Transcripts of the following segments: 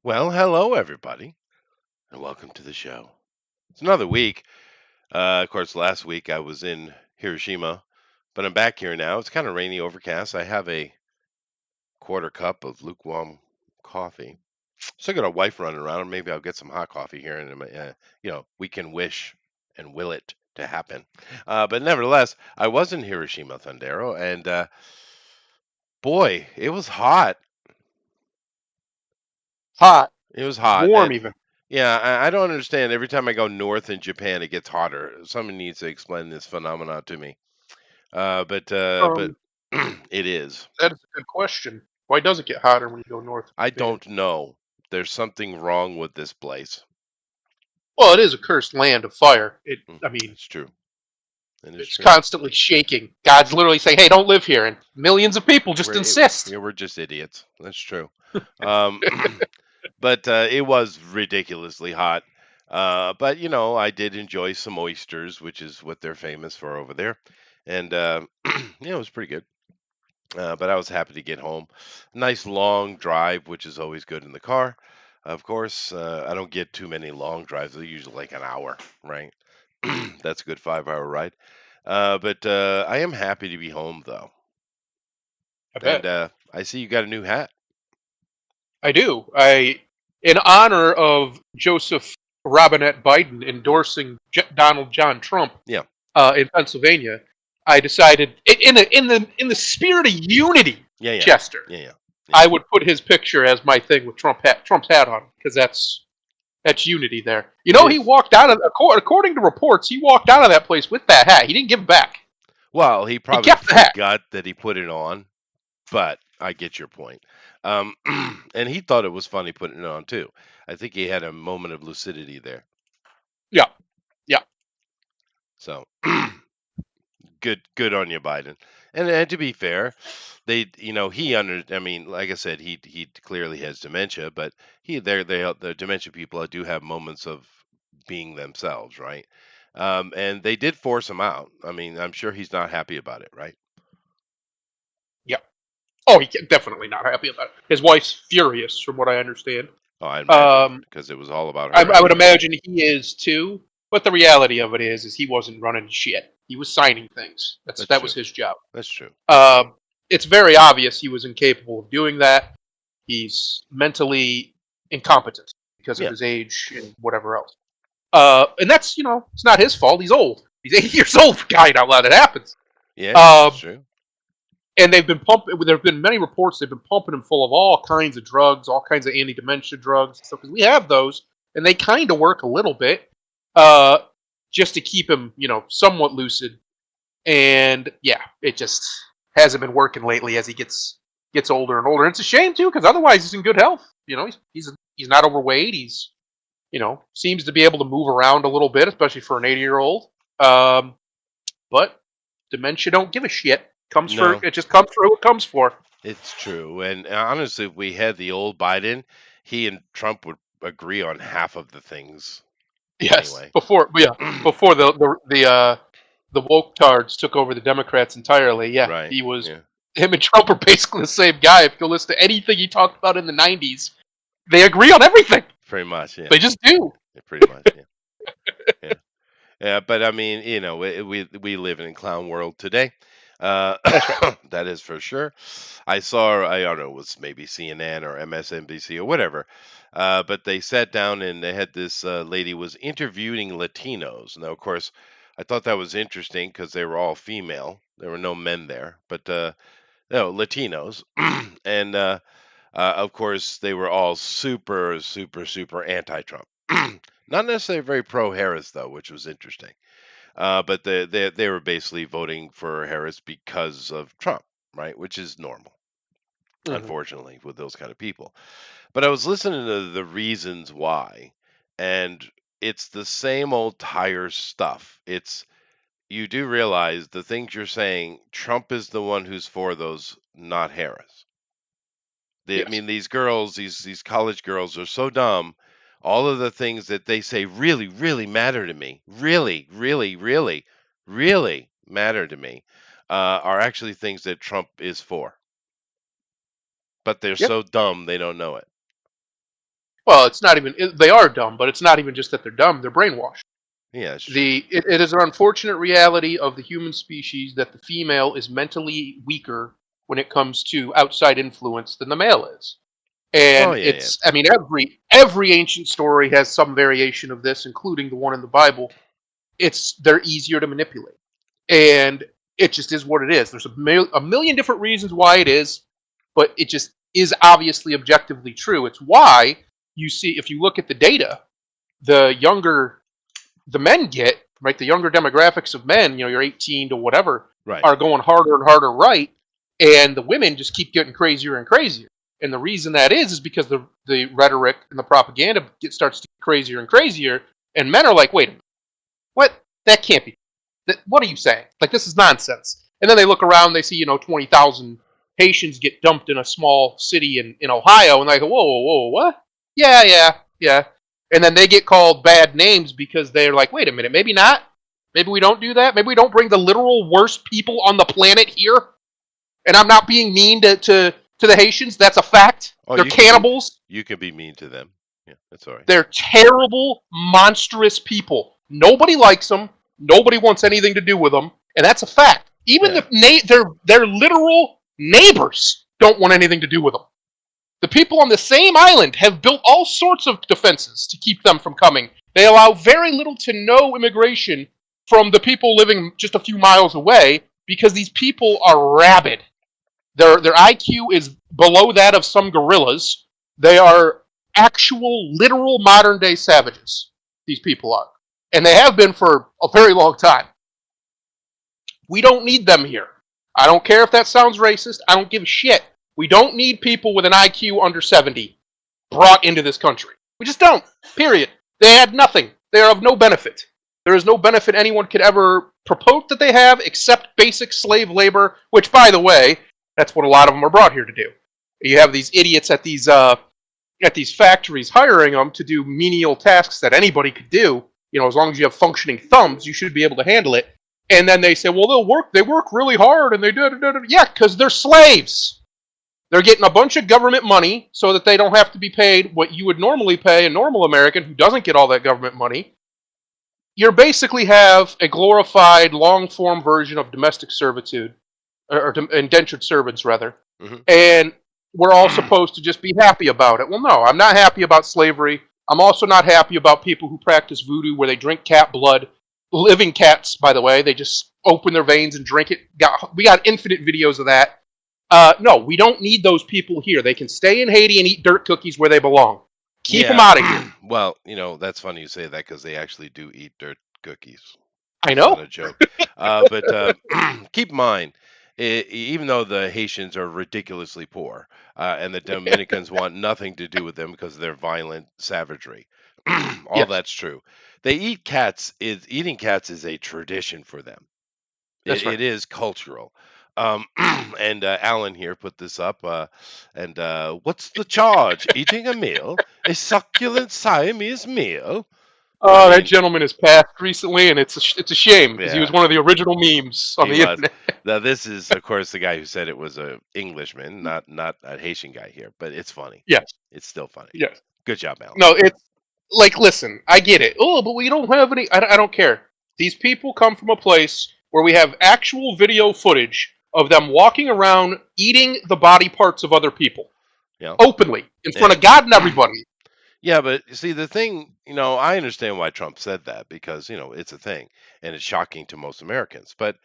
Well, hello everybody, and welcome to the show. It's another week. Of course, last week I was in Hiroshima, but I'm back here now. It's kind of rainy, overcast. I have a quarter cup of lukewarm coffee. Still got a wife running around, or maybe I'll get some hot coffee here, and we can wish and will it to happen. But nevertheless, I was in Hiroshima, Thundero, and boy, it was hot. Hot, It was hot. warm even. Yeah, I don't understand. Every time I go north in Japan, it gets hotter. Someone needs to explain this phenomenon to me. But Um, it is. that is a good question. Why does it get hotter when you go north of I Japan? don't know. There's something wrong with this place. Well, it is a cursed land of fire. I mean, It's true. It is it's true. constantly shaking. God's literally saying, "Hey, don't live here," and millions of people just insist. Yeah, we're just idiots. That's true. Um, but it was ridiculously hot. But I did enjoy some oysters, which is what they're famous for over there, and it was pretty good. But I was happy to get home. Nice long drive, which is always good in the car. Of course, I don't get too many long drives. They're usually like an hour, right? That's a good 5 hour ride. But I am happy to be home, though. I And bet I see you got a new hat. I do. In honor of Joseph Robinette Biden endorsing Donald John Trump Yeah, in Pennsylvania, I decided, in the spirit of unity, yeah, yeah, Chester, yeah, yeah, yeah. I would put his picture as my thing with Trump's hat on, because that's unity there. You It know, he is. walked out of according to reports, he walked out of that place with that hat. He didn't give it back. Well, he He probably kept the hat. forgot that he put it on, but I get your point. Um, and he thought it was funny putting it on too. I think he had a moment of lucidity there. Yeah, yeah, So good on you, Biden. And to be fair, he under. I mean, like I said, he clearly has dementia, but the dementia people do have moments of being themselves, right? And they did force him out. I mean, I'm sure he's not happy about it, right? yeah. Oh, definitely not happy about it. His wife's furious, from what I understand. Oh, I imagine Um, because it was all about I, her I would anyway. imagine he is too. But the reality of it is he wasn't running shit. He was signing things. That's That was true. his job. That's true. Um, it's very obvious he was incapable of doing that. He's mentally incompetent because of Yeah, his age and whatever else. And that's, it's not his fault. He's old. He's 80 years old, for crying out loud. It happens. yeah, that's Um, true. and they've been pumping. There have been many reports they've been pumping him full of all kinds of drugs, all kinds of anti-dementia drugs and stuff. Because we have those, and they kind of work a little bit, uh, just to keep him, somewhat lucid. And yeah, it just hasn't been working lately as he gets older and older. And it's a shame too, because otherwise he's in good health. He's not overweight. He's seems to be able to move around a little bit, especially for an 80-year-old. Um, but dementia don't give a shit. No, It just comes for who it comes for. it's true. And honestly, if we had the old Biden, he and Trump would agree on half of the things Yes, anyway. before the woke tards took over the Democrats entirely. Yeah, Right. he was. Yeah. Him and Trump are basically the same guy. If you listen to anything he talked about in the '90s, they agree on everything. Pretty much. Yeah. They just do. Yeah, pretty much. Yeah. Yeah. Yeah. But I mean, we live in a clown world today. Uh, That's right. that is for sure. I don't know, it was maybe CNN or MSNBC or whatever. But they sat down and they had this lady was interviewing Latinos. Now, of course, I thought that was interesting because they were all female. There were no men there, but no Latinos, and of course they were all super, super, super anti-Trump. Not necessarily very pro-Harris though, which was interesting. But they were basically voting for Harris because of Trump, right? Which is normal, Hmm. unfortunately, with those kind of people. But I was listening to the reasons why, and it's the same old tire stuff. It's you do realize the things you're saying. Trump is the one who's for those, not Harris. I Yes. mean, these girls, these college girls, are so dumb. All of the things that they say really, really matter to me. Really, really, really, really matter to me. Are actually things that Trump is for, but they're Yep. so dumb they don't know it. Well, it's not even. They are dumb, but it's not even just that they're dumb. They're brainwashed. Yeah, it's true. It is an unfortunate reality of the human species that the female is mentally weaker when it comes to outside influence than the male is. Oh And yeah, yeah. it's, I mean, every ancient story has some variation of this, including the one in the Bible. They're easier to manipulate, and it just is what it is. There's a million different reasons why it is, but it just is obviously objectively true. It's why you see, if you look at the data, the younger the men get, right, the younger demographics of men, you're 18 to whatever, Right. are going harder and harder right, and the women just keep getting crazier and crazier. And the reason that is because the rhetoric and the propaganda starts to get crazier and crazier, and men are like, wait a minute, what? That can't be. What are you saying? Like, this is nonsense. And then they look around, they see, 20,000 Haitians get dumped in a small city in Ohio, and they go, whoa, whoa, whoa, what? Yeah, yeah, yeah. And then they get called bad names because they're like, wait a minute, maybe not. Maybe we don't do that. Maybe we don't bring the literal worst people on the planet here. And I'm not being mean to the Haitians. That's a fact. Oh, They're cannibals. you can be mean to them. Yeah, that's all right. They're terrible, monstrous people. Nobody likes them. Nobody wants anything to do with them, and that's a fact. Even Yeah. their literal neighbors don't want anything to do with them. The people on the same island have built all sorts of defenses to keep them from coming. They allow very little to no immigration from the people living just a few miles away because these people are rabid. Their IQ is below that of some gorillas. They are actual, literal modern day savages. These people are. And they have been for a very long time. We don't need them here. I don't care if that sounds racist. I don't give a shit. We don't need people with an IQ under 70 brought into this country. We just don't. Period. They add nothing. They are of no benefit. There is no benefit anyone could ever purport that they have except basic slave labor, which, by the way, that's what a lot of them are brought here to do. You have these idiots at these factories hiring them to do menial tasks that anybody could do. As long as you have functioning thumbs, you should be able to handle it. And then they say, well, they work really hard, and they do. Yeah, because they're slaves. They're getting a bunch of government money so that they don't have to be paid what you would normally pay a normal American who doesn't get all that government money. You basically have a glorified, long-form version of domestic servitude, or indentured servants, rather. Hmm. And we're all supposed to just be happy about it. Well, no, I'm not happy about slavery. I'm also not happy about people who practice voodoo where they drink cat blood. Living cats, by the way, they just open their veins and drink it. We got infinite videos of that. No, we don't need those people here. They can stay in Haiti and eat dirt cookies where they belong. Keep them Yeah. out of here. Well, that's funny you say that because they actually do eat dirt cookies. I It's not know. a joke. But keep in mind, even though the Haitians are ridiculously poor, and the Dominicans want nothing to do with them because of their violent savagery, all Yes, that's true. They eat cats. Eating cats is a tradition for them. that's right. It is cultural. And Alan here put this up. And what's the charge? Eating a meal, a succulent Siamese meal. I Oh, that mean, gentleman has passed recently, and it's a shame because he was yeah. one of the original memes on He the was. internet. Now this is, of course, the guy who said it was a Englishman, not a Haitian guy here. But it's funny. Yes, It's still funny. yes. Good job, Alan. No, it's like, listen, I get it. Oh, but we don't have any. I don't care. These people come from a place where we have actual video footage of them walking around eating the body parts of other people Yeah. openly in front And of God and everybody. yeah, but you see the thing, I understand why Trump said that because it's a thing and it's shocking to most Americans. But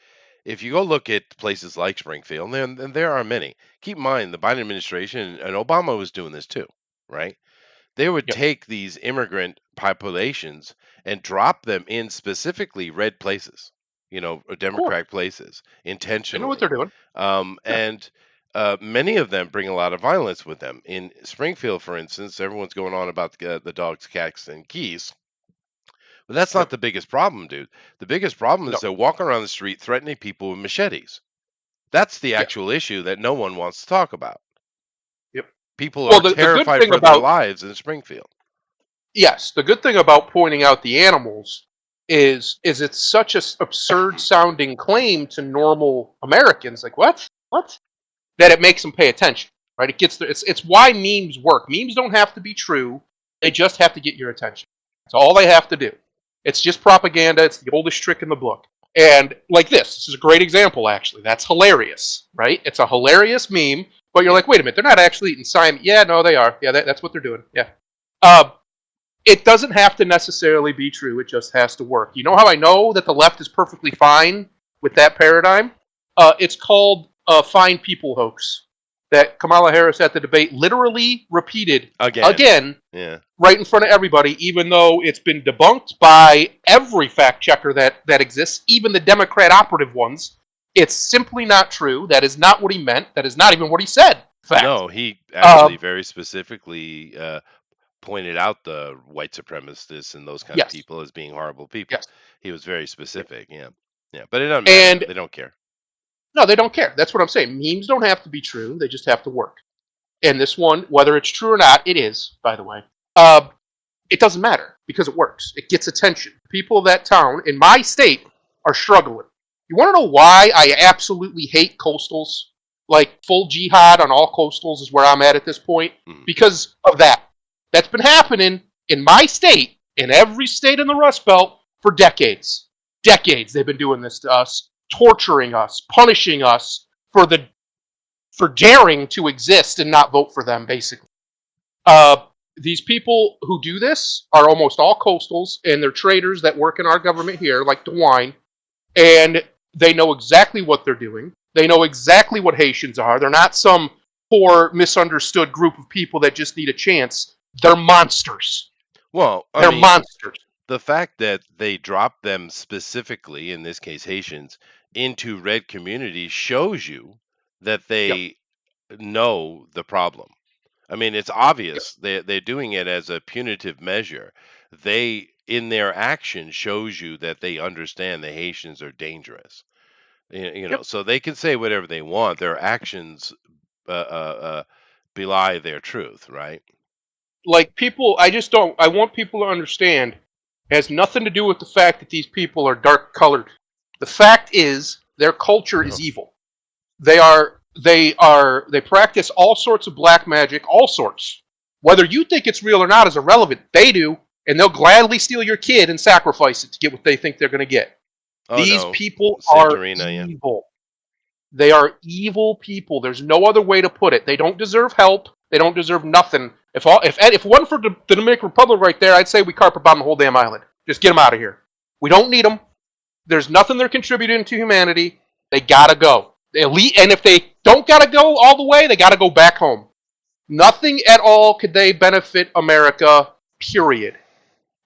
if you go look at places like Springfield, and there are many. Keep in mind the Biden administration and Obama was doing this too, right? They would Yep, take these immigrant populations and drop them in specifically red places, or of course. Democratic places They know what intentionally. they're doing. Yeah, And many of them bring a lot of violence with them. In Springfield, for instance, everyone's going on about the dogs, cats, and geese. But that's not yep. the biggest problem, dude. The biggest problem is No, they're walking around the street threatening people with machetes. That's the yes, actual issue that no one wants to talk about. yep. People Well, are the good terrified thing for their about lives in Springfield. yes, the good thing about pointing out the animals is it's such a absurd sounding claim to normal Americans. Like what? That it makes them pay attention, right? It's why memes work. Memes don't have to be true. They just have to get your attention. That's all they have to do. It's just propaganda. It's the oldest trick in the book. And like this is a great example, actually. That's hilarious, right? It's a hilarious meme, but you're Yeah. like, wait a minute, they're not actually eating Simon. Yeah, no, they are. Yeah, that's what they're doing. Yeah. Uh, it doesn't have to necessarily be true. It just has to work. You know how I know that the left is perfectly fine with that paradigm? It's called fine people hoax. That Kamala Harris at the debate literally repeated Again. again Yeah. right in front of everybody, even though it's been debunked by every fact checker that exists, even the Democrat operative ones. It's simply not true. That is not what he meant. That is not even what he said. Fact. No, he actually Um, very specifically pointed out the white supremacists and those kind of yes. people as being horrible people. Yes. He was very Yeah. specific. Yeah. Yeah. But it doesn't matter. And They don't care. no, they don't care. That's what I'm saying. Memes don't have to be true. They just have to work. And this one, whether it's true or not, it is, by the way. Uh, it doesn't matter because it works. It gets attention. People of that town in my state are struggling. You want to know why I absolutely hate coastals? Like full jihad on all coastals is where I'm at this point Mhm. because of that. That's been happening in my state, in every state in the Rust Belt for decades. Decades they've been doing this to us, torturing us, punishing us for daring to exist and not vote for them, basically. Uh, these people who do this are almost all coastals, and they're traders that work in our government here, like DeWine, and they know exactly what they're doing. They know exactly what Haitians are. They're not some poor, misunderstood group of people that just need a chance. They're monsters. Well, I They're mean, monsters. the fact that they dropped them specifically, in this case Haitians, into red communities shows you that Yep. they know the problem. I mean, it's Yep. obvious they're doing it as a punitive measure. They, in their action, shows you that they understand the Haitians are dangerous. Yep. So they can say whatever they want. Their actions belie their truth, right? Like people, I just don't. I want people to understand. It has nothing to do with the fact that these people are dark colored. The fact is, their culture is evil. They practice all sorts of black magic, all sorts. Whether you think it's real or not is irrelevant. They do, and they'll gladly steal your kid and sacrifice it to get what they think they're going to get. Oh These no, people are Santorina, yeah. evil. They are evil people. There's no other way to put it. They don't deserve help. They don't deserve nothing. If it wasn't for the Dominican Republic right there, I'd say we carpet bomb the whole damn island. Just get them out of here. We don't need them. There's nothing they're contributing to humanity. They gotta go. Elite, and if they don't gotta go all the way, they gotta go back home. Nothing at all could they benefit America. Period.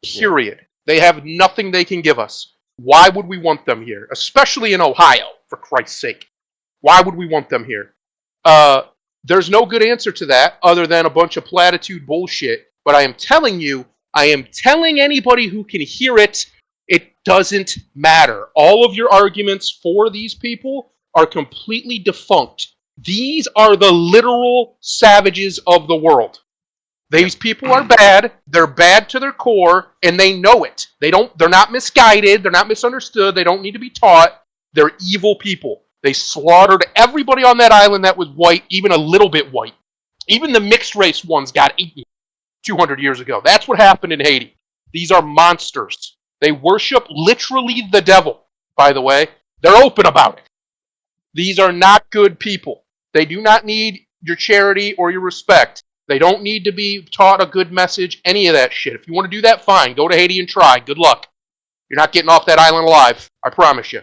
Yeah. Period. They have nothing they can give us. Why would we want them here, especially in Ohio? For Christ's sake, why would we want them here? Uh, there's no good answer to that other than a bunch of platitude bullshit. But I am telling you, I am telling anybody who can hear it, it doesn't matter. All of your arguments for these people are completely defunct. These are the literal savages of the world. Yeah. These people are bad. They're bad to their core, and they know it. They're not misguided. They're not misunderstood. They don't need to be taught. They're evil people. They slaughtered everybody on that island that was white, even a little bit white. Even the mixed race ones got eaten 200 years ago. That's what happened in Haiti. These are monsters. They worship literally the devil, by the way. They're open about it. These are not good people. They do not need your charity or your respect. They don't need to be taught a good message, any of that shit. If you want to do that, fine. Go to Haiti and try. Good luck. You're not getting off that island alive. I promise you.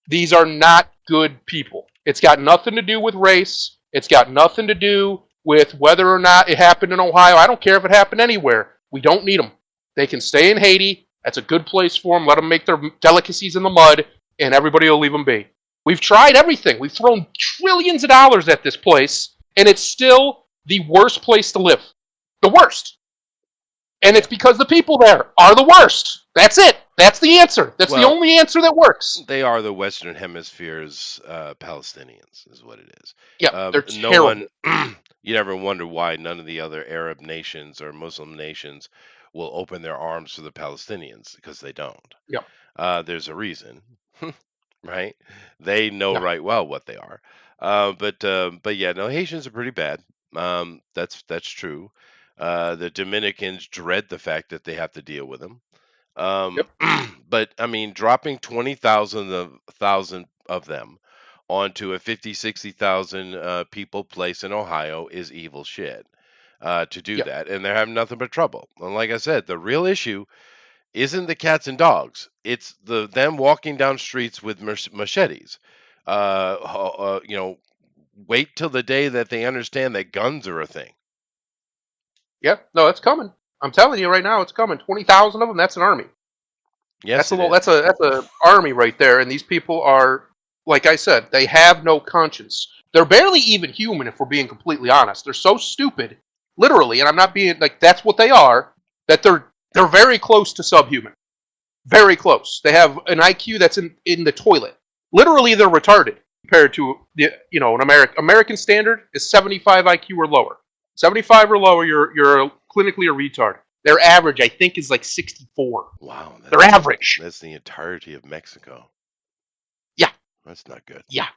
These are not good people. It's got nothing to do with race. It's got nothing to do with whether or not it happened in Ohio. I don't care if it happened anywhere. We don't need them. They can stay in Haiti. That's a good place for them. Let them make their delicacies in the mud, and everybody will leave them be. We've tried everything. We've thrown trillions of dollars at this place, and it's still the worst place to live. The worst. And Yeah. it's because the people there are the worst. That's it. That's the answer. That's the Well, only answer that works. they are the Western Hemisphere's Palestinians, is what it is. Yeah, they're No one, terrible. you never wonder why none of the other Arab nations or Muslim nations will open their arms to the Palestinians because they don't. Yeah, There's a reason, right? They know yeah, right well what they are. But yeah, no, Haitians are pretty bad. That's true. The Dominicans dread the fact that they have to deal with them. Um, Yep. but I mean, dropping 20,000 of them onto a 50, 60,000 people place in Ohio is evil shit. To do Yeah. that, and they're having nothing but trouble. And like I said, the real issue isn't the cats and dogs; it's them walking down streets with machetes. You know, wait till the day that they understand that guns are a thing. Yep. No, it's coming. I'm telling you right now, it's coming. 20,000 of them. That's an army. Yes, That's a it little. is. That's a army right there. And these people are, like I said, they have no conscience. They're barely even human, if we're being completely honest. They're so stupid, literally, and I'm not being like that's what they are. That they're very close to subhuman. Very close. They have an IQ that's in the toilet. Literally, they're retarded compared to the an American standard is 75 IQ or lower. 75 or lower, you're clinically a retard. Their average, I think, is like 64. Wow, Their average. that's the entirety of Mexico. Yeah, That's not good. yeah,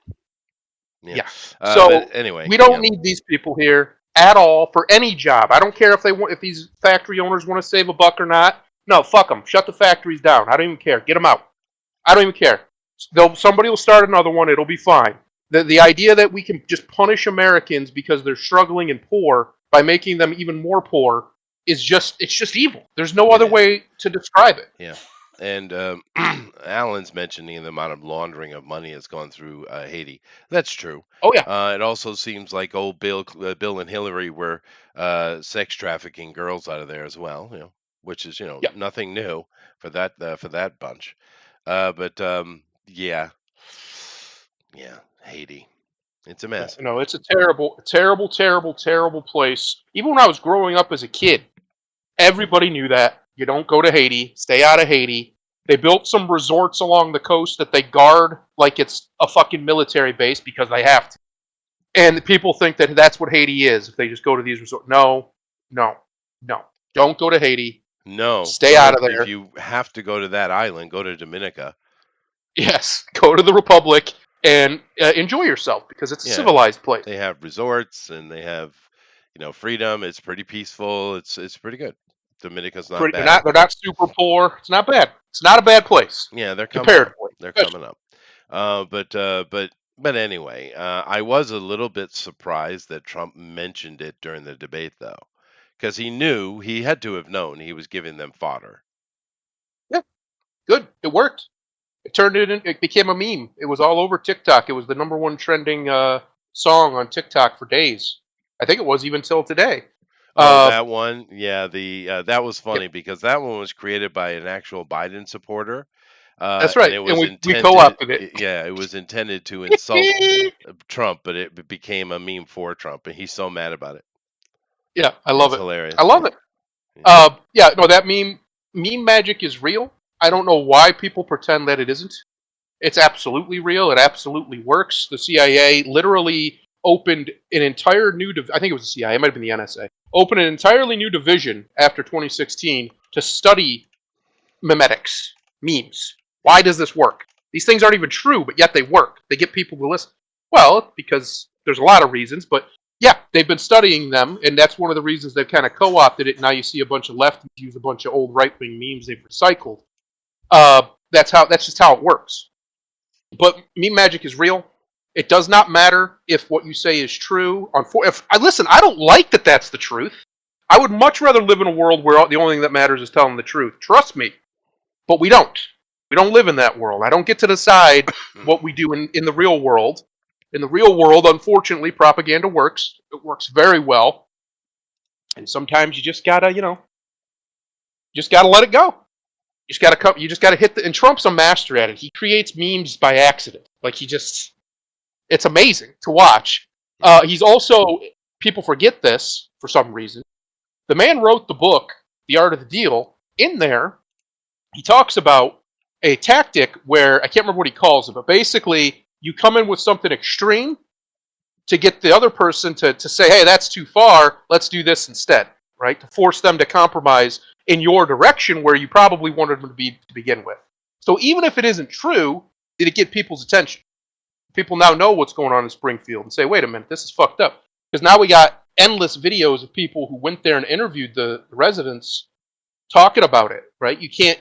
Yeah. yeah. But So anyway, we don't yeah. need these people here at all for any job. I don't care if they want if these factory owners want to save a buck or not. No, fuck them. Shut the factories down. I don't even care. Get them out. I don't even care. Somebody will start another one. It'll be fine. The idea that we can just punish Americans because they're struggling and poor by making them even more poor is just evil. There's no It other is. way to describe it. Yeah. And Alan's mentioning the amount of laundering of money that's gone through Haiti. That's true. Oh yeah, It also seems like old Bill and Hillary were sex trafficking girls out of there as well. Which is yeah. nothing new for that bunch. But yeah, yeah, Haiti. It's a Yeah, mess. no, it's a terrible, terrible, terrible, terrible place. Even when I was growing up as a kid, everybody knew that. You don't go to Haiti. Stay out of Haiti. They built some resorts along the coast that they guard like it's a fucking military base because they have to. And people think that that's what Haiti is if they just go to these resorts. No, no, no. Don't go to Haiti. No, Stay out no. of If there. you have to go to that island, go to Dominica. Yes, go to the Republic and enjoy yourself because it's a Yeah, civilized place. they have resorts and they have, freedom. It's pretty peaceful. It's pretty good. Dominica's not Pretty, bad. they're not super poor. It's not bad. It's not a bad place Yeah, they're coming up. comparatively. They're Especially. coming up. But anyway, I was a little bit surprised that Trump mentioned it during the debate, though, because he had to have known he was giving them fodder. Yeah, good. It worked. It turned it in. It became a meme. It was all over TikTok. It was the number one trending song on TikTok for days. I think it was even till today. Oh, Uh, that one, yeah, the that was yeah, funny because that one was created by an actual Biden supporter, that's and right. it And was we intended, co-opted it. yeah, it was intended to insult Trump, but it became a meme for Trump, and he's so mad about it. Yeah, I love It's it. I hilarious. love Yeah, it. yeah. Yeah, no, that meme magic is real. I don't know why people pretend that it isn't. It's absolutely real. It absolutely works. The CIA literally opened an entire new. I think it was the CIA. It might have been the NSA. Opened an entirely new division after 2016 to study memetics, memes. Yeah. Why does this work? These things aren't even true, but yet they work. They get people to listen. Well, because there's a lot of reasons, but yeah, they've been studying them, and that's one of the reasons they've kind of co-opted it. Now you see a bunch of lefties use a bunch of old right-wing memes they've recycled. That's just how it works. But meme magic is real. It does not matter if what you say is true. If I listen, I don't like that. That's the truth. I would much rather live in a world where the only thing that matters is telling the truth. Trust me. But we don't. We don't live in that world. I don't get to decide what we do in the real world. In the real world, unfortunately, propaganda works. It works very well. And sometimes you just gotta, just gotta let it go. You just gotta come. You just gotta hit the. And Trump's a master at it. He creates memes by accident. Like it's amazing to watch. He's also people forget this for some reason. The man wrote the book, The Art of the Deal. In there, he talks about a tactic where I can't remember what he calls it, but basically you come in with something extreme to get the other person to say, hey, that's too far, let's do this instead, right? To force them to compromise in your direction where you probably wanted them to be to begin with. So even if it isn't true, did it get people's attention? People now know what's going on in Springfield and say, wait a minute, this is fucked up. Because now we got endless videos of people who went there and interviewed the residents talking about it. Right? You can't.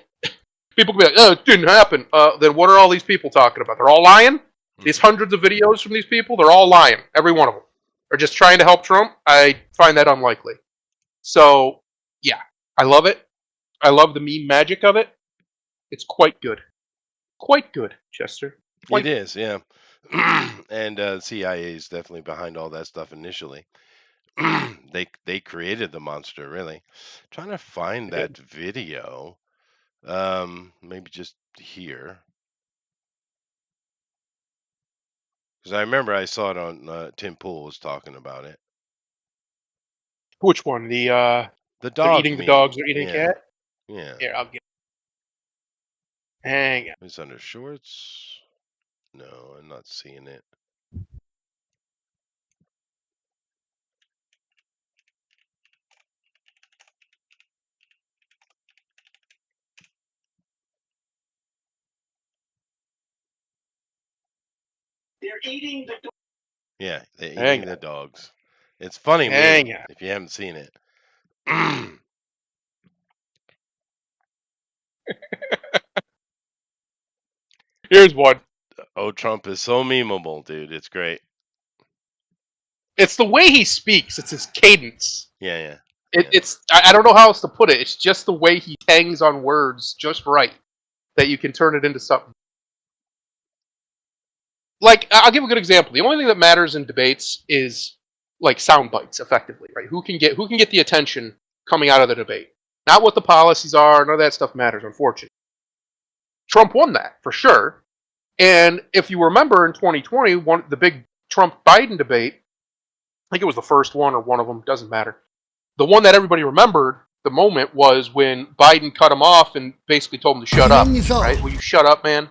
People can be like, "Oh, it didn't happen." Then what are all these people talking about? They're all lying. These hundreds of videos from these people, they're all lying. Every one of them. They're just trying to help Trump. I find that unlikely. So, yeah, I love it. I love the meme magic of it. It's quite good. Quite good, Chester. It Quite good. is, yeah. And CIA is definitely behind all that stuff initially. They created the monster, really. Trying to find that video. Maybe just here. Because I remember I saw it on Tim Pool was talking about it. Which one? The They're dog eating the dogs. meme. They're eating a Yeah, cat. yeah. Here, I'll get. Hang on. It's under shorts. No, I'm not seeing it. Yeah, they're Hang eating the on. dogs. It's funny meme Hang on. if you haven't seen it. Here's one. Oh, Trump is so memeable, dude. It's great. It's the way he speaks. It's his cadence. Yeah, yeah. I don't know how else to put it. It's just the way he hangs on words just right that you can turn it into something. Like, I'll give a good example. The only thing that matters in debates is like sound bites, effectively, right? Who can get the attention coming out of the debate? Not what the policies are. None of that stuff matters, unfortunately. Trump won that for sure. And if you remember in 2020, the big Trump Biden debate, I think it was the first one or one of them, doesn't matter. The one that everybody remembered the moment was when Biden cut him off and basically told him to shut up. Right? Will you shut up, man?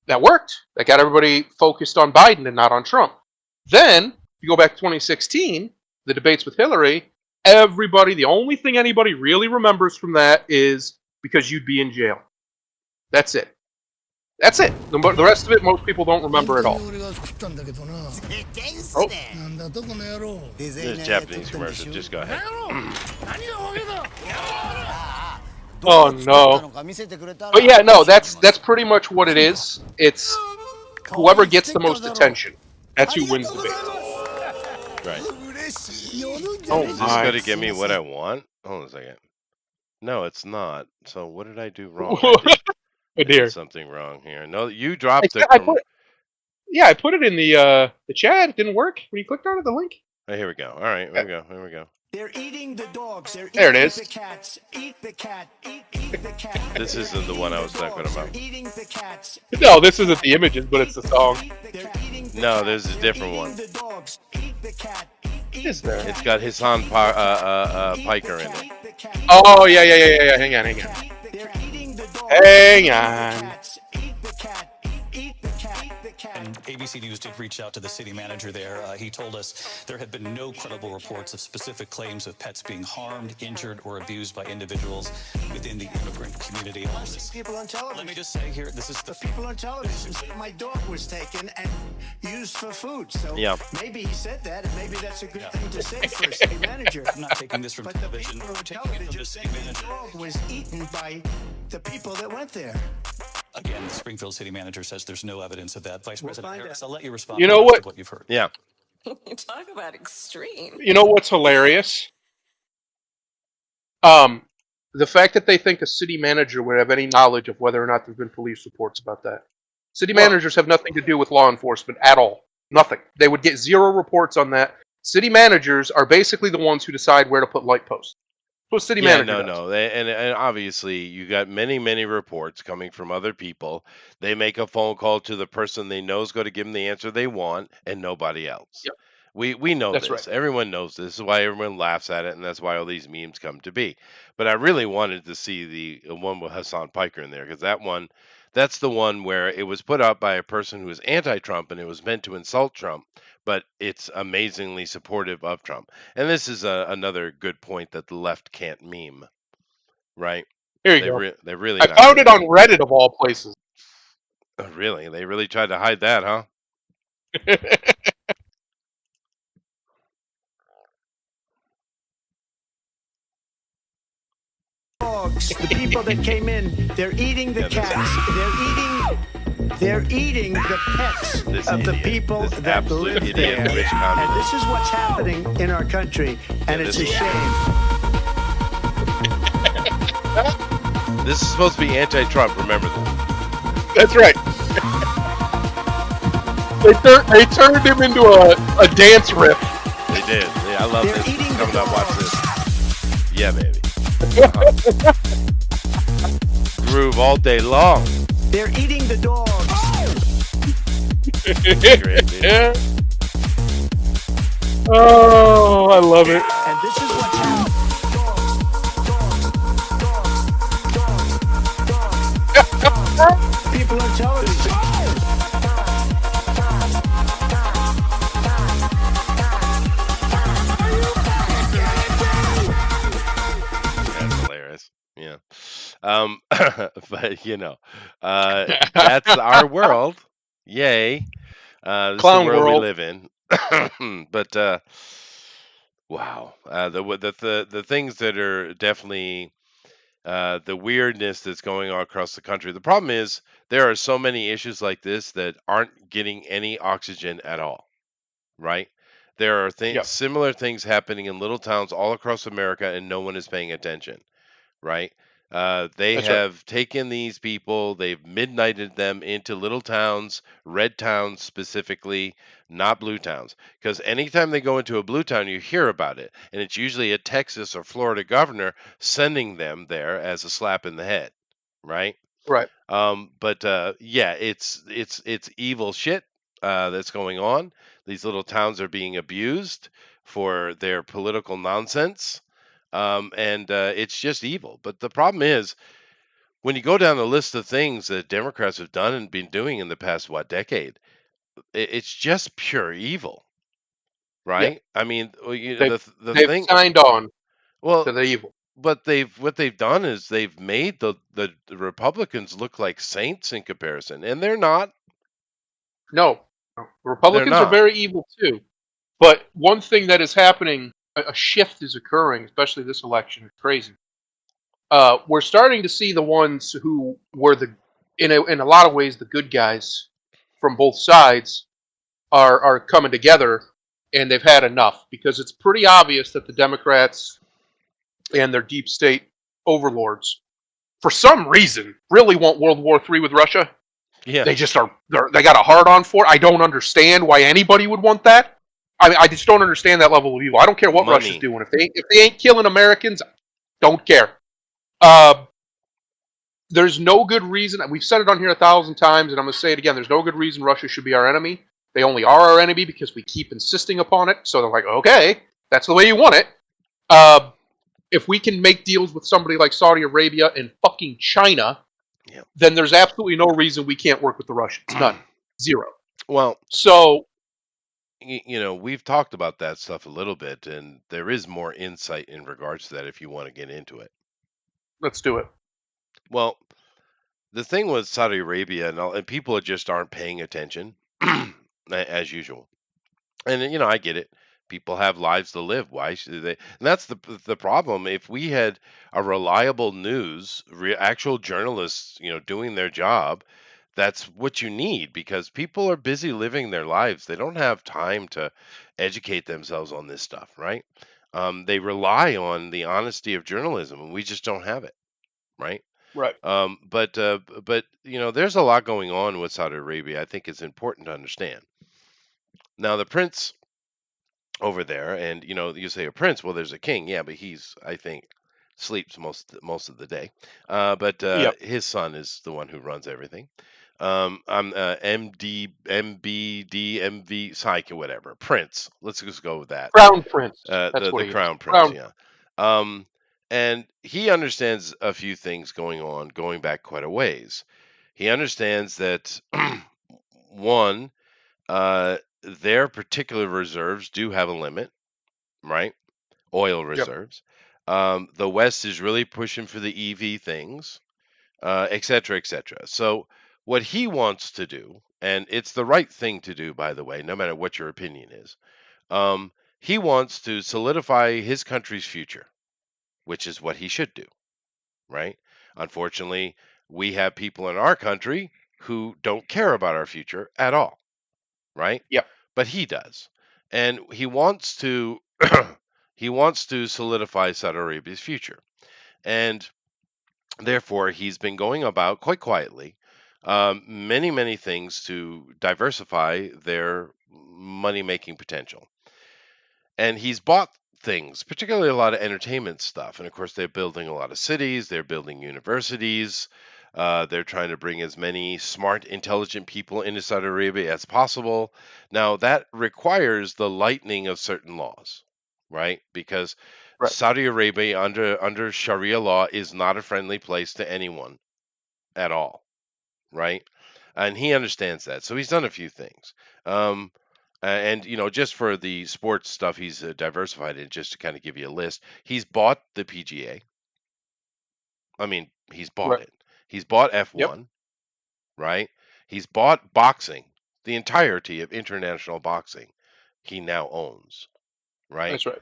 That worked. That got everybody focused on Biden and not on Trump. Then, if you go back to 2016, the debates with Hillary, the only thing anybody really remembers from that is because you'd be in jail. That's it. That's it. The rest of it, most people don't remember at all. Oh. There's a Japanese commercial. Just go ahead. Oh no. But yeah, no, that's pretty much what it is. It's whoever gets the most attention. That's who wins the debate. Right. Oh Is this my. going to give me what I want? Hold on a second. No, it's not. So what did I do wrong? I did something wrong here. No, you dropped the. I put it in the chat. It didn't work when you clicked on it. The link. Oh, here we go. All right, here we go. Here we go. They're eating the dogs. They're there it eating is. The cats. Eat the cat. Eat the cat. This isn't the one I was talking about. Eating the cats. No, this isn't the images, but it's the song. No, there's a different one. Is there? It's got Hassan Piker in it. Oh yeah. Hang on. Hang on. And ABC News did reach out to the city manager there. He told us there had been no credible reports of specific claims of pets being harmed, injured, or abused by individuals within the immigrant community. People on television. Let me just say here, this is the people on television said my dog was taken and used for food. So yeah. Maybe he said that, and maybe that's a good thing to say for a city manager. I'm not taking this from but television. The people on television said the dog was eaten by the people that went there. Again, the Springfield city manager says there's no evidence of that. Vice President Harris, I'll let you respond You to know what you've heard. Yeah. Talk about extreme. You know what's hilarious? The fact that they think a city manager would have any knowledge of whether or not there've been police reports about that. City managers have nothing to do with law enforcement at all. Nothing. They would get zero reports on that. City managers are basically the ones who decide where to put light posts. What city manager does. No. And obviously, you got many reports coming from other people. They make a phone call to the person they know is going to give them the answer they want, and nobody else. Yep. We know That's this. right. Everyone knows this. This is why everyone laughs at it, and that's why all these memes come to be. But I really wanted to see the one with Hassan Piker in there, because that's the one where it was put out by a person who is anti-Trump, and it was meant to insult Trump, but it's amazingly supportive of Trump. And this is another good point that the left can't meme, right? Here you go. They really. I found it on Reddit of all places. Really? They really tried to hide that, huh? dogs, the people that came in, they're eating the Yeah, this cats. They're eating the pets This of the idiot. people This that absolute live idiot, there. rich And communist. this is what's happening in our country, and Yeah, it's this a is- shame. This is supposed to be anti-Trump. Remember this. That's right. They turned him into a dance riff. They did. Yeah, I love They're this. eating Coming the up, watch dogs. this. Yeah, baby. Groove all day long. They're eating the dogs. Great, dude. Yeah. Oh, I love it. And this is what's happening. People on television. That's hilarious. Yeah. But that's our world. Yay. This is the Clown world we world. live in. But wow, the things that are definitely the weirdness that's going on across the country. The problem is there are so many issues like this that aren't getting any oxygen at all, right? There are Yep. similar things happening in little towns all across America, and no one is paying attention, right? They That's right. have taken these people, they've midnighted them into little towns, red towns specifically, not blue towns. Because anytime they go into a blue town, you hear about it. And it's usually a Texas or Florida governor sending them there as a slap in the head, right? Right. But yeah, it's evil shit that's going on. These little towns are being abused for their political nonsense, and it's just evil. But the problem is, when you go down the list of things that Democrats have done and been doing in the past decade, it's just pure evil, Yeah. right? I mean, They've, the they've thing. signed on Well, to the evil. but what they've done is they've made the Republicans look like saints in comparison, and they're not. No. The They're Republicans are not. very evil too. But one thing that is happening, a shift is occurring, especially this election. It's crazy. We're starting to see the ones who were in a lot of ways, the good guys from both sides are coming together, and they've had enough because it's pretty obvious that the Democrats and their deep state overlords, for some reason, really want World War III with Russia. Yeah. They just they got a hard on for it. I don't understand why anybody would want that. I mean, I just don't understand that level of evil. I don't care what Russia's Money. doing. If they ain't killing Americans, don't care. Uh, there's no good reason. We've said it on here 1,000 times, and I'm going to say it again. There's no good reason Russia should be our enemy. They only are our enemy because we keep insisting upon it. So they're like, okay, that's the way you want it. If we can make deals with somebody like Saudi Arabia and fucking China, Yep. then there's absolutely no reason we can't work with the Russians. None. Zero. Well, So, we've talked about that stuff a little bit, and there is more insight in regards to that if you want to get into it. let's do it. Well, the thing with Saudi Arabia and people just aren't paying attention as usual. And I get it. People have lives to live. Why should they? And that's the problem. If we had a reliable news, actual journalists, doing their job, that's what you need because people are busy living their lives. They don't have time to educate themselves on this stuff, right? They rely on the honesty of journalism, and we just don't have it, right? Right. But there's a lot going on with Saudi Arabia. I think it's important to understand. Now, the prince over there, and you say a prince. Well, there's a king, yeah, but I think, sleeps most of the day. But Yep. his son is the one who runs everything. I'm Psyche, whatever. Prince. Let's just go with that. Crown Prince. That's The what he is. crown prince, Crown. yeah. And he understands a few things going back quite a ways. He understands that one, their particular reserves do have a limit, right? Oil Yep. reserves. The West is really pushing for the EV things, et cetera, et cetera. So what he wants to do, and it's the right thing to do, by the way, no matter what your opinion is, he wants to solidify his country's future, which is what he should do, right? Unfortunately, we have people in our country who don't care about our future at all, right? Yep. But he does. And he wants to he wants to solidify Saudi Arabia's future. And therefore, he's been going about quite quietly many things to diversify their money making potential. And he's bought things, particularly a lot of entertainment stuff. And of course, they're building a lot of cities, they're building universities. They're trying to bring as many smart, intelligent people into Saudi Arabia as possible. Now, that requires the lightening of certain laws, right? Because Right. Saudi Arabia, under Sharia law, is not a friendly place to anyone at all, right? And he understands that. So he's done a few things. Um, and just for the sports stuff, he's diversified it. Just to kind of give you a list, he's bought the PGA. I mean, he's bought Right. it. He's bought Yep. F1, right? He's bought boxing, the entirety of international boxing. He now owns, right? That's right.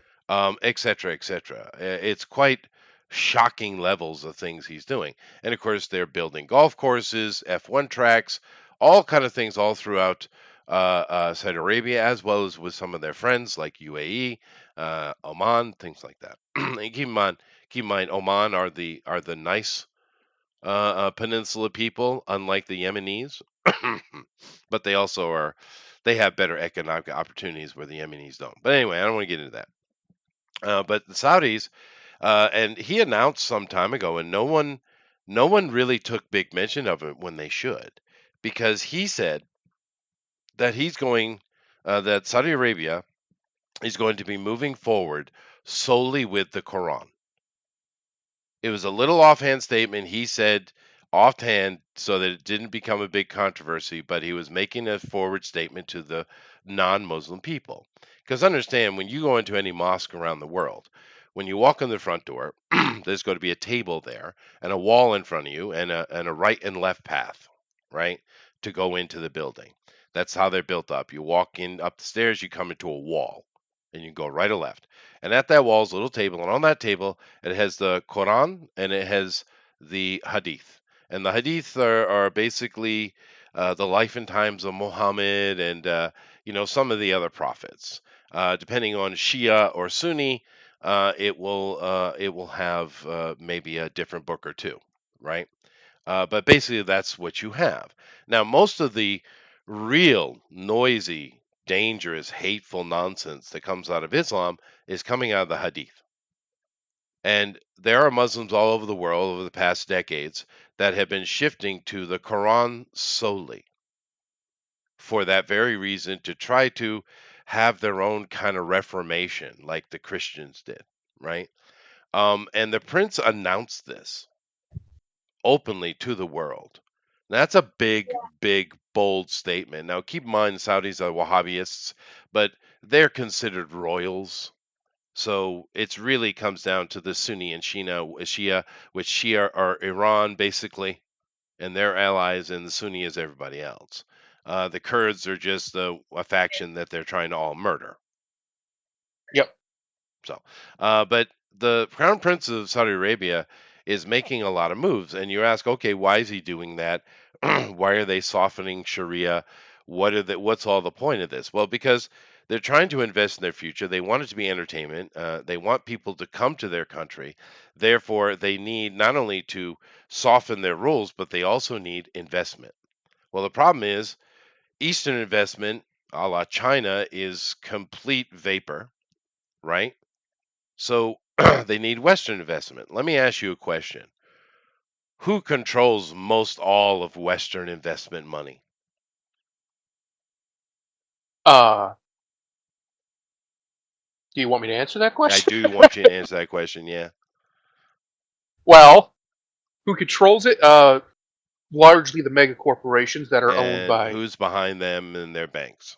Et cetera, et cetera. It's quite shocking levels of things he's doing. And of course, they're building golf courses, F1 tracks, all kind of things all throughout Saudi Arabia, as well as with some of their friends like UAE, Oman, things like that. And keep in mind, Oman are the nice peninsula people, unlike the Yemenis. But they also they have better economic opportunities where the Yemenis don't. But anyway, I don't want to get into that. But the Saudis, and he announced some time ago, and no one really took big mention of it when they should, because he said that that Saudi Arabia is going to be moving forward solely with the Quran. It was a little offhand statement. He said offhand so that it didn't become a big controversy, but he was making a forward statement to the non-Muslim people. Because understand, when you go into any mosque around the world, when you walk in the front door, there's going to be a table there and a wall in front of you and a right and left path, right, to go into the building. That's how they're built up. You walk in up the stairs, you come into a wall, and you go right or left. And at that wall is a little table, and on that table it has the Quran and it has the Hadith. And the Hadith are basically the life and times of Muhammad and some of the other prophets. Depending on Shia or Sunni, it will have maybe a different book or two, right? But basically, that's what you have. Now, most of the real noisy, dangerous, hateful nonsense that comes out of Islam is coming out of the Hadith. And there are Muslims all over the world over the past decades that have been shifting to the Quran solely for that very reason, to try to have their own kind of reformation like the Christians did, right? And the prince announced this openly to the world. That's a big, bold statement. Now, keep in mind, Saudis are Wahhabists, but they're considered royals. So it really comes down to the Sunni and Shia, which Shia are Iran, basically, and their allies, and the Sunni is everybody else. The Kurds are just a faction that they're trying to all murder. Yep. So, but the Crown Prince of Saudi Arabia is making a lot of moves, and you ask, okay, why is he doing that? Why are they softening Sharia? What's all the point of this? Well, because they're trying to invest in their future. They want it to be entertainment. They want people to come to their country. Therefore, they need not only to soften their rules, but they also need investment. Well, the problem is Eastern investment, a la China, is complete vapor, right? So they need Western investment. Let me ask you a question. Who controls most all of Western investment money? Uh, do you want me to answer that I question? do want you to answer that question, yeah. Well, who controls it? Largely the mega corporations that are owned And by who's behind them and their banks?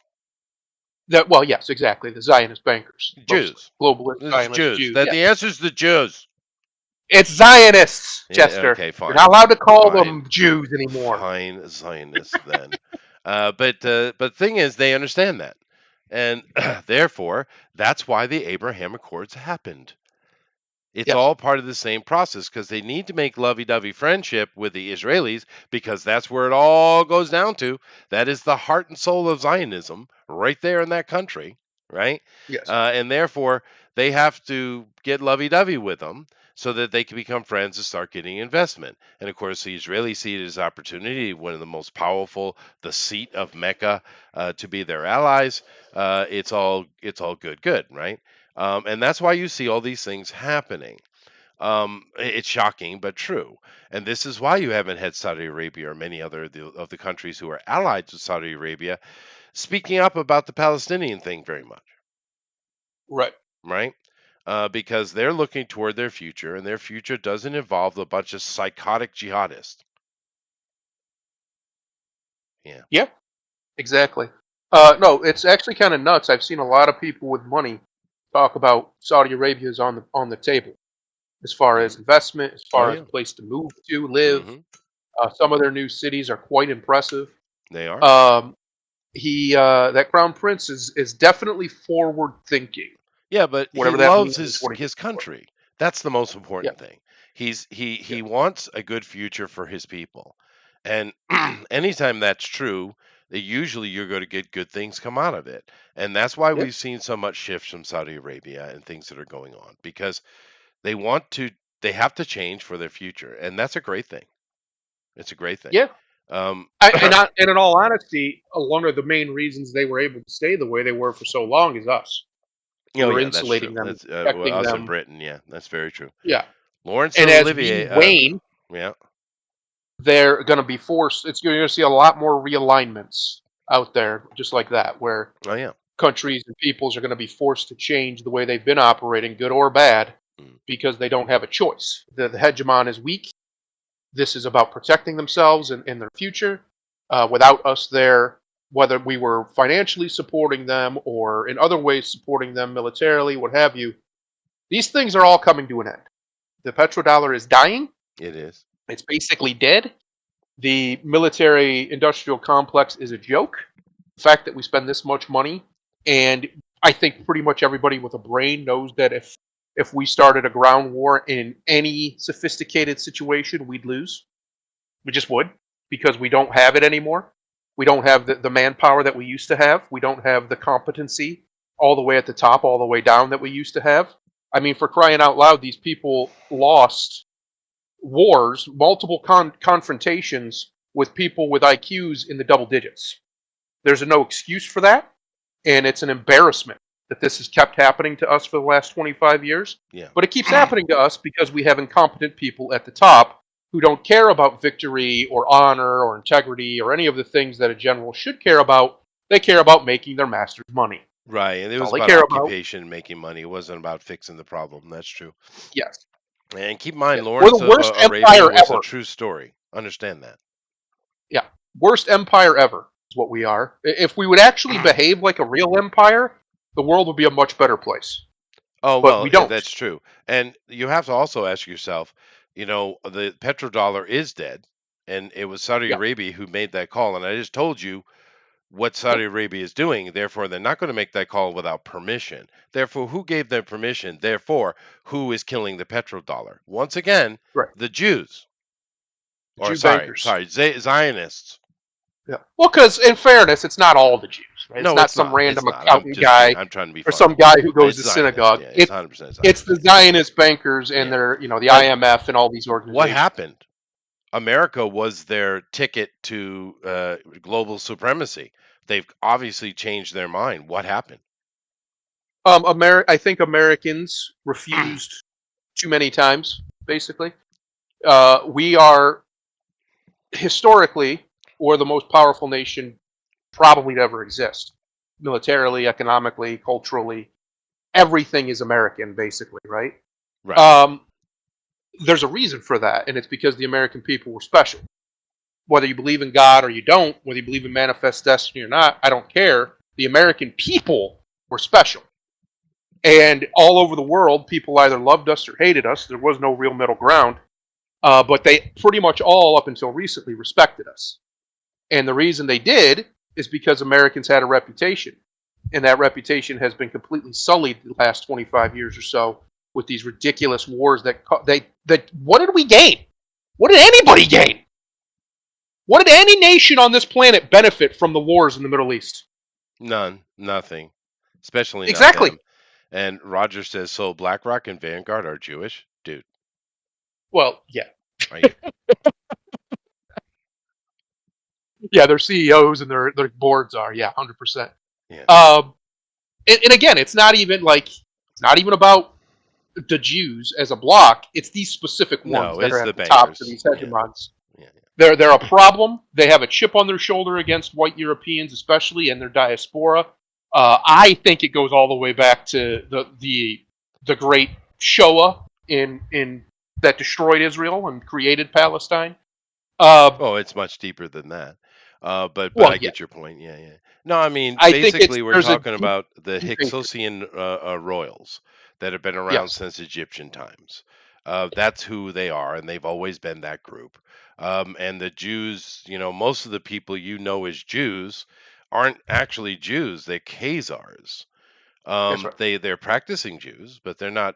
that. Well, yes, exactly. The Zionist bankers, mostly Jews. globalist This is Zionist Jews. Jews. That Yeah, the answer is the Jews. it's Zionists, Yeah, Chester. okay, You're fine. not allowed to call Fine. them Jews anymore. Fine Zionists then. But the thing is, they understand that. And therefore, that's why the Abraham Accords happened. It's Yes. all part of the same process because they need to make lovey-dovey friendship with the Israelis because that's where it all goes down to. That is the heart and soul of Zionism right there in that country, right? Yes. And therefore, they have to get lovey-dovey with them so that they can become friends and start getting investment. And of course, the Israelis see it as opportunity, one of the most powerful, the seat of Mecca, to be their allies. It's all good, right? And that's why you see all these things happening. It's shocking, but true. And this is why you haven't had Saudi Arabia or many other of the countries who are allied to Saudi Arabia speaking up about the Palestinian thing very much, Right. right? Because they're looking toward their future, and their future doesn't involve a bunch of psychotic jihadists. Yeah. Yeah. Exactly. No, it's actually kind of nuts. I've seen a lot of people with money talk about Saudi Arabia is on the table as far as Hmm. investment, as Oh far as a yeah. place to move to live. Hmm. Some of their new cities are quite impressive. They are. Um, that crown prince is definitely forward thinking, Yeah, but he whatever that loves means. What he his stands for. country. That's the most Yeah. important thing. He Yes. wants a good future for his people. And anytime that's true, usually you're going to get good things come out of it. And that's why Yeah. we've seen so much shifts from Saudi Arabia and things that are going on because they want to they have to change for their future. And that's a great thing. It's a great thing. Yeah. Um And in all honesty, one of the main reasons they were able to stay the way they were for so long is us. We oh were yeah, that's insulating true. them, That's well, protecting us in them. Britain, yeah, that's very true. Yeah. Lawrence And and as we Olivier wane, yeah. they're going to be forced. You're going to see a lot more realignments out there, just like that, where Oh yeah. countries and peoples are going to be forced to change the way they've been operating, good or bad, Mm. because they don't have a choice. The hegemon is weak. This is about protecting themselves and their future. Without us there, whether we were financially supporting them or in other ways supporting them militarily, what have you, these things are all coming to an end. The petrodollar is dying. It is. It's basically dead. The military industrial complex is a joke. The fact that we spend this much money, and I think pretty much everybody with a brain knows that if we started a ground war in any sophisticated situation, we'd lose. We just would, because we don't have it anymore. We don't have the manpower that we used to have. We don't have the competency all the way at the top, all the way down that we used to have. I mean, for crying out loud, these people lost wars, multiple confrontations with people with IQs in the double digits. There's no excuse for that, and it's an embarrassment that this has kept happening to us for the last 25 years. Yeah. But it keeps happening to us because we have incompetent people at the top who don't care about victory or honor or integrity or any of the things that a general should care about. They care about making their master's money. Right. And it That's all was they about care about. occupation and making money. It wasn't about fixing the problem. That's true. Yes. And keep in mind, Yes. We're Lawrence the of worst Arabia empire was a ever. true story. Understand that. Yeah. Worst empire ever is what we are. If we would actually behave like a real empire, the world would be a much better place. Oh, But well, we don't. that's true. And you have to also ask yourself, the petrodollar is dead. And it was Saudi Yeah. Arabia who made that call. And I just told you what Saudi Yep. Arabia is doing. Therefore, they're not going to make that call without permission. Therefore, who gave them permission? Therefore, who is killing the petrodollar? Once again, Right. the Jews. The Or Jew bankers. Zionists. Yeah. Well, because in fairness, it's not all the Jews. Right? It's No, not it's some not. It's random not. I'm accountant just being. guy I'm trying to be or some funny. guy who goes It's to Zionist. synagogue. Yeah, it's 100% It's the Zionist. Zionist bankers and Yeah. their, the But IMF and all these what organizations. happened? America was their ticket to global supremacy. They've obviously changed their mind. What happened? I think Americans refused too many times. Basically, we are historically or the most powerful nation probably to ever exist, militarily, economically, culturally. Everything is American, basically, right? Right. There's a reason for that, and it's because the American people were special. Whether you believe in God or you don't, whether you believe in manifest destiny or not, I don't care. The American people were special. And all over the world, people either loved us or hated us. There was no real middle ground. But they pretty much all, up until recently, respected us. And the reason they did is because Americans had a reputation. And that reputation has been completely sullied the last 25 years or so with these ridiculous wars that what did we gain? What did anybody gain? What did any nation on this planet benefit from the wars in the Middle East? None, nothing, especially not Exactly. them. And Roger says, so BlackRock and Vanguard are Jewish? Dude, Well, yeah. are you? Yeah, their CEOs and their boards are, yeah, 100%. Yeah. And again, it's not even about the Jews as a block. It's these specific ones No, that it's are the at the top of bankers. these Yeah. hegemons. Yeah. They're a problem. They have a chip on their shoulder against white Europeans, especially, and their diaspora. I think it goes all the way back to the great Shoah in that destroyed Israel and created Palestine. Oh, it's much deeper than that. But Well, I yeah, get your point. Yeah, yeah. No, I mean, I think basically, we're there's a talking deep, about the deep hatred. Hyksos royals that have been around Yes, since Egyptian times. That's who they are, and they've always been that group. And the Jews, most of the people as Jews aren't actually Jews; they're Khazars. that's right. They're practicing Jews, but they're not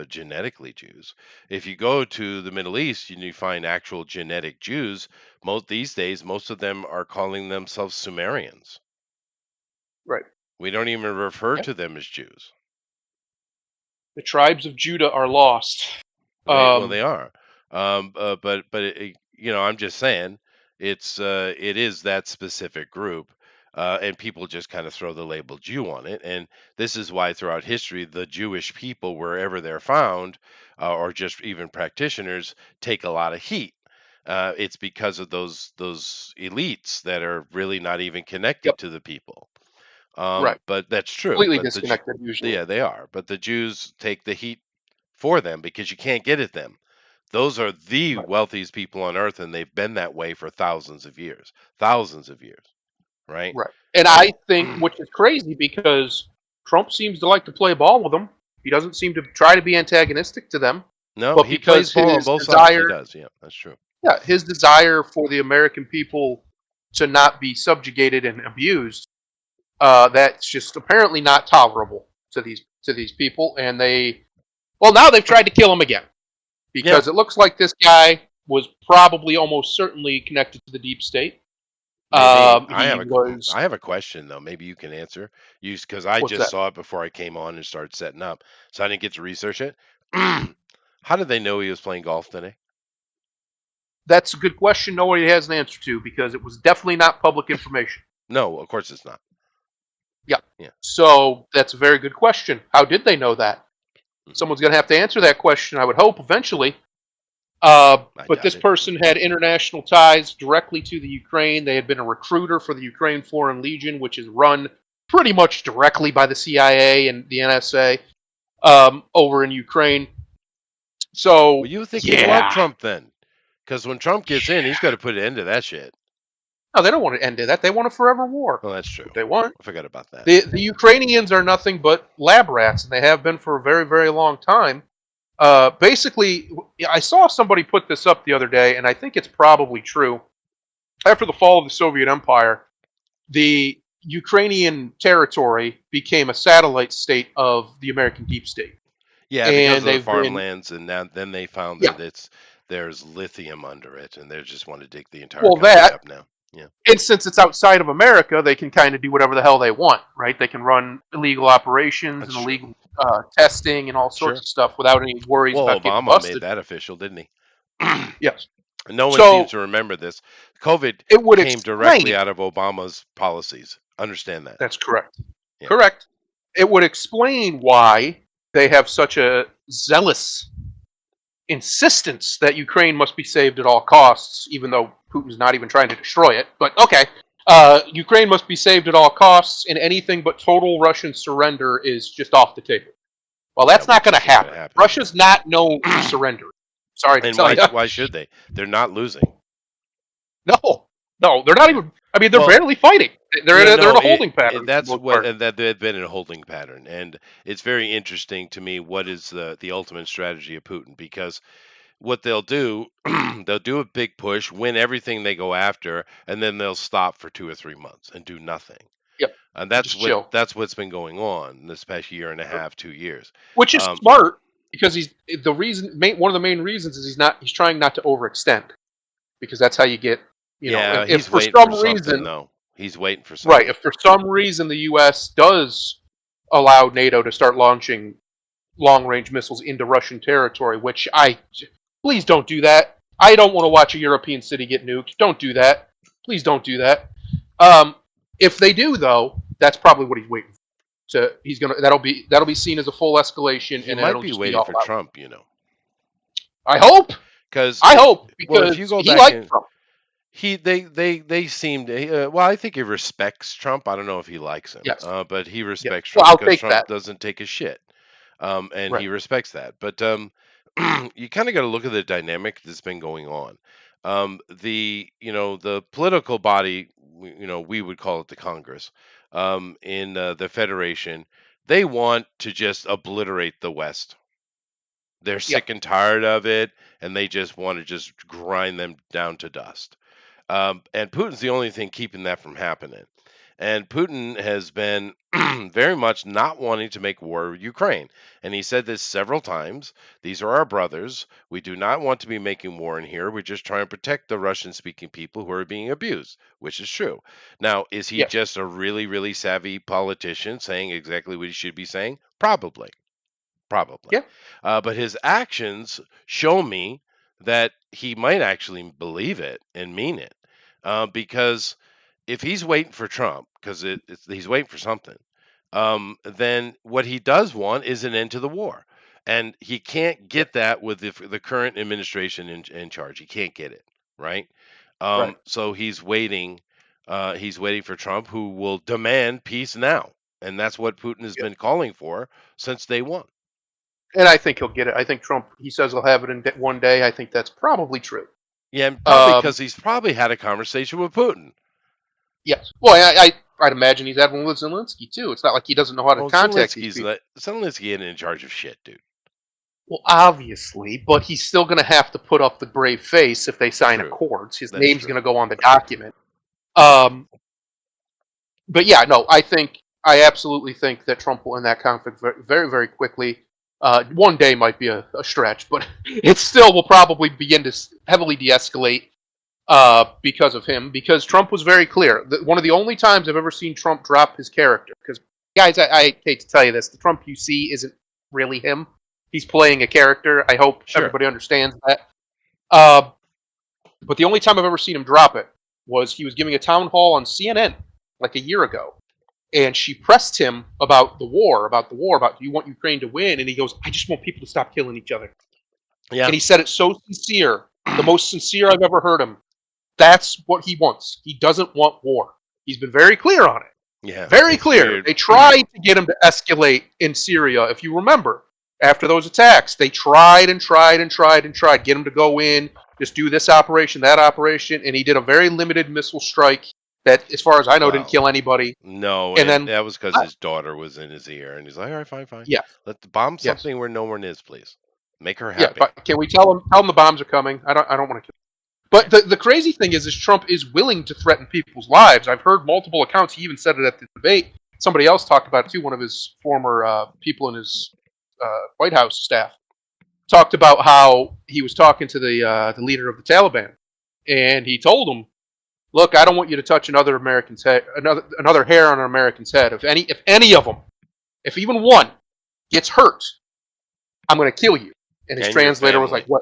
genetically Jews. If you go to the Middle East and you find actual genetic Jews, most these days most of them are calling themselves Sumerians. Right. We don't even refer Yeah. to them as Jews. The tribes of Judah are lost. They are. But I'm just saying it is that specific group, and people just kind of throw the label Jew on it, and this is why throughout history the Jewish people, wherever they're found, or just even practitioners, take a lot of heat. It's because of those elites that are really not even connected Yep. to the people. Right. But that's true. Completely But disconnected usually. yeah, they are. But the Jews take the heat for them because you can't get at them. Those are the Right. wealthiest people on earth, and they've been that way for thousands of years, right? Right. And I And think, which is crazy because Trump seems to like to play ball with them. He doesn't seem to try to be antagonistic to them, no, but he plays because ball on his both sides. He desire, does. Yeah, that's true. yeah, his desire for the American people to not be subjugated and abused, that's just apparently not tolerable to these people. And now they've tried to kill him again Yeah, because it looks like this guy was probably almost certainly connected to the deep state. maybe He was I have a question though. Maybe you can answer. Because I what's just that? saw it before I came on and started setting up, so I didn't get to research it. How did they know he was playing golf today? That's a good question. Nobody has an answer to because it was definitely not public information. No, of course it's not. Yeah. Yeah, So that's a very good question. How did they know that? mhm. Someone's going to have to answer that question, I would hope, eventually. I But doubt this it. person had international ties directly to the Ukraine. They had been a recruiter for the Ukraine Foreign Legion, which is run pretty much directly by the CIA and the NSA over in Ukraine. So, Well, you think they love yeah. Trump then? Because when Trump gets in, he's got to put an end to that shit. No, they don't want to end it. That they want a forever war. Well, that's That's true. what they want. I forgot about that. The Ukrainians are nothing but lab rats, and they have been for a very, very long time. Basically, I saw somebody put this up the other day, and I think it's probably true. After the fall of the Soviet Empire, the Ukrainian territory became a satellite state of the American deep state, Yeah, because and of the they've been farmlands, and then they found yeah. that there's lithium under it, and they just want to dig the entire Well, country that up now. Yeah, and since it's outside of America, they can kind of do whatever the hell they want, right? They can run illegal operations that's and true. illegal testing and all sorts Sure. of stuff without any worries Well, about getting Obama made busted. that official, didn't he? Yes. No one seems So to remember this. COVID it would came directly explain. out of Obama's policies. Understand that. That's correct. Yeah. Correct. It would explain why they have such a zealous insistence that Ukraine must be saved at all costs, even though Putin's not even trying to destroy it. But okay, Ukraine must be saved at all costs, and anything but total Russian surrender is just off the table. Well, Yeah, that's not which going to isn't going to happen. happen. Russia's not known for surrender. Sorry to And tell you. why should they? They're not losing. No, no, they're not even. I mean, they're Well, barely fighting. They're yeah, they're in no, a holding pattern for that's the most what, part. and that they've been in a holding pattern, and it's very interesting to me what is the ultimate strategy of Putin, because what they'll do, they'll do a big push, win everything they go after, and then they'll stop for 2 or 3 months and do nothing. Yep, And just chill. that's what's been going on this past year and a half, 2 years. Which is Um, smart. because one of the main reasons is he's trying not to overextend, because that's how you get, Yeah, if he's for waiting for some something reason, though. He's waiting for right, something. if for some reason the U.S. does allow NATO to start launching long-range missiles into Russian territory, which please don't do that. I don't want to watch a European city get nuked. Don't do that. Please don't do that. Um, if they do, though, that's probably what he's waiting for. That'll be seen as a full escalation, He and then might it'll be just be waiting all for out. Trump, I hope. because I hope, well, if you because go he back liked and Trump. they seemed well. I think he respects Trump. I don't know if he likes him, Yes. but he Yes. respects Well, Trump I'll because take Trump that. doesn't take a shit, and Right. he respects that. But you kind of got to look at the dynamic that's been going on. The political body, we would call it the Congress, in the Federation, they want to just obliterate the West. They're Yep. sick and tired of it, and they just want to just grind them down to dust. And Putin's the only thing keeping that from happening. And Putin has been very much not wanting to make war with Ukraine. And he said this several times. These are our brothers. We do not want to be making war in here. We're just trying to protect the Russian speaking people who are being abused, which is true. Now, is he Yes. just a really, really savvy politician saying exactly what he should be saying? Probably. Probably. Yeah. But his actions show me that he might actually believe it and mean it. Because if he's waiting for Trump, because he's waiting for something, then what he does want is an end to the war. And he can't Yes. get that with the current administration in charge. He can't get it, right? Right. So he's waiting. He's waiting for Trump, who will demand peace now. And that's what Putin has Yeah. been calling for since day one. And I think he'll get it. I think Trump. He says he'll have it in one day. I think that's probably true. Yeah, and probably Um, because he's probably had a conversation with Putin. yes. Well, I'd imagine he's had one with Zelensky too. It's not like he doesn't know how to Well, contact these people. Zelensky ain't in charge of shit, dude. Well, obviously, but he's still going to have to put up the brave face if they sign True. accords. His That's name's true. going to go on the document. Um, but yeah, no, I absolutely think that Trump will end that conflict very, very, very quickly. One day might be a stretch, but it still will probably begin to heavily de-escalate because of him. Because Trump was very clear. One of the only times I've ever seen Trump drop his character. Because guys, I hate to tell you this, the Trump you see isn't really him. He's playing a character. I hope Sure. everybody understands that. But the only time I've ever seen him drop it was he was giving a town hall on CNN like a year ago, and she pressed him about the war, about do you want Ukraine to win? And he goes, I just want people to stop killing each other. Yeah. And he said it so sincere, the most sincere I've ever heard him. That's what he wants. He doesn't want war. He's been very clear on it. Yeah. Very it's clear. weird. They tried to get him to escalate in Syria, if you remember. After those attacks, they tried and tried and tried and tried, get him to go in, just do this operation, that operation, and he did a very limited missile strike that, as far as I know, didn't Wow. kill anybody. No, And and then, that was because his daughter was in his ear, and he's like, "All right, fine, fine. yes, Let the bomb yes, something where no one is, please. Make her yeah. happy." But can we tell him the bombs are coming? I don't want to kill. But the crazy thing is Trump is willing to threaten people's lives. I've heard multiple accounts. He even said it at the debate. Somebody else talked about it too. One of his former people in his White House staff talked about how he was talking to the leader of the Taliban, and he told him, "Look, I don't want you to touch another American's head, another hair on an American's head. If any of them, if even one gets hurt, I'm going to kill you." And his And your translator was family. like, "What?"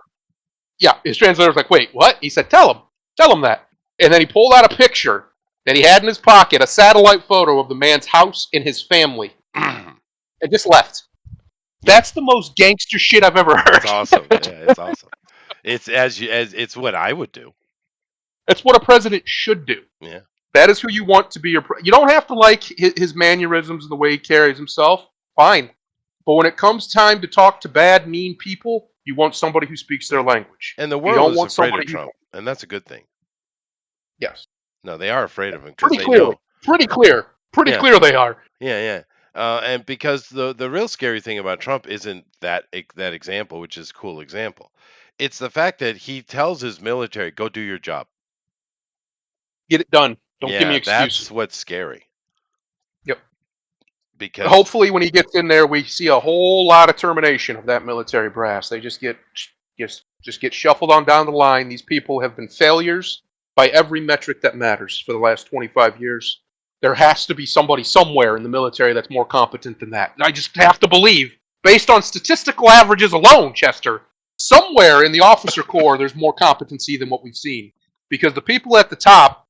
Yeah, his translator was like, "Wait, what?" He said, tell him that." And then he pulled out a picture that he had in his pocket, a satellite photo of the man's house and his family, and just left. That's the most gangster shit I've ever heard. It's awesome. Yeah, it's awesome. It's as it's what I would do. That's what a president should do. Yeah. That is who you want to be your. You don't have to like his mannerisms and the way he carries himself. Fine, but when it comes time to talk to bad, mean people, you want somebody who speaks their language. And the You world don't is want afraid of somebody Trump, and that's a good thing. Yes, No, they are afraid of him because pretty they clearly, know. pretty clear they are. Yeah, yeah. And because the real scary thing about Trump isn't that example, which is a cool example. It's the fact that he tells his military, "Go do your job." Get it done. Don't give me Yeah, excuses. that's what's scary. Yep. because Hopefully, when he gets in there, we see a whole lot of termination of that military brass. They just get shuffled on down the line. These people have been failures by every metric that matters for the last 25 years. There has to be somebody somewhere in the military that's more competent than that. And I just have to believe, based on statistical averages alone, Chester, somewhere in the officer corps there's more competency than what we've seen. Because the people at the top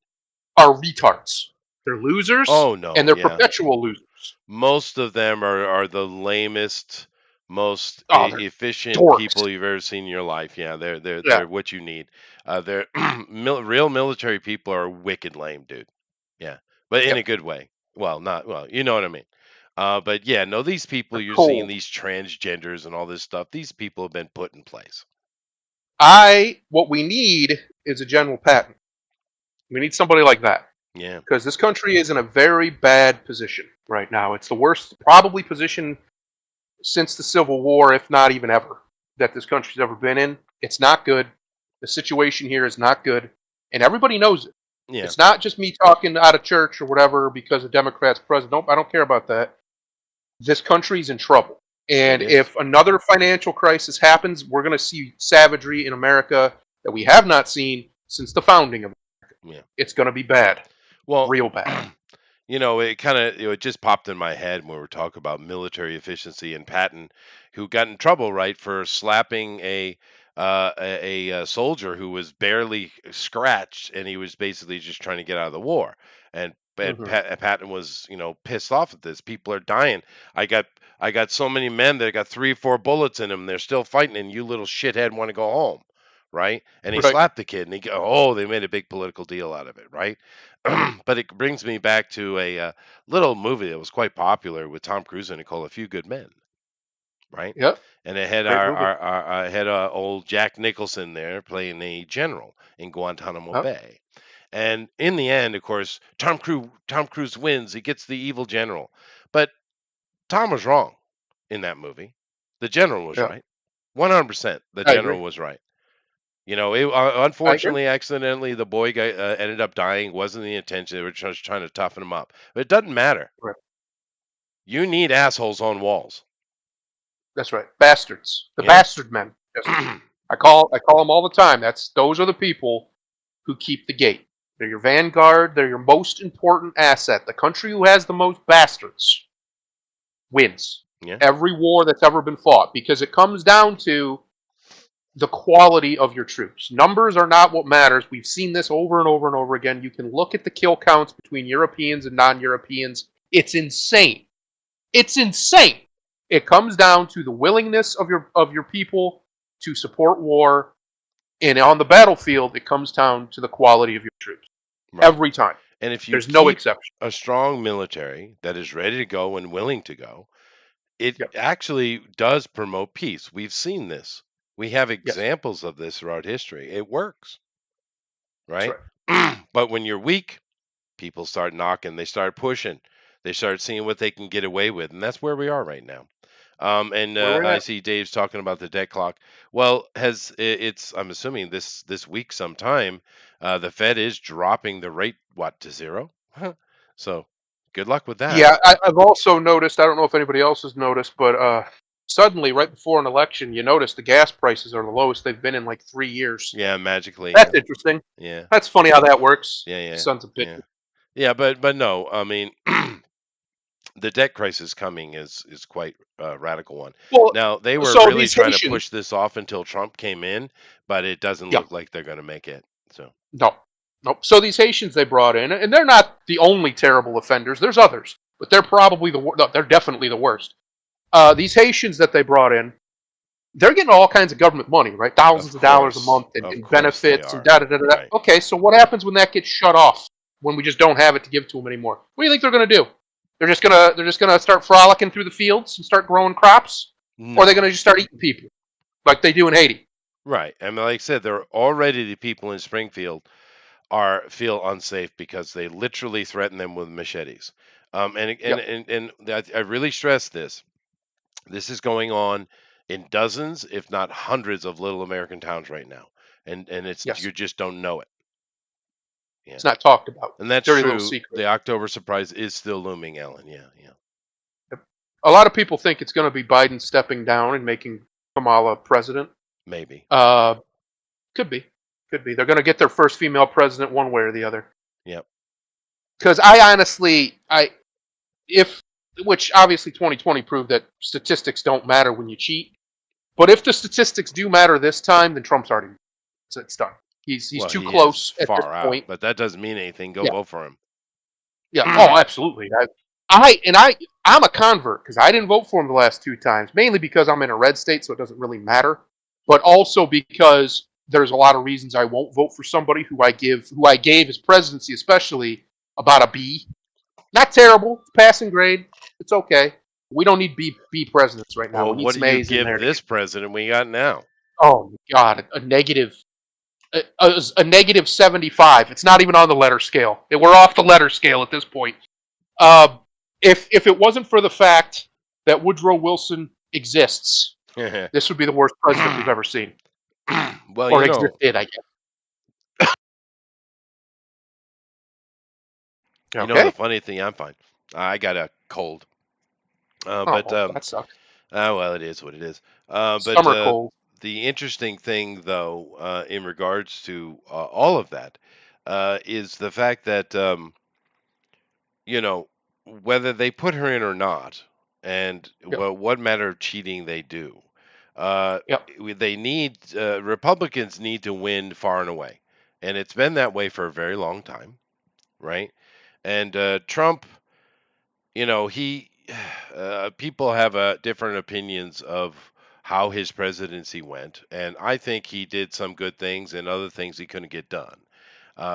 are retards. They're losers, oh and no, they're yeah. perpetual losers. Most of them are the lamest, most Oh, they're efficient dorks. people you've ever seen in your life. Yeah, they're Yeah, they're what you need. They're real military people are wicked lame, dude. Yeah, but in a yep. good way. Well, not well, you know what I mean. But yeah, no, these people They're you're seeing, cold. these transgenders and all this stuff, these people have been put in place. What we need is a General Patton. We need somebody like that Yeah, because this country is in a very bad position right now. It's the worst, probably, position since the Civil War, if not even ever, that this country's ever been in. It's not good. The situation here is not good, and everybody knows it. yeah, It's not just me talking out of church or whatever because a Democrat's president. Nope, I don't care about that. This country's in trouble. it And is. if another financial crisis happens, we're going to see savagery in America that we have not seen since the founding of it. Yeah. It's going to be bad, Well, real bad. it kind of it just popped in my head when we were talking about military efficiency and Patton, who got in trouble right for slapping a soldier who was barely scratched, and he was basically just trying to get out of the war. And Hmm. Patton was pissed off at this. People are dying. I got so many men that got 3 or 4 bullets in them. They're still fighting, and you little shithead want to go home, right? And he Right. slapped the kid, and they made a big political deal out of it, right? But it brings me back to a little movie that was quite popular with Tom Cruise in it called A Few Good Men, right? Yep. And it had Great movie. old Jack Nicholson there playing a general in Guantanamo Yep. Bay. And in the end, of course, Tom Cruise wins. He gets the evil general. But Tom was wrong in that movie. The general was Yeah. right. 100%. The I agree. general was right. I agree. Unfortunately, accidentally, the boy guy ended up dying. Wasn't the intention. They were just trying to toughen him up. But it doesn't matter. Right. You need assholes on walls. That's right. Bastards. The Yeah. bastard men. Chester. I call them all the time. Those are the people who keep the gate. They're your vanguard. They're your most important asset. The country who has the most bastards wins Yeah. every war that's ever been fought because it comes down to the quality of your troops. Numbers are not what matters. We've seen this over and over and over again. You can look at the kill counts between Europeans and non-Europeans. It's insane. It's insane. It comes down to the willingness of your people to support war, and on the battlefield, it comes down to the quality of your troops. Right. Every time. And if you There's no keep exception. a strong military that is ready to go and willing to go, it Yep. actually does promote peace. We've seen this. We have Yes. examples of this throughout history. It works, That's right? right. But when you're weak, people start knocking, they start pushing, they start seeing what they can get away with, and that's where we are right now. And Where we're I at. see Dave's talking about the debt clock. Well, it's I'm assuming this week sometime, the Fed is dropping the rate what to zero. So good luck with that. Yeah, I've also noticed. I don't know if anybody else has noticed, but suddenly, right before an election, you notice the gas prices are the lowest they've been in like 3 years. Yeah, magically. That's Yeah, interesting. yeah, That's funny how that works. yeah, yeah, Sons of yeah, bitches. yeah. But no, I mean. The debt crisis coming is quite a radical one. Well, Now, they were so really these trying to Haitians. push this off until Trump came in, but it doesn't Yeah. look like they're going to make it. So, No. Nope. So these Haitians they brought in, and they're not the only terrible offenders. There's others, but they're probably no, they're definitely the worst. These Haitians that they brought in, they're getting all kinds of government money, right? Thousands of dollars a month of in course they benefits and are. da da da da. Right. Okay, so what happens when that gets shut off? When we just don't have it to give to them anymore? What do you think they're going to do? They're just gonna start frolicking through the fields and start growing crops, or are they No. going to just start eating people like they do in Haiti? Right. And like I said, they're already the people in Springfield are feel unsafe because they literally threaten them with machetes. Yep. I really stress this. This is going on in dozens, if not hundreds, of little American towns right now, and it's Yes. you just don't know it. Yeah. It's not talked about. And that's Dirty little true. secret. The October surprise is still looming, Ellen. Yeah, yeah. A lot of people think it's going to be Biden stepping down and making Kamala president. Maybe. Uh, could be, could be. They're going to get their first female president one way or the other. Yep. Because I honestly, if which obviously 2020 proved that statistics don't matter when you cheat. But if the statistics do matter this time, then Trump's already it's done. He's Well, too he is close at this far out, point. but that doesn't mean anything. Go Yeah, vote for him. yeah. Oh, absolutely. I'm a convert because I didn't vote for him the last two times, mainly because I'm in a red state, so it doesn't really matter. But also because there's a lot of reasons I won't vote for somebody who I gave his presidency, especially about a B. Not terrible, it's passing grade. It's okay. We don't need B presidents right now. Well, We need what do some you A's in give there to this get. president we got now? Oh God, a negative a negative 75. It's not even on the letter scale. We're off the letter scale at this point. Uh, if it wasn't for the fact that Woodrow Wilson exists, this would be the worst president we've ever seen, Well, or existed, I guess. the Okay. funny thing, I'm fine. I got a cold. Oh, But well, that sucks. well, it is what it is. But Summer cold. the interesting thing, though, in regards to all of that, is the fact that you know whether they put her in or not, and Yep. what matter of cheating they do. Yep. They need Republicans need to win far and away, and it's been that way for a very long time, right? And Trump, he people have different opinions of how his presidency went, and I think he did some good things and other things he couldn't get done.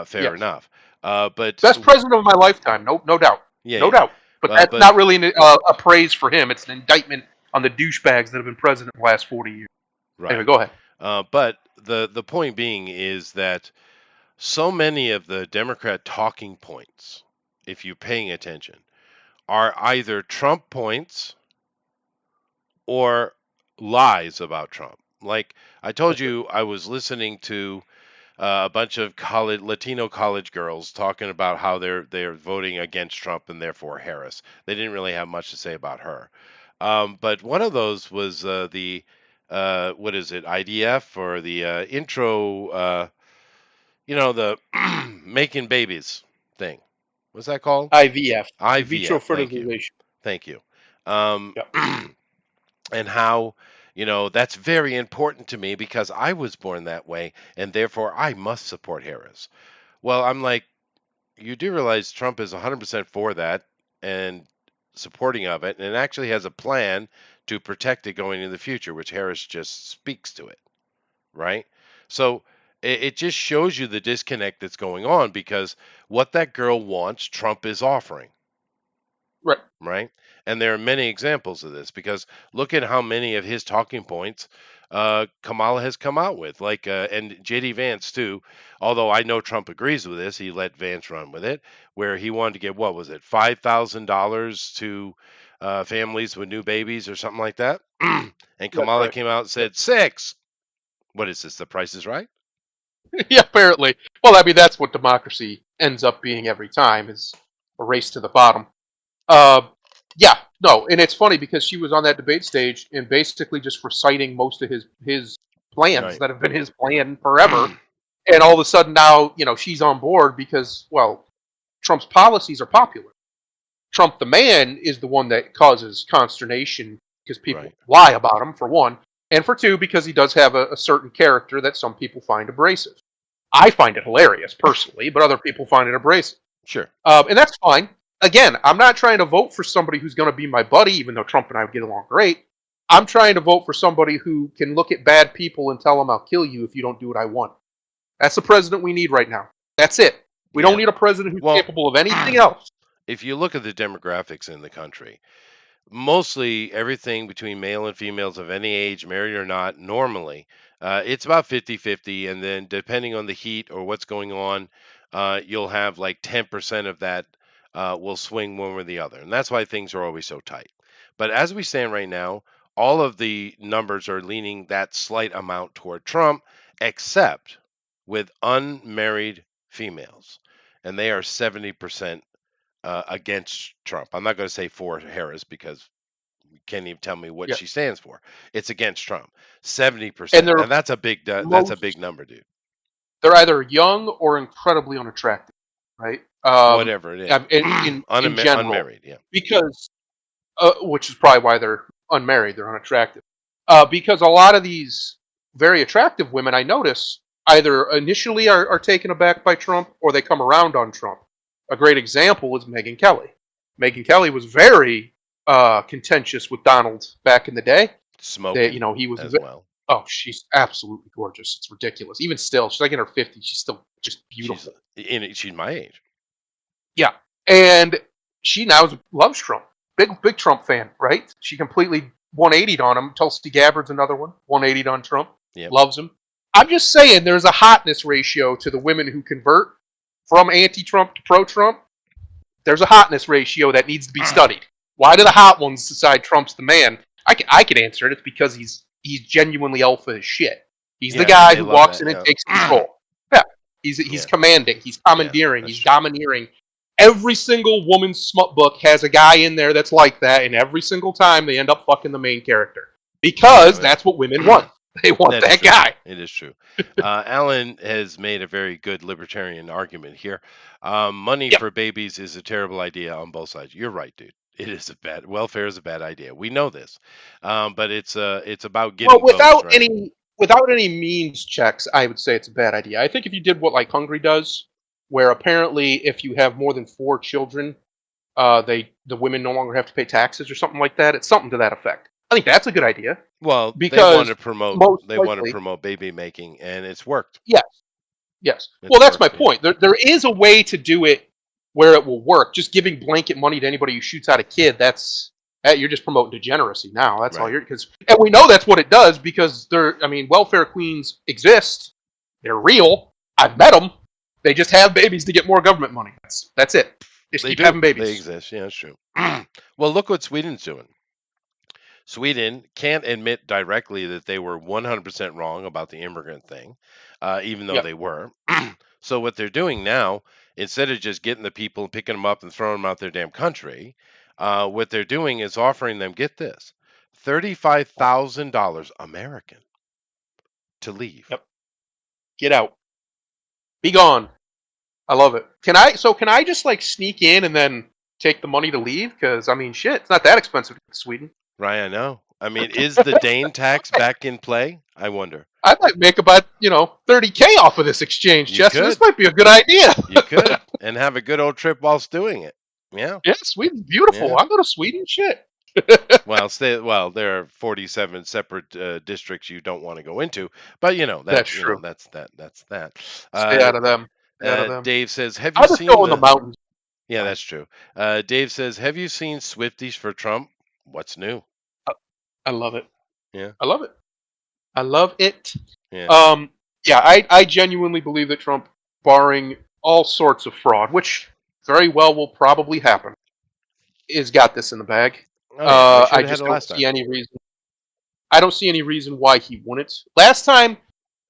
Fair Yes. enough. But Best president of my lifetime. No doubt. yeah, No yeah. doubt. But that's But not really a praise for him. It's an indictment on the douchebags that have been president the last 40 years. Anyway, right. go ahead. But the point being is that so many of the Democrat talking points, if you're paying attention, are either Trump points or lies about Trump. Like I told That's right. you, I was listening to a bunch of Latino college girls talking about how they're voting against Trump and therefore Harris. They didn't really have much to say about her. But one of those was the what is it, IDF or the intro, the making babies thing. What's that called? IVF, in vitro IVF. Thank you. fertilization. Thank you. Um, Yep. and how that's very important to me because I was born that way and therefore I must support Harris. Well, I'm like, you do realize Trump is 100% for that and supporting of it and actually has a plan to protect it going into the future, which Harris just speaks to it, right? So it just shows you the disconnect that's going on because what that girl wants, Trump is offering, Right. right? And there are many examples of this because look at how many of his talking points Kamala has come out with, like and JD Vance too. Although I know Trump agrees with this, he let Vance run with it, where he wanted to give what was it, $5,000 to families with new babies or something like that, and That's Kamala right. came out and Yep. said six. What is this? The Price is Right? Yeah, apparently. Well, I mean, that's what democracy ends up being every time is a race to the bottom. Uh, yeah, no, and it's funny because she was on that debate stage and basically just reciting most of his plans Right. that have been his plan forever, and all of a sudden now she's on board because Trump's policies are popular. Trump the man is the one that causes consternation because people Right. lie about him for one, and for two because he does have a certain character that some people find abrasive. I find it hilarious personally, but other people find it abrasive. Sure. And that's fine. Again, I'm not trying to vote for somebody who's going to be my buddy, even though Trump and I would get along great. I'm trying to vote for somebody who can look at bad people and tell them I'll kill you if you don't do what I want. That's the president we need right now. That's it. We don't Yeah. need a president who's Well, capable of anything else. if you look at the demographics in the country, mostly everything between male and females of any age, married or not, normally, it's about 50-50. And then depending on the heat or what's going on, you'll have like 10% of that will swing one or the other. And that's why things are always so tight. But as we stand right now, all of the numbers are leaning that slight amount toward Trump, except with unmarried females. And they are 70% against Trump. I'm not going to say for Harris because You can't even tell me what Yeah, she stands for. It's against Trump. and 70%. they're Now that's a big most number, dude. they're either young or incredibly unattractive, right? Whatever it is. In general, Unmarried, yeah. because which is probably why they're unmarried, they're unattractive. Because a lot of these very attractive women, I notice, either initially are taken aback by Trump or they come around on Trump. A great example is Megyn Kelly. Megyn Kelly was very contentious with Donald back in the day. That Smoking he was. as well. Oh, she's absolutely gorgeous. It's ridiculous. Even still, she's like in her 50s. She's still just beautiful. She's my age. Yeah, and she now loves Trump. Big Trump fan, right? She completely 180'd on him. Tulsi Gabbard's another one, 180'd on Trump. Yep. Loves him. I'm just saying, there's a hotness ratio to the women who convert from anti-Trump to pro-Trump. There's a hotness ratio that needs to be studied. Why do the hot ones decide Trump's the man? I can answer it. It's because he's genuinely alpha as shit. He's the Yeah, and guy they who love walks that, in and yeah. takes control. Yeah, he's Yeah. commanding. He's Yeah, commandeering. that's He's true. domineering. Every single woman's smut book has a guy in there that's like that, and every single time they end up fucking the main character because Yeah, that's what women want. They want that's that true. guy. It is true. Alan has made a very good libertarian argument here. Money Yep. for babies is a terrible idea on both sides. You're right, dude. It is welfare is a bad idea. We know this, but it's about Well, getting votes, right? without any means checks, I would say it's a bad idea. I think if you did what like Hungary does, where apparently if you have more than 4 children, the women no longer have to pay taxes or something like that. It's something to that effect. I think that's a good idea Well, because most they want to likely, promote baby making, and it's worked. yes, yes. Well, It's that's my worked. Yeah. point. There is a way to do it where it will work. Just giving blanket money to anybody who shoots out a kid, you're just promoting degeneracy now. That's all Right. and we know that's what it does because welfare queens exist. They're real. I've met them. They just have babies to get more government money. That's it. Just They keep do. having They babies. exist. Yeah, that's true. Well, look what Sweden's doing. Sweden can't admit directly that they were 100% wrong about the immigrant thing, even though Yep. they were. So what they're doing now, instead of just getting the people and picking them up and throwing them out their damn country, what they're doing is offering them, get this, $35,000 American to leave. Yep. Get out. Be gone. I love it. Can I just like sneak in and then take the money to leave? Because I mean, shit, it's not that expensive in Sweden. Right, I know. I mean, is the Dane tax back in play? I wonder. I might make about 30K off of this exchange, You Chester. This could. might be a good idea. You could. And have a good old trip whilst doing it. Yeah. Yeah, Sweden's beautiful. Yeah. I'll go to Sweden. Shit. Well, there are 47 separate districts you don't want to go into, but That's true. that's that. Stay out of them. Stay out of them. Dave says, "Have you I'll just seen go in the mountains. Yeah, that's true. Dave says, "Have you seen Swifties for Trump? What's new?" I love it. Yeah. I love it. I love it. Yeah. Yeah, I genuinely believe that Trump, barring all sorts of fraud, which very well will probably happen, has got this in the bag. Oh yeah, they should I have had just it don't last see time. any reason. I don't see any reason why he wouldn't. Last time,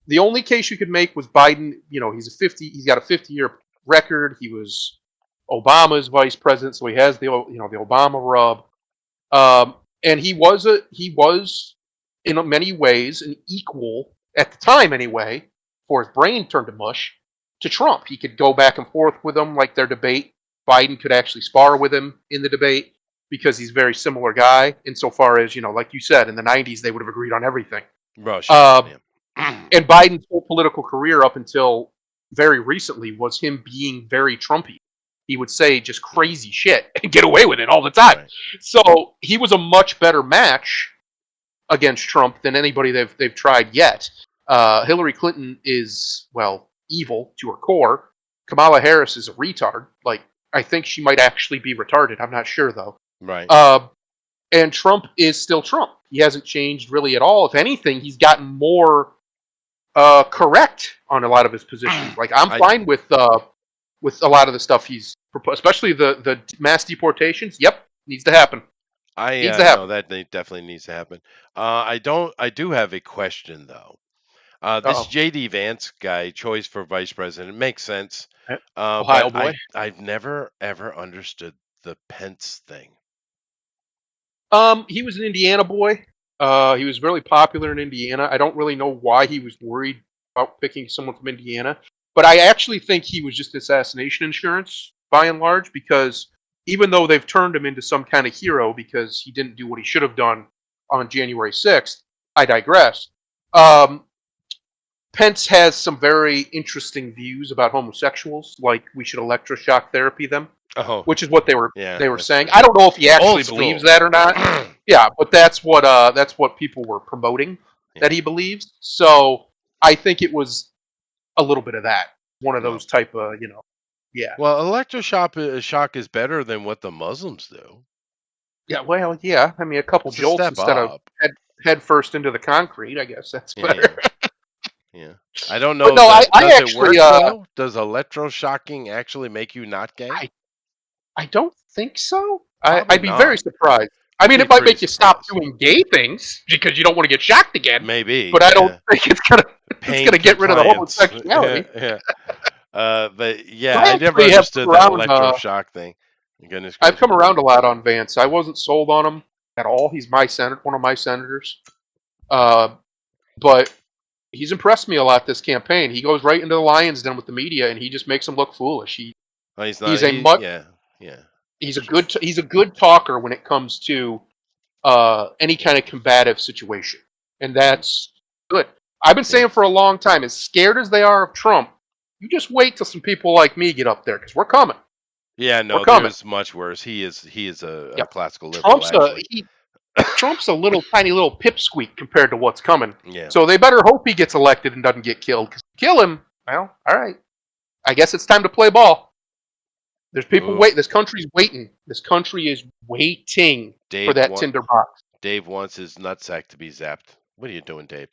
the only case you could make was Biden. He's got a 50-year record. He was Obama's vice president, so he has the Obama rub. And he was in many ways an equal at the time anyway, before his brain turned to mush, to Trump. He could go back and forth with him like their debate. Biden could actually spar with him in the debate because he's a very similar guy insofar as, like you said, in the 90s they would have agreed on everything. Russia. Yeah. And Biden's whole political career up until very recently was him being very Trumpy. He would say just crazy shit and get away with it all the time. Right. So he was a much better match against Trump than anybody they've tried yet. Hillary Clinton is, evil to her core. Kamala Harris is a retard. Like, I think she might actually be retarded. I'm not sure though. Right. And Trump is still Trump. He hasn't changed really at all. If anything, he's gotten more correct on a lot of his positions. Like, I'm fine with a lot of the stuff he's proposed, especially the mass deportations. Yep, needs to happen. Needs to happen. No, that definitely needs to happen. I do have a question though. This Uh-oh. JD Vance guy, choice for vice president, makes sense. Ohio But boy. I've never ever understood the Pence thing. He was an Indiana boy. He was really popular in Indiana. I don't really know why he was worried about picking someone from Indiana, but I actually think he was just assassination insurance by and large, because even though they've turned him into some kind of hero because he didn't do what he should have done on January 6th, I digress. Um, Pence has some very interesting views about homosexuals, like we should electroshock therapy them, Oh, which is what they were yeah, they were that's saying. true. I don't know if he actually Old believes school. that or not. Yeah, but that's what people were promoting that Yeah. he believes. So I think it was a little bit of that. One of Well, those type of, yeah. well, shock is better than what the Muslims do. Yeah, well, yeah. I mean, a couple It's a jolts step instead of up. head first into the concrete, I guess that's Yeah, better. yeah, yeah. I don't But know no, that. I Does it actually work though? Does electroshocking actually make you not gay? I don't think so. Probably I'd be very not. surprised. I I'd mean, be it might pretty make you stop surprised. doing gay things because you don't want to get shocked again. Maybe, But I don't yeah. think it's Pain gonna get rid of the compliance. Yeah, homosexuality. yeah. But yeah, I I never actually have come understood that around. electroshock thing. Goodness I've come gracious. around a lot on Vance. I wasn't sold on him at all. He's one of my senators. Uh, but he's impressed me a lot this campaign. He goes right into the lion's den with the media, and he just makes them look foolish. Oh, he's not. He's a He, much yeah, yeah. he's a good talker when it comes to any kind of combative situation, and Mhm. that's good. I've been Yeah, saying for a long time, as scared as they are of Trump, you just wait till some people like me get up there because we're coming. yeah. We're No, coming. there's much worse. He is a Yep. classical liberal, Trump's a actually. he. Trump's a little tiny little pipsqueak compared to what's coming. Yeah. So they better hope he gets elected and doesn't get killed. Because kill him, well, all right. I guess it's time to play ball. There's people Oof. wait. This country's waiting. This country is waiting for Dave that want tinder box. Dave wants his nutsack to be zapped. What are you doing, Dave?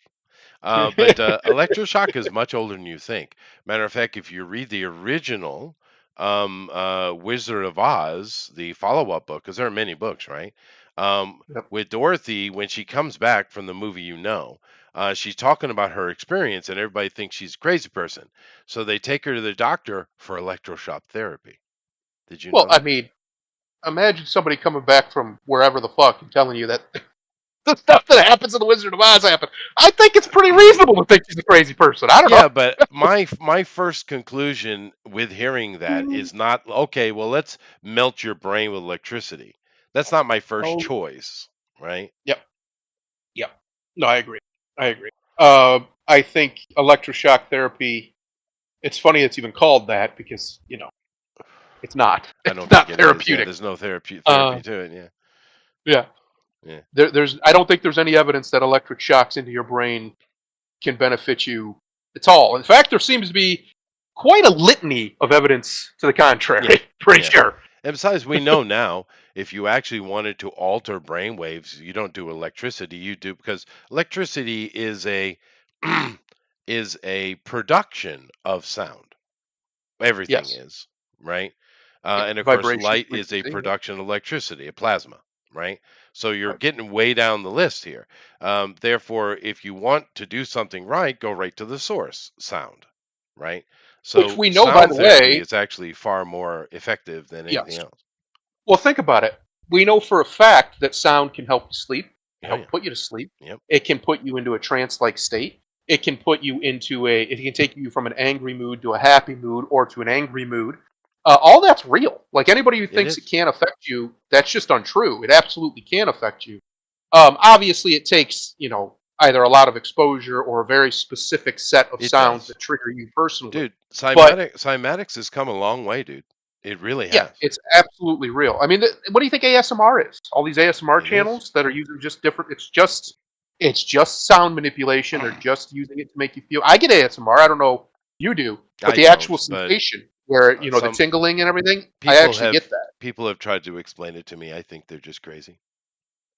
But electroshock is much older than you think. Matter of fact, if you read the original Wizard of Oz, the follow-up book, because there are many books, right? Yep. With Dorothy, when she comes back from the movie, she's talking about her experience, and everybody thinks she's a crazy person. So they take her to the doctor for electroshock therapy. Did you Well, know I that? mean, imagine somebody coming back from wherever the fuck and telling you that the stuff that happens in the Wizard of Oz happened. I think it's pretty reasonable to think she's a crazy person. I don't Yeah, know. but my first conclusion with hearing that is not okay, well, let's melt your brain with electricity. That's not my first Oh, choice, right? yep, yep. No, I agree. I agree. I think electroshock therapy. It's funny it's even called that because it's not. I It's don't think not it is. Yeah, therapeutic. there's no therapy Uh, to it. Yeah, yeah. yeah. There's. I don't think there's any evidence that electric shocks into your brain can benefit you at all. In fact, there seems to be quite a litany of evidence to the Yeah, contrary. Pretty yeah. sure. And besides, we know now if you actually wanted to alter brain waves, you don't do electricity. You do because electricity is a production of sound. Everything Yes. is, right? Yeah. And of course, Vibration. light is a Frequency. production of electricity, a plasma, right? So you're Right. getting way down the list here. Therefore, if you want to do something right, go right to the source, sound, right? Which So we know, by sound the therapy way. is actually far more effective than anything Yes. else. Well, think about it. We know for a fact that sound can help you sleep, Oh help yeah, put you to sleep. yep, It can put you into a trance-like state. It can put you into a. It can take you from an angry mood to a happy mood or to an angry mood. All that's real. Like anybody who it thinks it is. can't affect you, that's just untrue. It absolutely can affect you. Obviously, it takes either a lot of exposure or a very specific set of It sounds does, that trigger you personally. dude. But Cymatics has come a long way, dude. It really yeah, has. it's absolutely real. I mean, what do you think ASMR is? All these ASMR It is. channels that are using just different. It's just sound manipulation. They're just using it to make you feel. I get ASMR. I don't know if you do, but I the actual don't, but sensation where the some tingling and everything, I people actually have get that. people have tried to explain it to me. I think they're just crazy.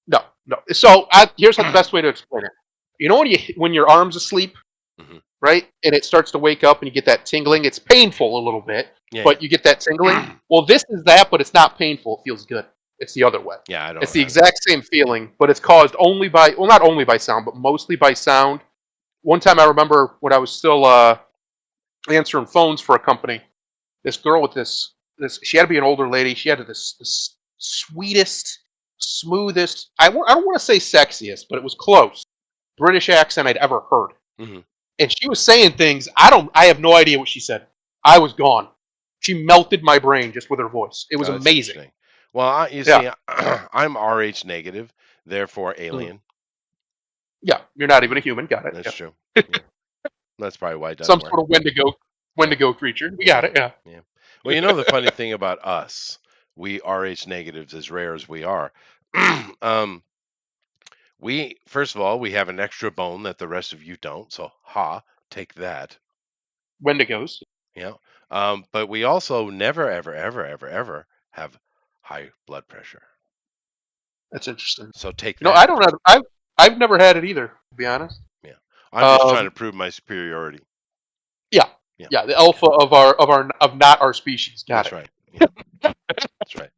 No, no. So here's the best way to explain it. You know when your arm's asleep, Hmm. right, and it starts to wake up and you get that tingling. It's painful a little bit, Yeah, but you get that tingling. yeah. Well, this is that, but it's not painful. It feels good. It's the other way. Yeah, I It's don't. the I don't. exact same feeling, but it's caused only by, well, not only by sound, but mostly by sound. One time I remember when I was still answering phones for a company, this girl with this she had to be an older lady. She had this sweetest, smoothest. I don't want to say sexiest, but it was close. British accent I'd ever heard. Hmm. And she was saying things. I have no idea what she said. I was gone. She melted my brain just with her voice. It was Oh, that's amazing. interesting. Well, you Yeah. see, I'm Rh negative, therefore Mm. alien. Yeah. You're not even Mm, a human. Got it. that's Yeah. true. Yeah, that's probably why it doesn't Some work. sort of Yeah, Wendigo creature. We got yeah, it. Yeah. yeah. Well, you know the funny thing about us, we Rh negatives, as rare as we are, um, we first of all we have an extra bone that the rest of you don't. So, take that. Wendigos. Yeah. But we also never, ever, ever, ever, ever have high blood pressure. That's interesting. So take I that. don't have. I've never had it either. To be honest. Yeah. I'm just trying to Um. prove my superiority. Yeah. Yeah. Yeah. The Okay. alpha of not our species. Got That's it. right. Yeah. That's right.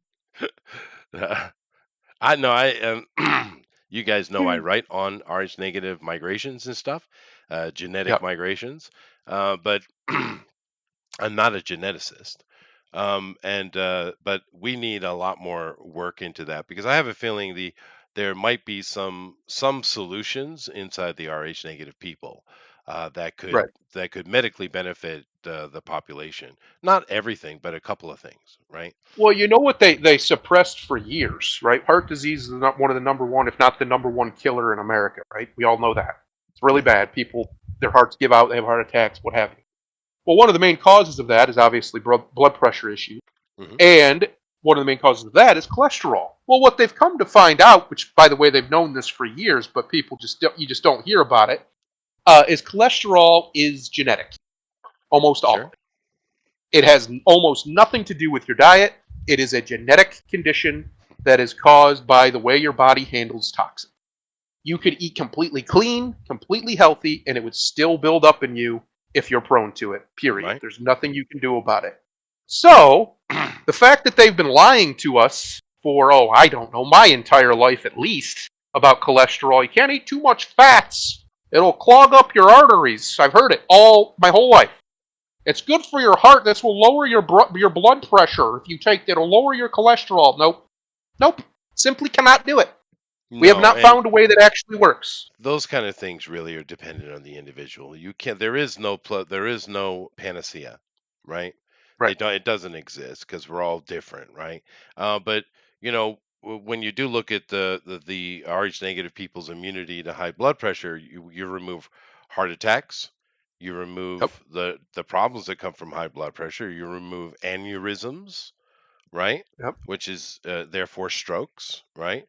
I know. You guys know I write on Rh negative migrations and stuff, genetic Yep. migrations, but I'm not a geneticist. And But we need a lot more work into that because I have a feeling there might be some solutions inside the Rh negative people that Right. could medically benefit the population. Not everything, but a couple of things, right? Well, you know what they suppressed for years, right? Heart disease is not one of the number one, if not the number one killer in America, right? We all know that. It's really Yeah. bad. People, their hearts give out, they have heart attacks, what have you. Well, one of the main causes of that is obviously blood pressure issues, Hmm. and one of the main causes of that is cholesterol. Well, what they've come to find out, which by the way they've known this for years, but people you just don't hear about it, is cholesterol is genetic, almost all of Sure. it. It has almost nothing to do with your diet. It is a genetic condition that is caused by the way your body handles toxins. You could eat completely clean, completely healthy, and it would still build up in you if you're prone to it, period. Right. There's nothing you can do about it. So, the fact that they've been lying to us for, oh, I don't know, my entire life at least, about cholesterol, you can't eat too much fats. It'll clog up your arteries. I've heard it all my whole life. It's good for your heart. This will lower your blood pressure. If you take it, it'll lower your cholesterol. Nope. Nope. Simply cannot do it. We have No, not and found a way that actually works. those kind of things really are dependent on the individual. You can't. There is no panacea, right? Right. It doesn't exist because we're all different, right? But when you do look at the Rh negative people's immunity to high blood pressure, you remove heart attacks, you remove Yep. the problems that come from high blood pressure, you remove aneurysms, right? Yep. Which is therefore strokes, right?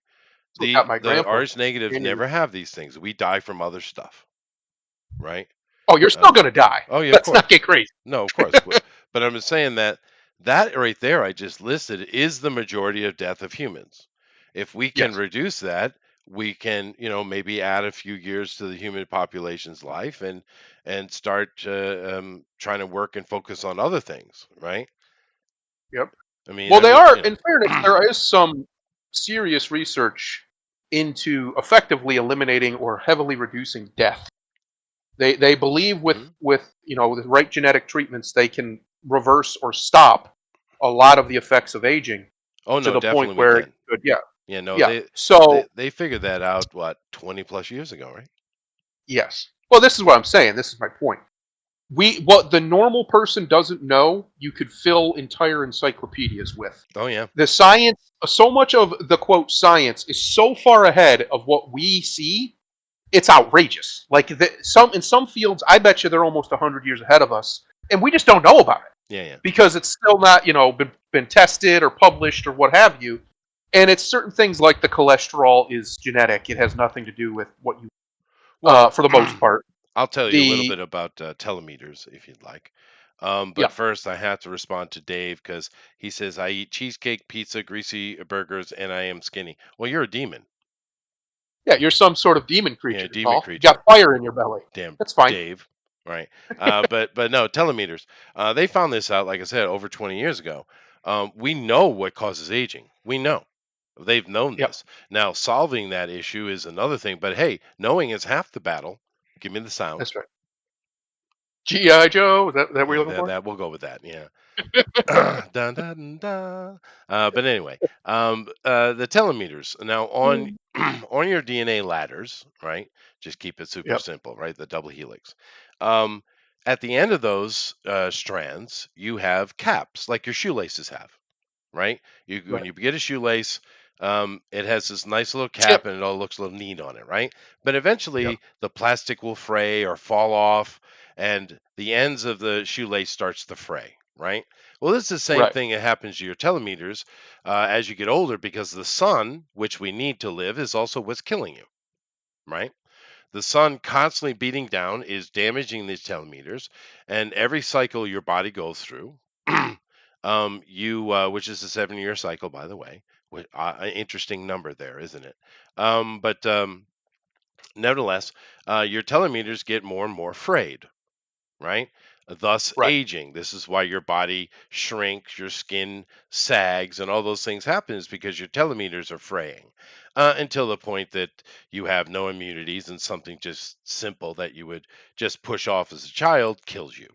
That's what got my The grandpa. Rh negatives And never have these things. We die from other stuff, right? oh, you're still Um, going to die. oh yeah, of Let's not course. get crazy. No, of course. But I'm just saying that right there I just listed is the majority of death of humans. If we can Yes. reduce that, we can, maybe add a few years to the human population's life and start trying to work and focus on other things, right? Yep. I mean, Well, I they mean, are. you know. In fairness, there is some serious research into effectively eliminating or heavily reducing death. They believe Mhm. with the right genetic treatments they can reverse or stop a lot of the effects of aging Oh to no, the point definitely we where it can. could, yeah, Yeah, no, yeah. they So they figured that out what 20 plus years ago, right? yes. Well, this is what I'm saying. This is my point. What the normal person doesn't know, you could fill entire encyclopedias with. Oh yeah. The science, so much of the quote science is so far ahead of what we see. It's outrageous. Like in some fields, I bet you they're almost 100 years ahead of us, and we just don't know about it Yeah, yeah. because it's still not been tested or published or what have you. And it's certain things like the cholesterol is genetic; it has nothing to do with what you, Well, for the most part. I'll tell you a little The bit about telemeters if you'd like. Yeah, But first, I have to respond to Dave because he says, I eat cheesecake, pizza, greasy burgers, and I am skinny. Well, you're a demon. yeah, you're some sort of demon Yeah, creature, demon Paul. You got creature. fire in your belly. Damn That's fine. Dave. Right. But no, telemeters. They found this out, like I said, over 20 years ago. We know what causes aging. We know. They've known Yep, this. Now, solving that issue is another thing. But hey, knowing is half the battle. Give me the sound. that's right. G.I. Joe. Is that what you're Yeah, looking for? that we'll go with that. Yeah. Dun, dun, dun. But anyway, the telemeters. Now on Mm. on your DNA ladders, right? Just keep it super Yep. simple, right? The double helix. Um, at the end of those strands, you have caps, like your shoelaces have, right? When Right. you get a shoelace, it has this nice little cap, Tip. and it all looks a little neat on it, right? But Yep. eventually, the plastic will fray or fall off, and the ends of the shoelace starts to fray, right? Well, this is the same Right. thing that happens to your telemeters as you get older, because the sun, which we need to live, is also what's killing you, right? The sun constantly beating down is damaging these telemeters, and every cycle your body goes through, which is a 7-year cycle, by the way. An interesting number there, isn't it? But nevertheless, your telemeters get more and more frayed, right? Thus Right. aging. This is why your body shrinks, your skin sags, and all those things happen is because your telemeters are fraying until the point that you have no immunities, and something just simple that you would just push off as a child kills you,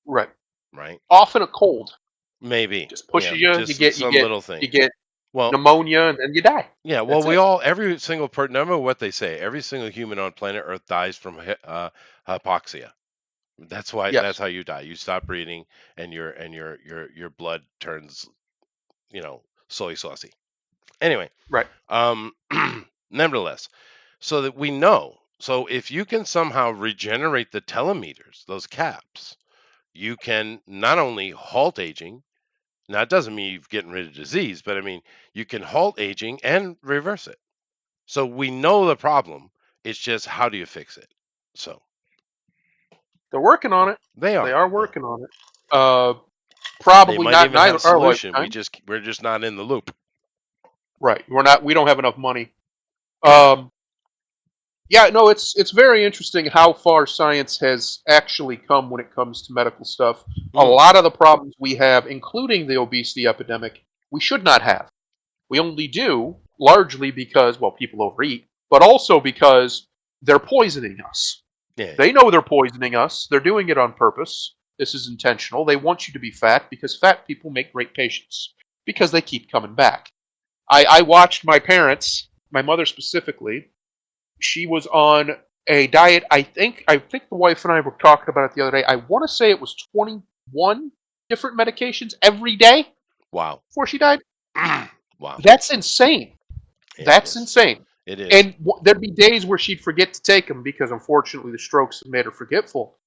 Right. right? Often a cold Maybe, just yeah, pushes you. You just get you some get little you thing. get Well, pneumonia, and then you die. yeah, well, That's it. every single person, no matter what they say, every single human on planet Earth dies from hypoxia. That's Yes. how you die. You stop breathing, and your blood turns, soy saucy. Anyway, Right. um, nevertheless, so that we know. So if you can somehow regenerate the telemeters, those caps, you can not only halt aging. Now, it doesn't mean you've getting rid of disease, but I mean you can halt aging and reverse it. So we know the problem. It's just how do you fix it? So They're working on it. they They are. are Yeah. working on it. Uh, They probably might not in even have our solution. lifetime. We're just not in the loop. Right. We're not. We don't have enough money. Um, yeah. No. It's very interesting how far science has actually come when it comes to medical stuff. A Mm, lot of the problems we have, including the obesity epidemic, we should not have. We only do largely because, well, people overeat, but also because they're poisoning us. yeah. They know they're poisoning us. They're doing it on purpose. This is intentional. They want you to be fat because fat people make great patients because they keep coming back. I watched my parents, my mother specifically. She was on a diet. I think the wife and I were talking about it the other day. I want to say it was 21 different medications every day Wow. before she died. Wow. That's insane. Yeah, it That's is. insane. It is. And there'd be days where she'd forget to take them because, unfortunately, the strokes made her forgetful.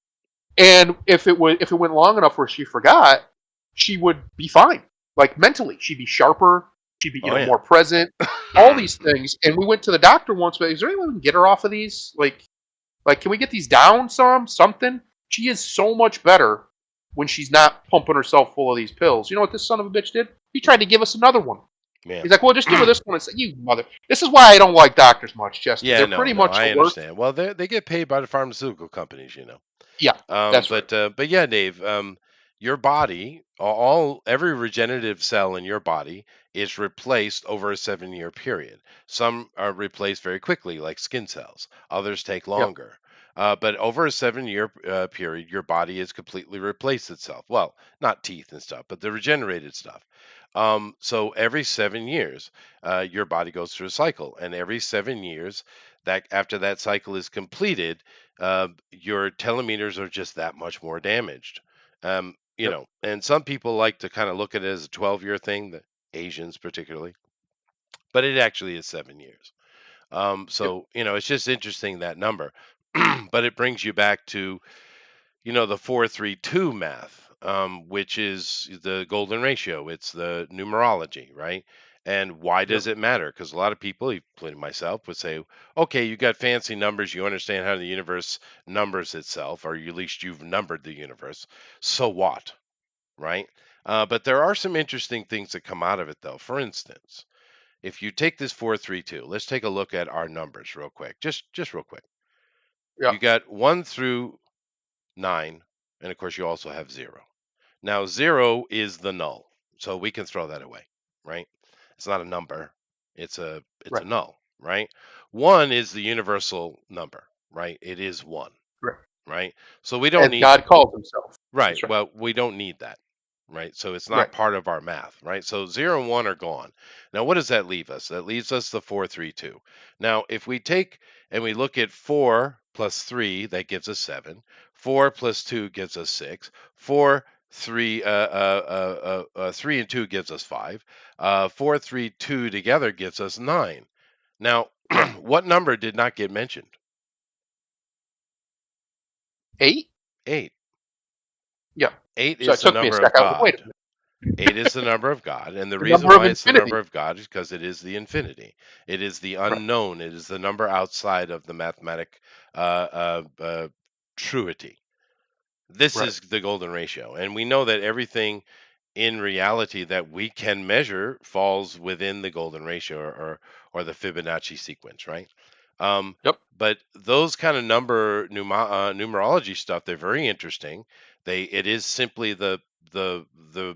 And if it went long enough where she forgot, she would be fine. Like mentally, she'd be sharper. She'd be Oh yeah. more present. All these things. And we went to the doctor once. But is there anyone who can get her off of these? Like, can we get these down something? She is so much better when she's not pumping herself full of these pills. You know what this son of a bitch did? He tried to give us another one. Yeah. He's like, well, just give her this one. And say, you mother. This is why I don't like doctors much, Chester. Yeah, They're no, pretty no, much I the worst. understand. Well, they get paid by the pharmaceutical companies. Yeah, that's right. But yeah, Dave, your body, every regenerative cell in your body is replaced over a 7-year period. Some are replaced very quickly, like skin cells. Others take Yep, longer. But over a 7-year period, your body has completely replaced itself. Well, not teeth and stuff, but the regenerated stuff. So every 7 years, your body goes through a cycle, and every 7 years, that after that cycle is completed, your telemeters are just that much more damaged. yep, And some people like to kind of look at it as a 12-year thing, the Asians particularly, but it actually is 7 years. yep, It's just interesting that number, but it brings you back to the 4-3-2 math, which is the golden ratio. It's the numerology, right? And why yep. does it matter? Because a lot of people, including myself, would say, okay, you got fancy numbers. You understand how the universe numbers itself, or at least you've numbered the universe. So what, right? But there are some interesting things that come out of it, though. For instance, if you take this 4-3-2, let's take a look at our numbers real quick. Just real quick. Yeah, You got 1 through 9, and of course you also have 0. Now 0 is the null, so we can throw that away, right? It's not a number. It's a right, null, right? 1 is the universal number, right? It is 1, right. right? So we don't As need God calls himself. right. That's right. Well, we don't need that, right? So it's Right. not part of our math, right? So 0 and 1 are gone. Now, what does that leave us? That leaves us the 4, 3, 2. Now, if we take and we look at 4 plus 3, that gives us 7. 4 plus 2 gives us 6. 4 3 and 2 gives us 5. 4, 3, 2 together gives us 9. Now, Right. what number did not get mentioned? 8? 8. Yeah. 8 So is it the took me a number second. of I was like, wait a God. minute. 8 is the number of God, and the The reason number of why it's the number infinity. of God is because it is the infinity. It is the Right. unknown. It is the number outside of the mathematic truity. This Right. is the golden ratio, and we know that everything in reality that we can measure falls within the golden ratio or the Fibonacci sequence, right? Um, Yep. but those kind of numerology stuff, they're very interesting. It is simply the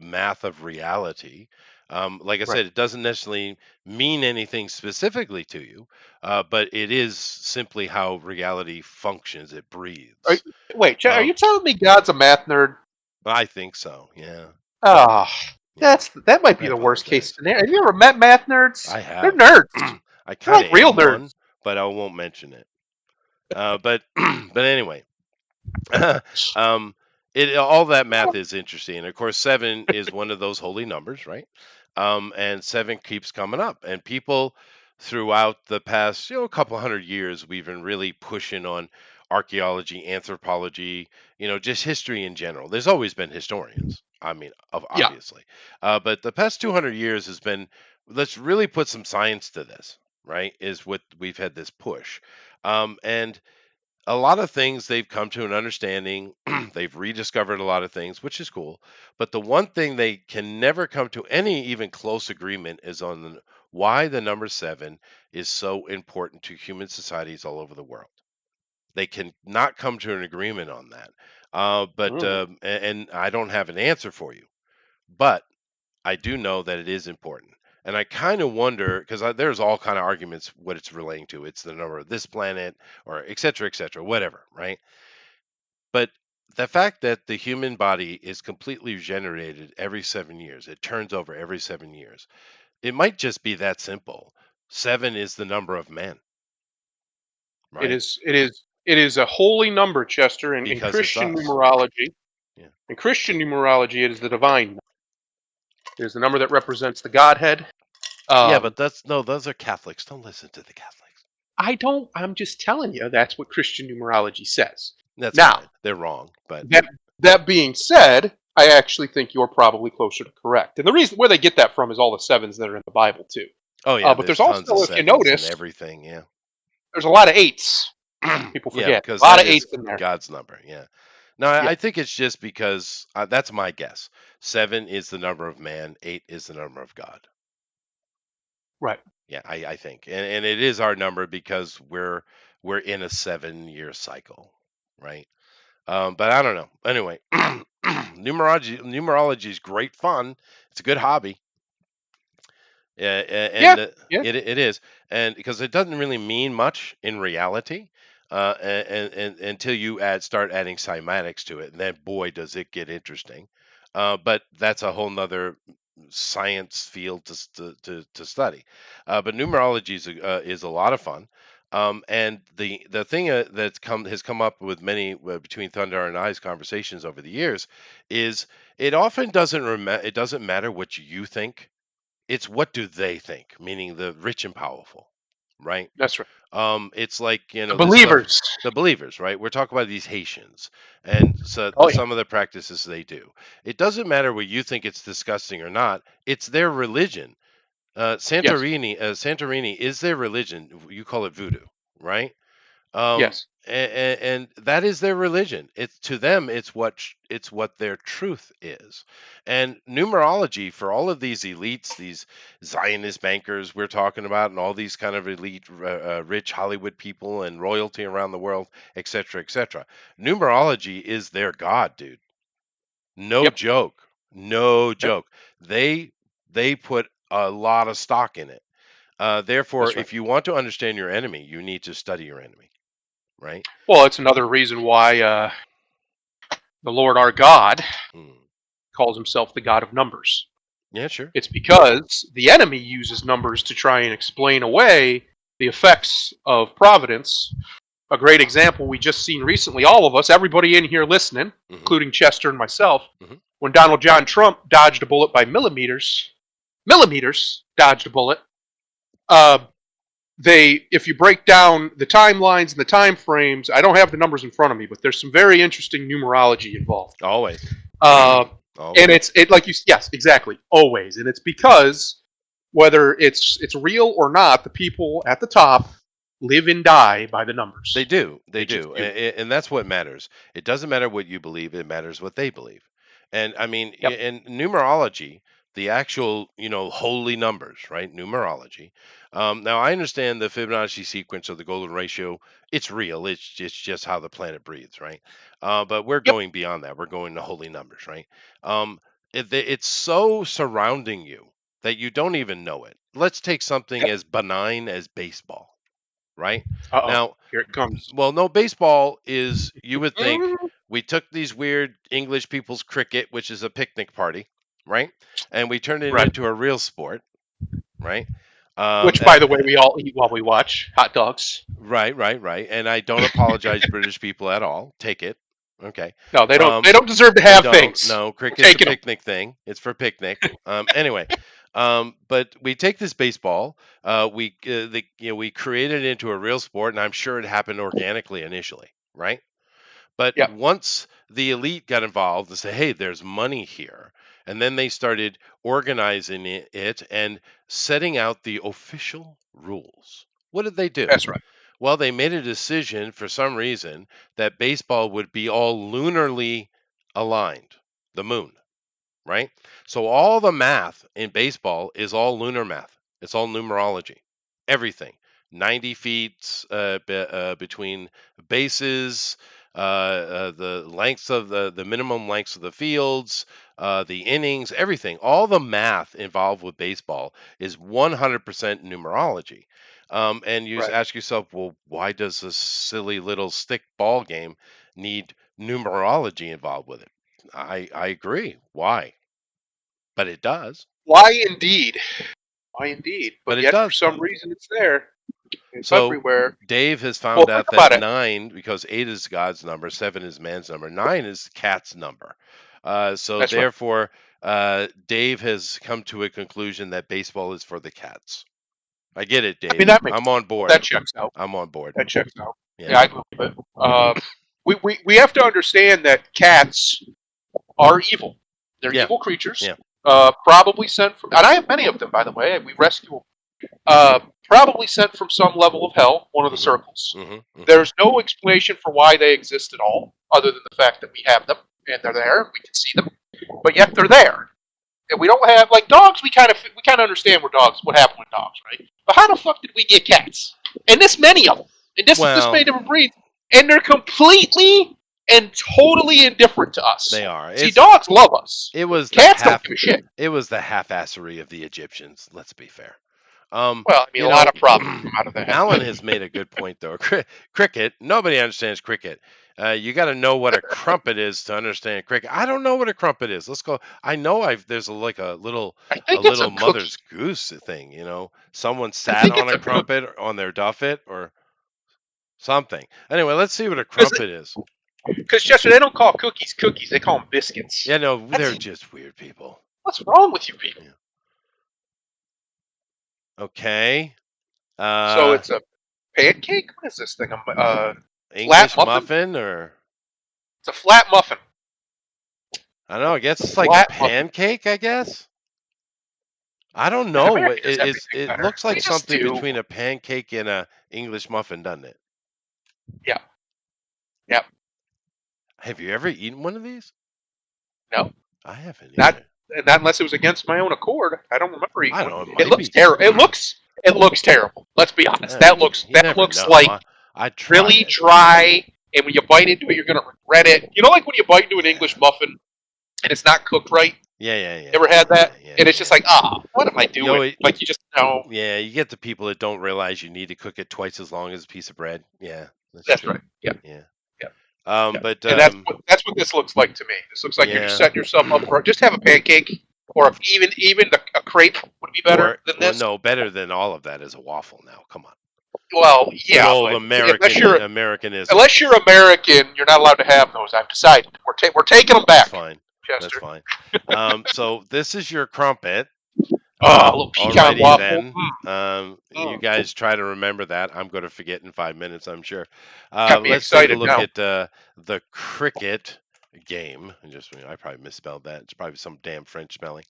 math of reality. Like I Right. said, it doesn't necessarily mean anything specifically to you, but it is simply how reality functions. It Are, breathes. wait, are Um, you telling me God's a math nerd? I think so. Yeah, Ah, yeah. that might I be the worst case apologize. scenario. Have you ever met math nerds? I They're have. nerds. I They're kind like of real am one, nerds. but I won't mention it. But but anyway, um, it all that math is interesting, and of course, 7 is one of those holy numbers, right? And 7 keeps coming up, and people throughout the past, couple hundred years, we've been really pushing on archaeology, anthropology, just history in general. There's always been historians. I mean, Yeah. obviously, but the past 200 years has been let's really put some science to this, right? Is what we've had this push, and a lot of things they've come to an understanding. They've rediscovered a lot of things, which is cool. But the one thing they can never come to any even close agreement is on why the number 7 is so important to human societies all over the world. They can not come to an agreement on that. But Mm. and I don't have an answer for you, but I do know that it is important. And I kind of wonder because there's all kind of arguments what it's relating to. It's the number of this planet, or et cetera, whatever, right? But the fact that the human body is completely regenerated every 7 years, it turns over every 7 years. It might just be that simple. 7 is the number of men, It right? is. It is. It is a holy number, Chester, in Because it's Christian us. numerology. Yeah. In Christian numerology, it is the divine number. It is the number that represents the Godhead. Yeah, Um, but that's no, those are Catholics. Don't listen to the Catholics. I don't. I'm just telling you. That's what Christian numerology says. That's Now, fine. They're wrong, but that that being said, I actually think you're probably closer to correct. And the reason where they get that from is all the sevens that are in the Bible too. oh yeah, But there's there's also, tons of if you sevens and notice, everything. Yeah. there's a lot of eights. People Yeah, forget because a lot that of is eights in there. God's number. Yeah. No, Yeah. I think it's just because that's my guess. 7 is the number of man, 8 is the number of God. Right. Yeah, I think, and it is our number because we're in a 7 year cycle, right? But I don't know. Anyway, numerology is great fun. It's a good hobby. Yeah, Yeah. and Yeah. it is, and because it doesn't really mean much in reality, and until you start adding cymatics to it, and then boy does it get interesting. But that's a whole nother science field to study. But numerology is a lot of fun. And the thing has come up with many between Thunder and I's conversations over the years is it often it doesn't matter what you think, it's what do they think, meaning the rich and powerful, right? That's right. It's like The this stuff, believers. the believers, right? We're talking about these Haitians and so Oh yeah. some of the practices they do. It doesn't matter what you think it's disgusting or not. It's their religion. Yes. Santorini is their religion. You call it voodoo, right? Yes. And that is their religion. It's to them, it's what their truth is. And numerology for all of these elites, these Zionist bankers we're talking about, and all these kind of elite, rich Hollywood people and royalty around the world, et cetera, et cetera. Numerology is their god, dude. No Yep. joke. No Yep. joke. They they put a lot of stock in it. Therefore, That's right. if you want to understand your enemy, you need to study your enemy, right? Well, it's another reason why the Lord our God Mm. calls himself the God of numbers. Yeah, sure. It's because the enemy uses numbers to try and explain away the effects of providence. A great example we just seen recently, all of us, everybody in here listening, Hmm. including Chester and myself, Hmm. when Donald John Trump dodged a bullet by millimeters dodged a bullet. Uh, if you break down the timelines and the time frames, I don't have the numbers in front of me, but there's some very interesting numerology involved. Always. Uh, and Always. it's like yes, exactly, always, and it's because whether it's real or not, the people at the top live and die by the numbers. They do. They They just do. do. And that's what matters. It doesn't matter what you believe, it matters what they believe. And I mean, Yep. in numerology, the actual, holy numbers, right? Numerology. Now, I understand the Fibonacci sequence or the golden ratio. It's real. It's just how the planet breathes, right? But we're Yep. going beyond that. We're going to holy numbers, right? It's so surrounding you that you don't even know it. Let's take something Yep. as benign as baseball, right? Uh oh. Now, Here it comes. well, no, baseball is, you would think, Mm, we took these weird English people's cricket, which is a picnic party, right? And we turned it right. into a real sport, right? Which, by the way, we all eat while we watch hot dogs. Right, right, right. And I don't apologize, British people, at all. Take it. Okay. No, they don't. Um, They don't deserve to they have don't. things. No, We're cricket's a taking them. picnic thing. It's for picnic. Anyway, but we take this baseball. We created it into a real sport, and I'm sure it happened organically initially, right? But Yep. once the elite got involved and said, "Hey, there's money here," and then they started organizing it and setting out the official rules. What did they do? That's right. Well, they made a decision for some reason that baseball would be all lunarly aligned, the moon, right? So all the math in baseball is all lunar math. It's all numerology. Everything. 90 feet between bases, the lengths of the minimum lengths of the fields, the innings, everything. All the math involved with baseball is 100% numerology. And you Right. ask yourself, well, why does this silly little stick ball game need numerology involved with it? I agree. Why? But it does. Why indeed? Why indeed? But But it yet, for does. some reason, it's there. It's So everywhere. Dave has Well, found think out that about it. 9, because 8 is God's number, 7 is man's number, 9 is cat's number. So That's right. therefore, Dave has come to a conclusion that baseball is for the cats. I get it, I mean, Dave. that makes I'm on board. that checks out. I'm on board. That checks out. Yeah. Yeah, I believe it. We have to understand that cats are evil. They're Yeah. evil creatures. Yeah. Probably sent from, and I have many of them, by the way. We rescue them. Probably sent from some level of hell, one of the Hmm. circles. Hmm. There's no explanation for why they exist at all, other than the fact that we have them and they're there. We can see them, but yet they're there. And we don't have like dogs. We kind of understand what happened with dogs, right? But how the fuck did we get cats? And this many of them, and this Well, many different breeds, and they're completely and totally indifferent to us. they are. See, dogs love us. It was the Cats don't give a shit. It was the half-assery of the Egyptians. Let's be fair. Well, I mean, a lot of problems come out of that. Alan has made a good point, though. Cricket, nobody understands cricket. You got to know what a crumpet is to understand cricket. I don't know what a crumpet is. Let's go. I know there's like a little I think it's a mother's cookie. goose thing. Someone I sat think on it's a a cookie. crumpet on their duffet or something. Anyway, let's see what a crumpet is. Because Chester, they don't call cookies cookies; they call them biscuits. Yeah, no, they're just weird people. What's wrong with you people? Okay. So it's a pancake. What is this thing? English muffin? muffin or It's a flat muffin. I don't know. I guess it's like a Flat muffin. pancake. I guess. I don't And know. America does everything It better. looks We like just something do. between a pancake and a English muffin, doesn't it? Yeah. Yep. Have you ever eaten one of these? No. I haven't Not either. not unless it was against my own accord. I don't remember eating I one. don't know. It looks terrible. It looks terrible. Let's be honest. That looks like I tried really it. dry. And when you bite into it, you're gonna regret it. You know, like when you bite into an English muffin and it's not cooked right. Yeah. Ever had that? Yeah, And it's just like, what am I doing? Like you just know. Yeah, you get the people that don't realize you need to cook it twice as long as a piece of bread. Yeah, That's That's true. right. Yeah. Yeah. Yeah. But And that's what this looks like to me. This looks like you're just yeah. setting yourself up for just have a pancake, or even a crepe would be better Or than well, this. no, better than all of that is a waffle. Now, come on. Well, Good yeah, old but Americanism. unless you're American, you're not allowed to have those. I've decided we're taking them That's back, fine. That's Chester. fine. So this is your crumpet. Oh, a little pecan Alrighty waffle. then. You Mm. guys try to remember that. I'm going to forget in 5 minutes, I'm sure. Got me Let's take a excited look now. at the cricket game. I probably misspelled that. It's probably some damn French spelling.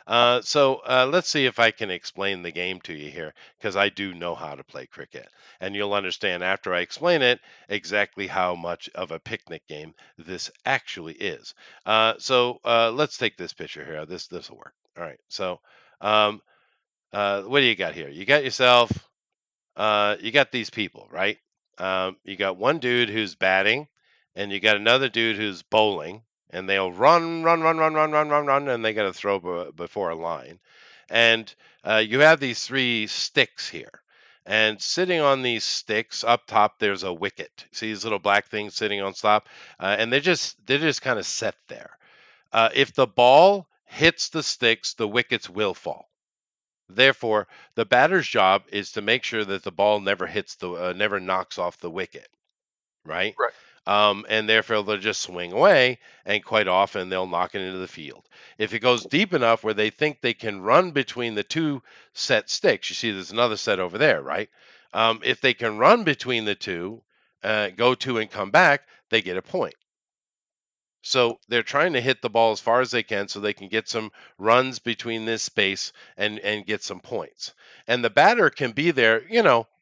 Let's see if I can explain the game to you here, because I do know how to play cricket, and you'll understand after I explain it exactly how much of a picnic game this actually is. Let's take this picture here. This will work. All right. Um, what do you got here? You got yourself, you got these people, right? You got one dude who's batting, and you got another dude who's bowling, and they'll run, and they got to throw before a line. And you have these three sticks here. And sitting on these sticks up top, there's a wicket. See these little black things sitting on top, and they're just kind of set there. If the ball hits the sticks, the wickets will fall. Therefore, the batter's job is to make sure that the ball never knocks off the wicket, right? Right. And therefore they'll just swing away, and quite often they'll knock it into the field. If it goes deep enough where they think they can run between the two set sticks, you see there's another set over there, right? If they can run between the two, go to and come back, they get a point. So they're trying to hit the ball as far as they can so they can get some runs between this space and get some points. And the batter can be there,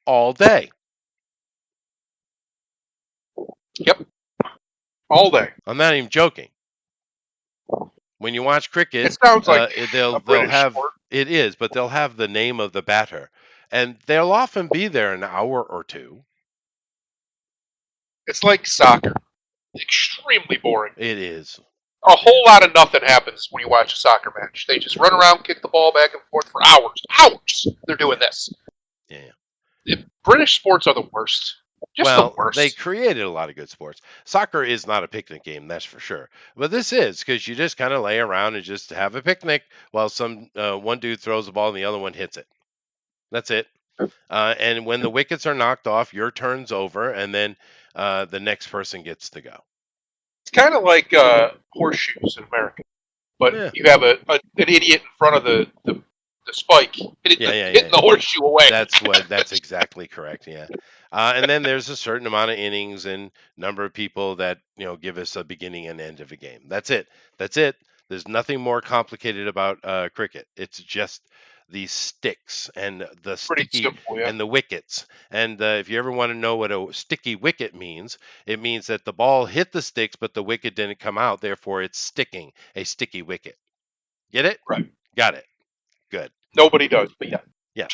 all day. Yep. All day. I'm not even joking. When you watch cricket, It sounds like they'll a they'll British have sport. it is, but they'll have the name of the batter, and they'll often be there an hour or two. It's like soccer. Extremely boring. It is. A whole lot of nothing happens when you watch a soccer match. They just run around, kick the ball back and forth for hours. Hours! They're doing this. Yeah. British sports are the worst. Just the Well, worst. they created a lot of good sports. Soccer is not a picnic game, that's for sure. But this is because you just kind of lay around and just have a picnic while one dude throws the ball and the other one hits it. That's it. And when the wickets are knocked off, your turn's over, and then the next person gets to go. It's kind of like horseshoes in America. But Yeah. you have an idiot in front of the spike hitting the horseshoe away. That's exactly correct. Yeah. And then there's a certain amount of innings and number of people that give us a beginning and end of a game. That's it. There's nothing more complicated about cricket. It's just these sticks and the Pretty sticky simple, yeah. and the wickets. And if you ever want to know what a sticky wicket means, it means that the ball hit the sticks, but the wicket didn't come out. Therefore, it's sticking. A sticky wicket. Get it? Right. Got it. Good. Nobody does, but yeah. Yeah.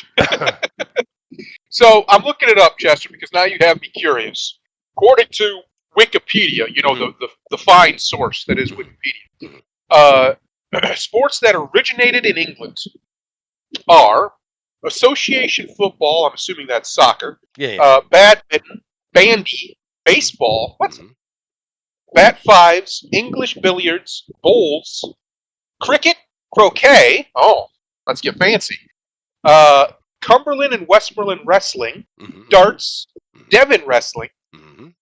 So I'm looking it up, Chester, because now you have me curious. According to Wikipedia, the fine source that is Wikipedia, sports that originated in England are association football. I'm assuming that's soccer. Yeah. Badminton, bandy, baseball. What? Mhm. Bat fives, English billiards, bowls, cricket, croquet. Oh, let's get fancy. Cumberland and Westmoreland wrestling, Mhm. darts, Mhm. Devon wrestling, Mhm.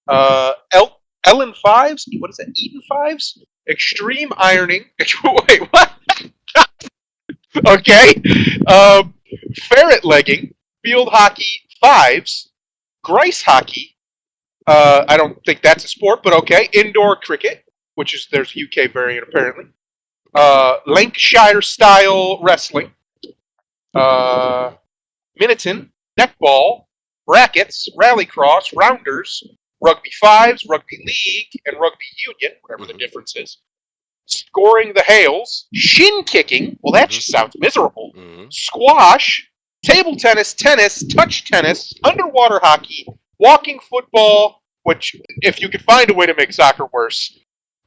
Ellen fives. What is that? Eaton fives. Extreme ironing. Wait, what? Okay. Ferret legging, field hockey fives, Grice hockey. I don't think that's a sport, but okay. Indoor cricket, which is there's a UK variant apparently. Lancashire style wrestling. Miniton, netball, brackets, rallycross, rounders, rugby fives, rugby league, and rugby union, whatever the difference is. Scoring the hails, shin kicking. Well, that just sounds miserable. Mhm. Squash, table tennis, touch tennis, underwater hockey, walking football, which, if you could find a way to make soccer worse,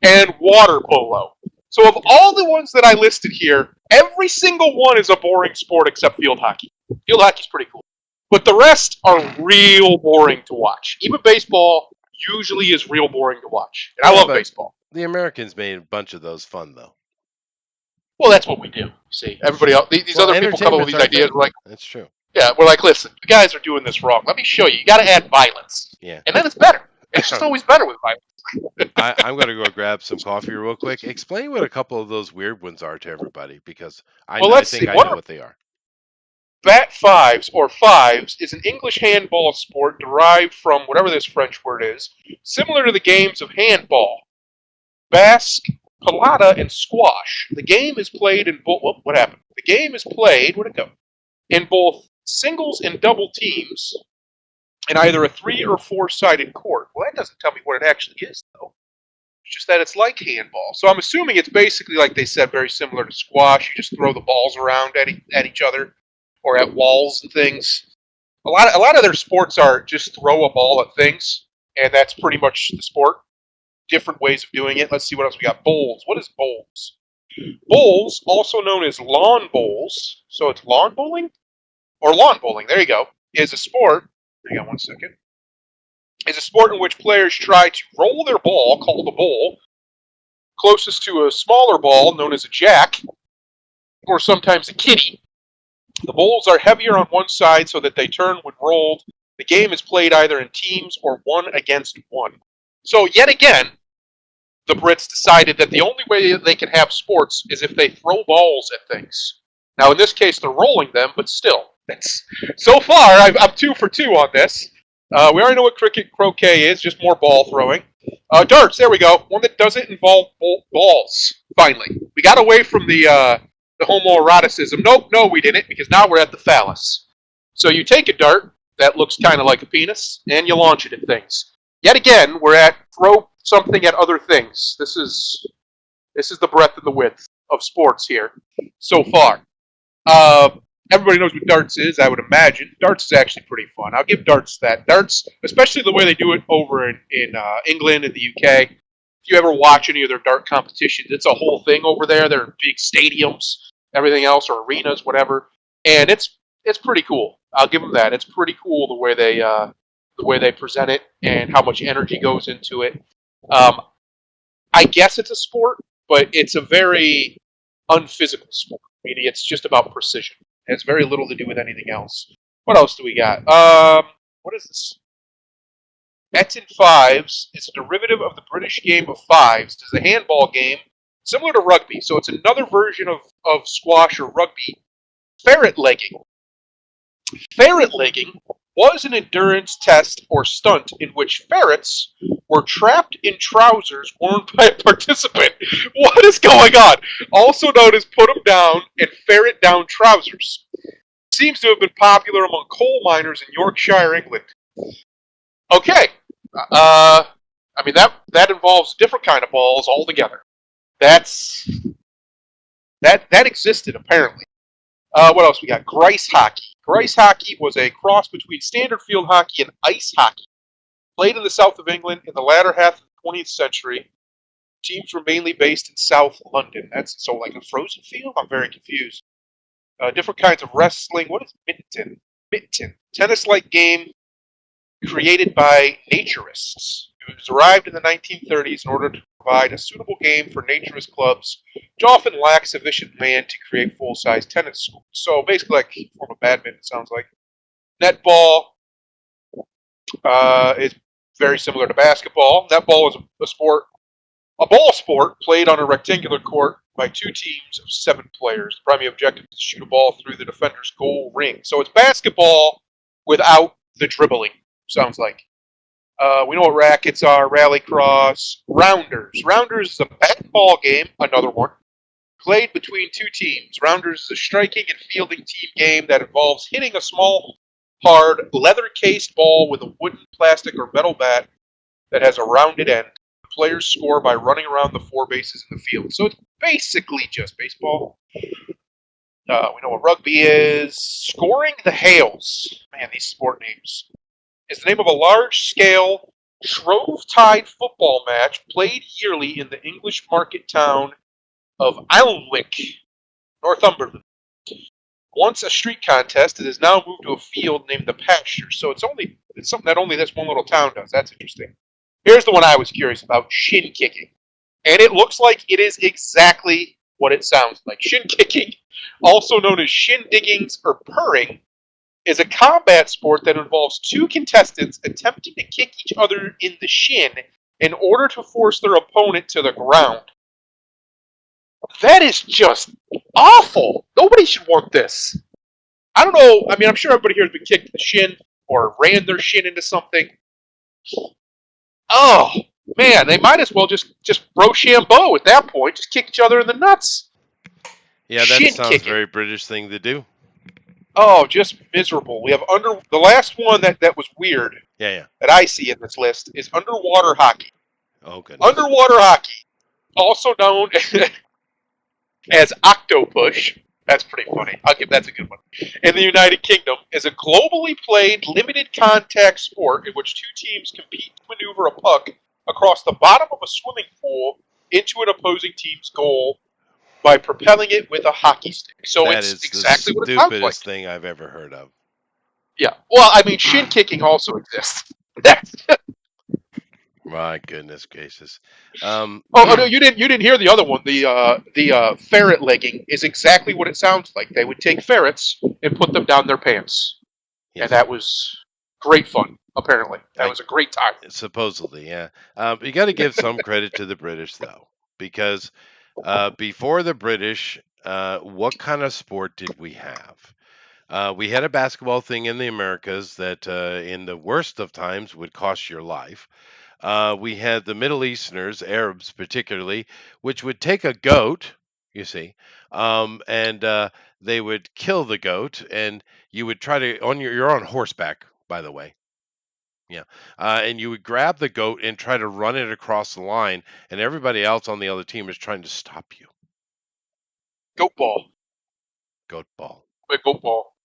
and water polo. So, of all the ones that I listed here, every single one is a boring sport except field hockey. Field hockey's pretty cool. But the rest are real boring to watch. Even baseball usually is real boring to watch. And I Yeah, love but baseball. the Americans made a bunch of those fun, though. Well, that's what we do. See, everybody else, these Well, other people come up with entertainment's these our ideas. thing. We're like, That's true. yeah, we're like, listen, the guys are doing this wrong. Let me show you. You got to add violence, Yeah. and then it's better. It's just always better with violence. I'm going to go grab some coffee real quick. Explain what a couple of those weird ones are to everybody, because Well, I let's see. think I What know are what they are. bat fives or fives is an English handball sport derived from whatever this French word is, similar to the games of handball, basque, pelota, and squash. The game is played in both. What happened? The game is played. Where'd it go? In both singles and double teams, in either a 3 or 4-sided court. Well, that doesn't tell me what it actually is, though. It's just that it's like handball. So I'm assuming it's basically, like they said, very similar to squash. You just throw the balls around at each other or at walls and things. A lot of their sports are just throw a ball at things, and that's pretty much the sport. Different ways of doing it. Let's see what else we got. Bowls. What is bowls? Bowls, also known as lawn bowls. So it's lawn bowling or lawn bowling. There you go. Is a sport. Hang on one second. Is a sport in which players try to roll their ball, called a bowl, closest to a smaller ball known as a jack, or sometimes a kitty. The bowls are heavier on one side so that they turn when rolled. The game is played either in teams or one against one. So, yet again, the Brits decided that the only way they can have sports is if they throw balls at things. Now, in this case, they're rolling them, but still. So far, I'm 2 for 2 on this. We already know what cricket croquet is, just more ball throwing. Darts, there we go. One that doesn't involve balls, finally. We got away from the homoeroticism. Nope, no, we didn't, because now we're at the phallus. So you take a dart that looks kind of like a penis, and you launch it at things. Yet again, we're at throw something at other things. This is the breadth and the width of sports here so far. Everybody knows what darts is, I would imagine. Darts is actually pretty fun. I'll give darts that. Darts, especially the way they do it over in England and the UK. If you ever watch any of their dart competitions, it's a whole thing over there. They're in big stadiums, everything else, or arenas, whatever. And it's pretty cool. I'll give them that. It's pretty cool the way they present it and how much energy goes into it. I guess it's a sport, but it's a very unphysical sport. Meaning it's just about precision. It has very little to do with anything else. What else do we got? What is this? Eton Fives is a derivative of the British game of fives. It's a handball game similar to rugby. So it's another version of squash or rugby. Ferret legging. Ferret legging was an endurance test or stunt in which ferrets were trapped in trousers worn by a participant. What is going on? Also known as put them down and ferret down trousers. Seems to have been popular among coal miners in Yorkshire, England. Okay. I mean that involves a different kind of balls altogether. That existed apparently. What else we got? Grice hockey. Grice hockey was a cross between standard field hockey and ice hockey. Played in the south of England in the latter half of the 20th century. Teams were mainly based in South London. That's so like a frozen field? I'm very confused. Different kinds of wrestling. What is Mittenton? Mittenton. Tennis-like game created by naturists. It was derived in the 1930s in order to provide a suitable game for naturist clubs, which often lack sufficient land to create full-size tennis schools. So basically like a form of badminton, it sounds like. Netball is very similar to basketball. Netball is a ball sport played on a rectangular court by 2 teams of 7 players. The primary objective is to shoot a ball through the defender's goal ring. So it's basketball without the dribbling, sounds like. We know what rackets are, rallycross, rounders. Rounders is a bat and ball game, another one, played between 2 teams. Rounders is a striking and fielding team game that involves hitting a small, hard, leather-cased ball with a wooden, plastic, or metal bat that has a rounded end. The players score by running around the 4 bases in the field. So it's basically just baseball. We know what rugby is. Scoring the Hales. Man, these sport names. Is the name of a large-scale Shrove-Tide football match played yearly in the English market town of Alnwick, Northumberland. Once a street contest, it has now moved to a field named the pasture. So it's something that only this one little town does. That's interesting. Here's the one I was curious about: shin kicking, and it looks like it is exactly what it sounds like. Shin kicking, also known as shin diggings or purring, is a combat sport that involves two contestants attempting to kick each other in the shin in order to force their opponent to the ground. That is just awful. Nobody should want this. I don't know. I mean, I'm sure everybody here has been kicked in the shin or ran their shin into something. Oh man, they might as well just Rochambeau at that point. Just kick each other in the nuts. Yeah, that Shin sounds kicking. very British thing to do. Oh, just miserable. We have the last one that was weird Yeah, yeah. that I see in this list is underwater hockey. Oh goodness. Underwater hockey, also known as octopush. That's pretty funny. That's a good one. In the United Kingdom, is a globally played limited contact sport in which two teams compete to maneuver a puck across the bottom of a swimming pool into an opposing team's goal by propelling it with a hockey stick. So That it's is the exactly what it sounds like. stupidest thing I've ever heard of. Yeah. Well, I mean, shin kicking also exists. That's My goodness gracious. oh no, you didn't hear the other one. The ferret legging is exactly what it sounds like. They would take ferrets and put them down their pants, and yes, that was great fun. Apparently, that I was a great time. supposedly, yeah. You got to give some credit to the British though, because before the British, what kind of sport did we have? We had a basketball thing in the Americas that, in the worst of times, would cost your life. We had the Middle Easterners, Arabs particularly, which would take a goat, you see, and they would kill the goat, and you would try to you're on horseback, by the way. Yeah, and you would grab the goat and try to run it across the line, and everybody else on the other team is trying to stop you. Goat ball, Goat ball. big goat ball.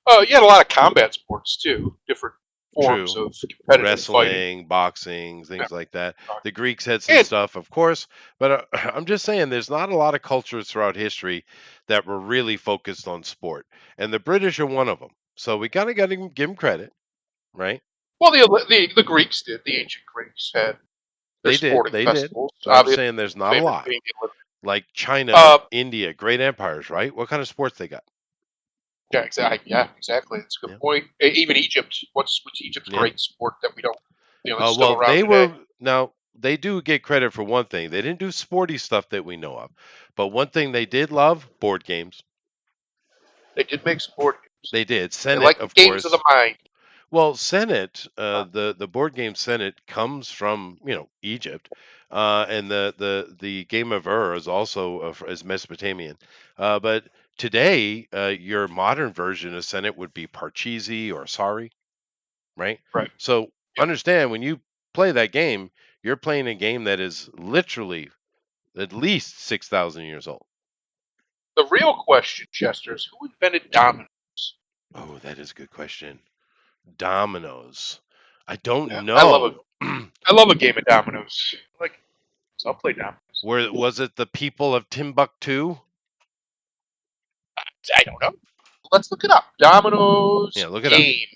You had a lot of combat sports too, different forms True. of competitive fighting. Wrestling, boxing, Yeah. things like that. The Greeks had some And stuff, of course, but I'm just saying there's not a lot of cultures throughout history that were really focused on sport, and the British are one of them. So we kind of got to give them credit, right? well, the Greeks did. The ancient Greeks had their sporting They did. festivals. But I'm Obviously, saying there's not a famous lot. being in Like China, Uh, India, great empires, right? What kind of sports they got? yeah, exactly. Yeah, exactly. That's a Yeah, good point. Even Egypt. What's Egypt's yeah. great sport that we don't, that's still Well, around they today? were now they do get credit for one thing. They didn't do sporty stuff that we know of, but one thing they did love: board games. They did make some board games. They did. They Senate, like of games of the course. mind. Well, Senate, Uh, the board game Senate comes from Egypt, and the game of Ur is also is Mesopotamian. But today, your modern version of Senate would be Parcheesi or Sari, right? right. So Yeah. understand when you play that game, you're playing a game that is literally at least 6,000 years old. The real question, Chester, is who invented dominoes? Oh, that is a good question. Dominoes. I don't Yeah, know. I love a game of dominoes. So I'll play dominoes. Where was it? The people of Timbuktu? I don't know. Let's look it up. Dominoes Yeah, look it up. game.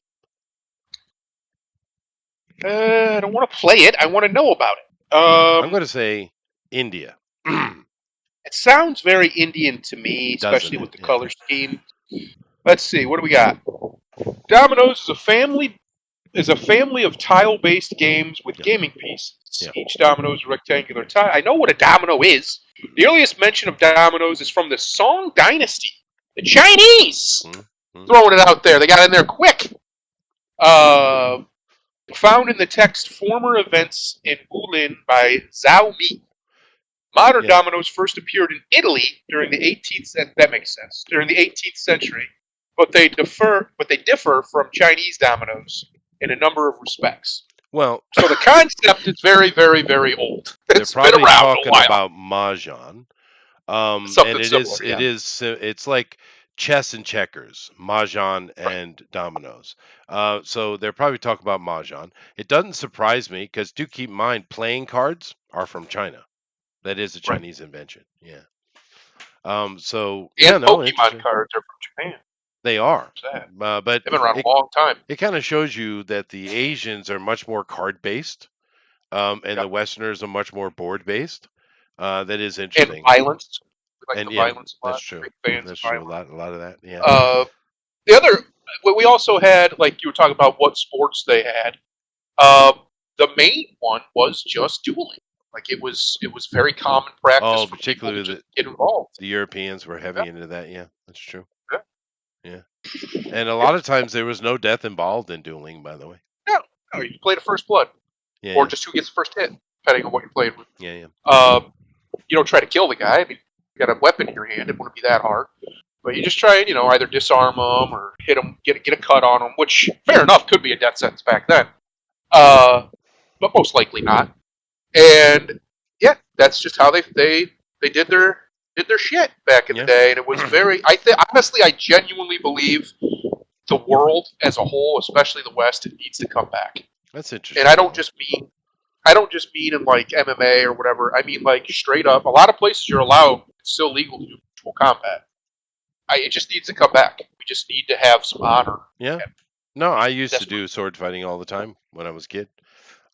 I don't want to play it. I want to know about it. I'm going to say India. It sounds very Indian to me, Doesn't especially it? with the Yeah. color scheme. Let's see. What do we got? Dominoes is a family of tile-based games with Yeah. gaming pieces. Yeah. Each domino is a rectangular tile. I know what a domino is. The earliest mention of dominoes is from the Song Dynasty. The Chinese Mm-hmm. throwing it out there. They got in there quick. Found in the text former events in Wulin by Zhao Mi. Modern Yeah. dominoes first appeared in Italy during the 18th century. That makes sense. During the 18th century, but they differ from Chinese dominoes in a number of respects. Well, So the concept is very, very, very old. they're It's been probably around a talking while. about mahjong. And Something similar, yeah. it's like chess and checkers, mahjong and dominoes. So they're probably talking about mahjong. It doesn't surprise me because do keep in mind playing cards are from China. That is a Right. Chinese invention. Yeah. So yeah, And no, Pokemon interesting. cards are from Japan. They are. Sad. But They've been around it a long time. it kind of shows you that the Asians are much more card based, and the Yep. Westerners are much more board based. That is And interesting. violence. We like And the yeah, violence a that's lot. true. Big fans of That's true. violence. A lot of that. Yeah. Uh, the other, we also had, like you were talking about what sports they had. Uh, the main one was just dueling. Like it was very common practice Oh, for people to particularly just get involved. the Europeans were Yeah, heavy into that. Yeah, that's true. yeah, Yeah. And a yeah. lot of times there was no death involved in dueling, by the way. No, no, you play the first blood, Yeah, or yeah, just who gets the first hit, depending on what you're playing with. yeah, yeah. You don't try to kill the guy. I mean, you got a weapon in your hand. It wouldn't be that hard. But you just try and either disarm them or hit them, get a cut on them, which fair enough could be a death sentence back then. But most likely not. And yeah, that's just how they did their shit back in the Yeah, day, and it was very. Honestly, I genuinely believe the world as a whole, especially the West, it needs to come back. that's And interesting. Though. I don't just mean in like MMA or whatever. I mean like straight up. A lot of places you're allowed. It's still legal to do virtual combat. It just needs to come back. We just need to have some honor. Yeah. No, I Just used to desperate. do sword fighting all the time when I was a kid.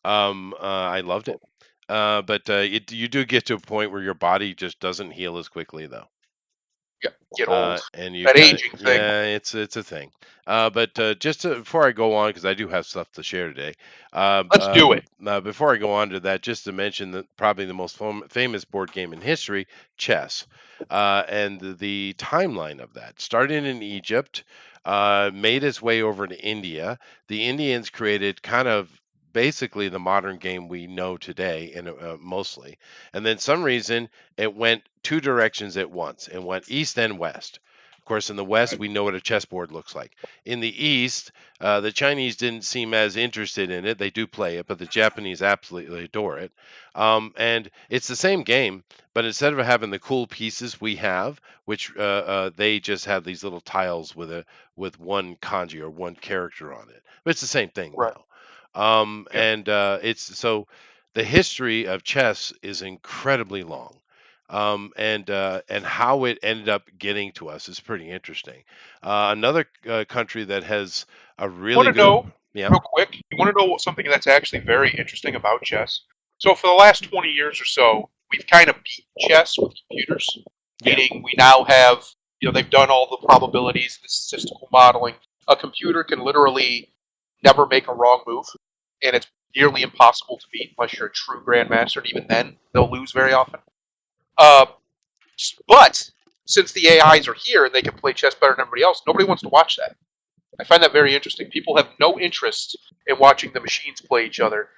I loved it. But you do get to a point where your body just doesn't heal as quickly, though. Get old. And you That kind of aging thing. yeah, it's a thing. But before I go on, because I do have stuff to share today. Let's do it. Before I go on to that, just to mention that probably the most famous board game in history, chess, and the timeline of that started in Egypt, made its way over to India. The Indians created kind of basically the modern game we know today, and mostly, and then some reason it went two directions at once. It went east and west. Of course, in the west, we know what a chessboard looks like. In the east, the Chinese didn't seem as interested in it. They do play it, but the Japanese absolutely adore it. And it's the same game, but instead of having the cool pieces we have, which they just have these little tiles with one kanji or one character on it. But it's the same thing Right. now. Yeah. And it's so the history of chess is incredibly long. And how it ended up getting to us is pretty interesting. Another country that has a Want really to good, know yeah, real quick? You want to know something that's actually very interesting about chess? So for the last 20 years or so, we've kind of beat chess with computers, yeah, meaning we now have, they've done all the probabilities, the statistical modeling. A computer can literally never make a wrong move, and it's nearly impossible to beat unless you're a true grandmaster, and even then, they'll lose very often. Uh, but since the AIs are here and they can play chess better than everybody else, nobody wants to watch that. I find that very interesting. People have no interest in watching the machines play each other.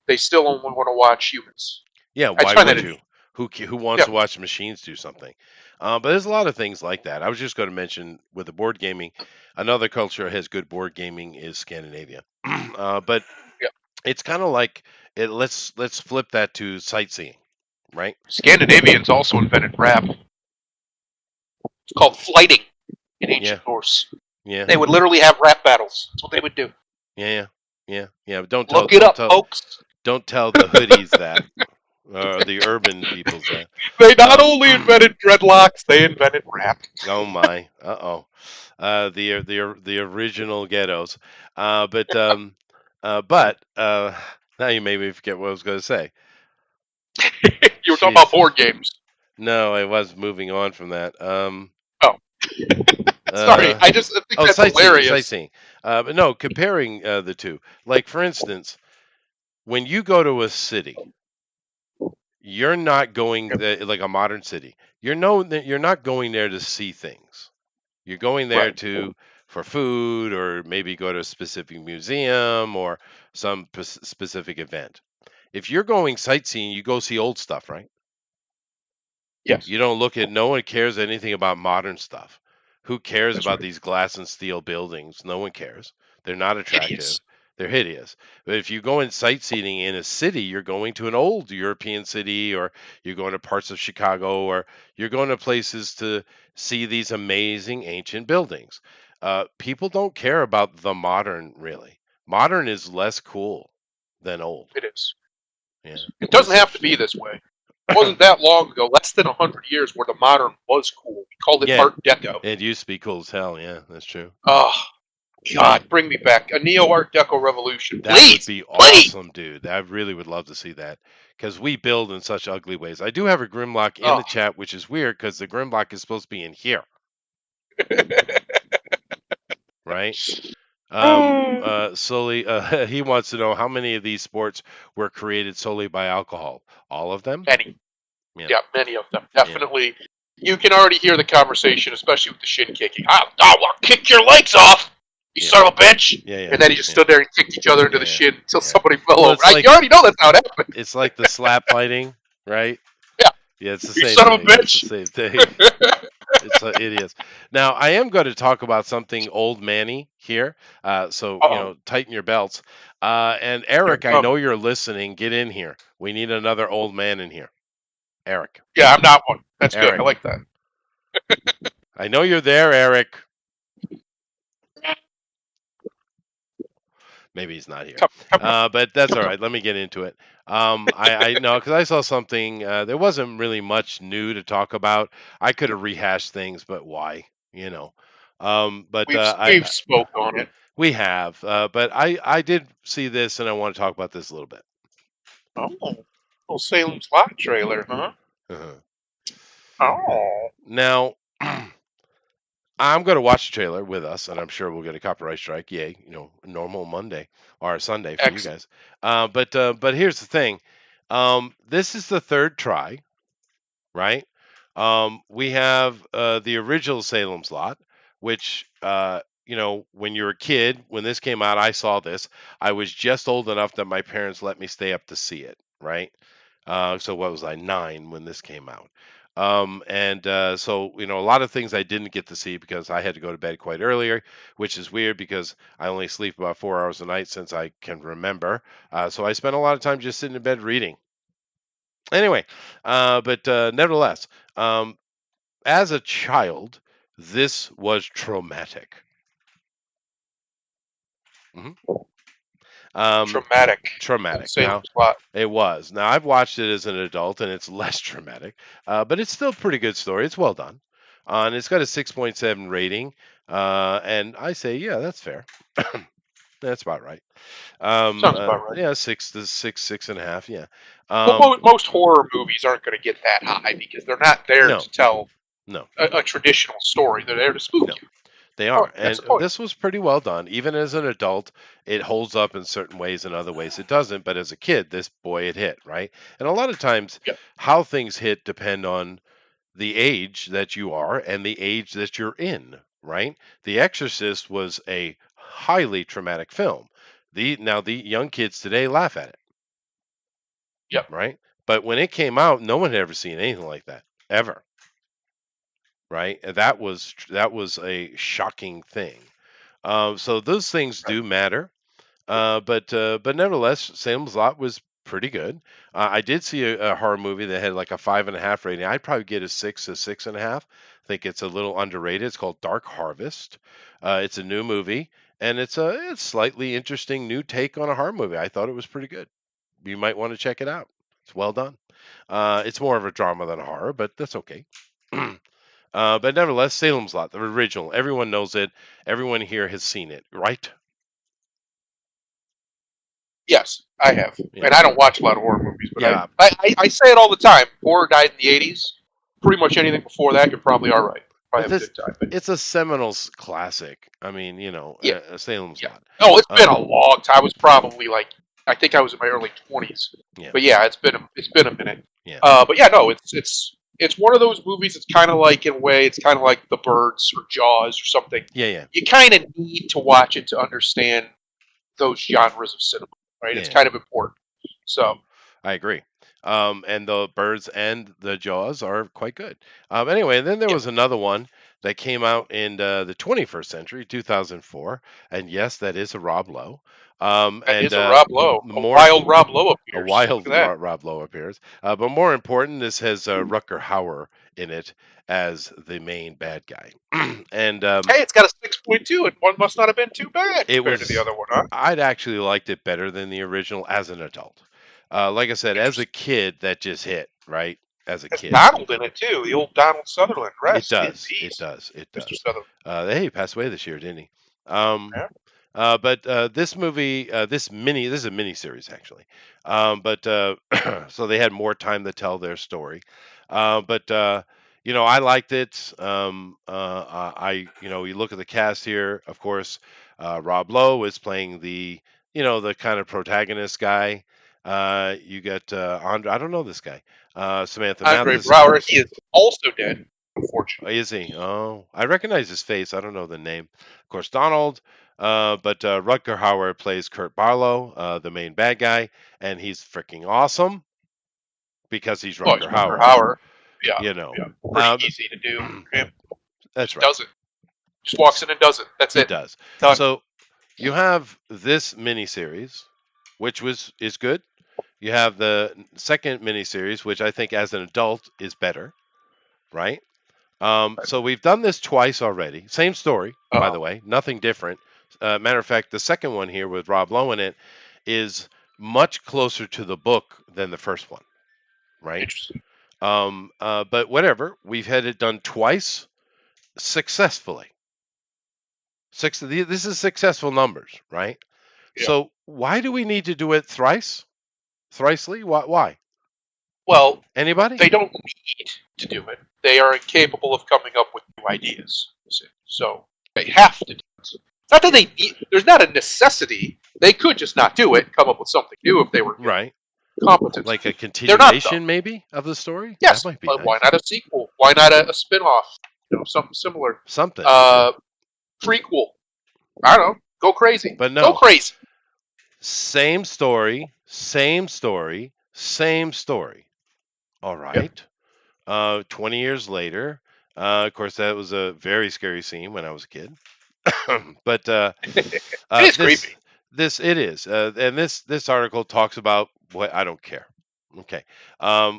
They still only want to watch humans. yeah. I just Why find that would you? interesting. Who wants Yeah, to watch the machines do something? But there's a lot of things like that. I was just going to mention with the board gaming, another culture that has good board gaming is Scandinavia. But yeah. it's kind of like it. Let's flip that to sightseeing, right? Scandinavians also invented rap. It's called flighting in Yeah, ancient Norse. yeah, They would literally have rap battles. That's what they would do. yeah, yeah. But don't tell, Look it don't up, tell, folks. don't tell the hoodies that, or the urban peoples that. They not Um, only invented dreadlocks, they invented rap. oh my, uh-oh, the original ghettos. But now you made me forget what I was going to say. You were talking about Jesus, board games. no, I was moving on from that. Oh, sorry. Uh, I think oh, that's sightseeing, hilarious. sightseeing. But no, comparing the two. Like for instance, when you go to a city, you're not going Yep. like a modern city. You're not going there to see things. You're going there Right. to for food or maybe go to a specific museum or some specific event. If you're going sightseeing, you go see old stuff, right? Yes. You don't look at no one cares anything about modern stuff. Who cares That's about right. these glass and steel buildings? No one cares. They're not Hideous. attractive. They're hideous. But if you go in sightseeing in a city, you're going to an old European city or you're going to parts of Chicago or you're going to places to see these amazing ancient buildings. People don't care about the modern really. Modern is less cool than old. It is. Yeah. It It's doesn't have to interesting. be this way. It wasn't that long ago, less than 100 years, where the modern was cool called it Yeah, Art Deco. it used to be cool as hell. Yeah, that's true. Oh God, bring me back a neo Art Deco revolution, That would please, be please. awesome, dude. I really would love to see that because we build in such ugly ways. I do have a Grimlock in Oh, the chat, which is weird because the Grimlock is supposed to be in here, right? Solely, he wants to know how many of these sports were created solely by alcohol. All of them? many, Yeah, yeah, many of them, yeah, definitely. You can already hear the conversation, especially with the shin kicking. I'll kick your legs off, you yeah, son of a bitch. yeah, yeah, And then he just yeah, stood there and kicked each other into yeah, the yeah, shin until yeah. somebody fell Well, over. it's like You already know that's how it happened. it's like the slap fighting, right? Yeah, Yeah, it's the you same son of a thing. It's the bitch. same thing. It's idiots. Now, I am going to talk about something old manny here. So, Uh-oh. tighten your belts. And Here Eric, it I know comes. you're listening. Get in here. We need another old man in here. Eric. Yeah, I'm not one. That's good. I Eric. like that. I know you're there, Eric. Maybe he's not here. Come But that's all on. right. Let me get into it. I know because I saw something. There wasn't really much new to talk about. I could have rehashed things, but why? You know. But We've spoke on it. we have. But I did see this, and I want to talk about this a little bit. Oh, little Salem's Lot trailer, huh? Uh-huh. Oh, Now, I'm going to watch the trailer with us, and I'm sure we'll get a copyright strike. Yay, normal Monday or Sunday for you excellent. guys. But here's the thing. This is the third try, right? We have the original Salem's Lot, which when you're a kid, when this came out, I saw this. I was just old enough that my parents let me stay up to see it, right? So what was I, 9 when this came out? And so a lot of things I didn't get to see because I had to go to bed quite earlier, which is weird because I only sleep about 4 hours a night since I can remember. So I spent a lot of time just sitting in bed reading. Anyway, but nevertheless, um, as a child, this was traumatic. hmm Um, Traumatic. traumatic. Now, Salem's Lot. it was. Now, I've watched it as an adult, and it's less traumatic, but it's still a pretty good story. It's well done, and it's got a 6.7 rating. And I say, yeah, that's fair. That's about right. Sounds about right. Yeah, 6 and a half. Yeah. Well, most horror movies aren't going to get that high because they're not there No, to tell no, a traditional story. They're there to spook no. you. They Oh, are, that's and the point. this was pretty well done. Even as an adult, it holds up in certain ways, and other ways it doesn't. But as a kid, this boy it hit, right? And a lot of times, Yep. how things hit depend on the age that you are and the age that you're in, right? The Exorcist was a highly traumatic film. The young kids today laugh at it, Yep. right? But when it came out, no one had ever seen anything like that ever, right? And that was a shocking thing. So those things Right. do matter. But nevertheless, Salem's Lot was pretty good. I did see a horror movie that had like a 5.5 rating. I'd probably get a 6 and a half. I think it's a little underrated. It's called Dark Harvest. It's a new movie, and it's slightly interesting new take on a horror movie. I thought it was pretty good. You might want to check it out. It's well done. It's more of a drama than a horror, but that's okay. But nevertheless, Salem's Lot, the original, everyone knows it. Everyone here has seen it, right? Yes, I have, Yeah. and I don't watch a lot of horror movies, but Yeah, I say it all the time. Horror died in the '80s. Pretty much anything before that, you're probably all right. but Probably have a good time. But it's a seminal classic. I mean, yeah, Salem's yeah. Lot. Oh, it's been Um, a long time. I was probably I think I was in my early 20s. yeah, But yeah, it's been a minute. yeah, But yeah, no, it's one of those movies. It's kind of like in a way, it's kind of like The Birds or Jaws or something. yeah. You kind of need to watch it to understand those genres of cinema, right? It's Yeah. kind of important. So I agree. And the Birds and the Jaws are quite good. Anyway, then there yeah, was another one that came out in the 21st century, 2004, and yes, that is a Rob Lowe. that And is a Rob Lowe. A more wild Rob Lowe A appears. Look wild at that. Rob Lowe appears. But more important, this has Rucker Hauer in it as the main bad guy. And Hey, it's got a 6.2, and one must not have been too bad it compared to the was, other one, huh? I'd actually liked it better than the original as an adult. Like I said, as a Interesting. kid, that just hit, right? as a Has kid. Donald in it too. The old Donald Sutherland. It Rest in does. It peace, does. It Mr. does. Sutherland. Hey, he passed away this year, didn't he? Um, Yeah. but this movie, this is a mini series actually. But so they had more time to tell their story. But I liked it. You look at the cast here. Of course, Rob Lowe is playing the kind of protagonist guy. You got Andre. I don't know this guy. Samantha Andre Mathis, of Brower. course. He is also dead, unfortunately. Is he? Oh, I recognize his face. I don't know the name. Of course, Donald. But Rutger Hauer plays Kurt Barlow, the main bad guy, and he's freaking awesome because he's Well, it's Rutger Rutger Hauer. Hauer. Yeah. You know, Yeah. Pretty easy to do for him. that's Just right. does it. Just walks in and does it. That's He it. does. Done. So you have this miniseries, which is good. You have the second miniseries, which I think as an adult is better, right? So we've done this twice already. Same story, by the way, nothing different. Matter of fact, the second one here with Rob Lowe in it is much closer to the book than the first one, right? Interesting. But whatever, we've had it done twice successfully. This is successful numbers, right? Yeah. So why do we need to do it thrice? Thrisely? Why? Well, Anybody? they don't need to do it. They are incapable of coming up with new ideas. So they have to do it. Not that they need, there's not a necessity. They could just not do it and come up with something new if they were right. competent. Like a They're not, continuation, maybe, of the story? Yes. That might be But nice. why not a sequel? Why not a spin-off? Something similar. Something. Prequel. I don't know. Go crazy. But no. Go crazy. Same story, same story, same story. All right. 20 years later. Of course, that was a very scary scene when I was a kid. But It is creepy. It is. And this article talks about what I don't care. Okay.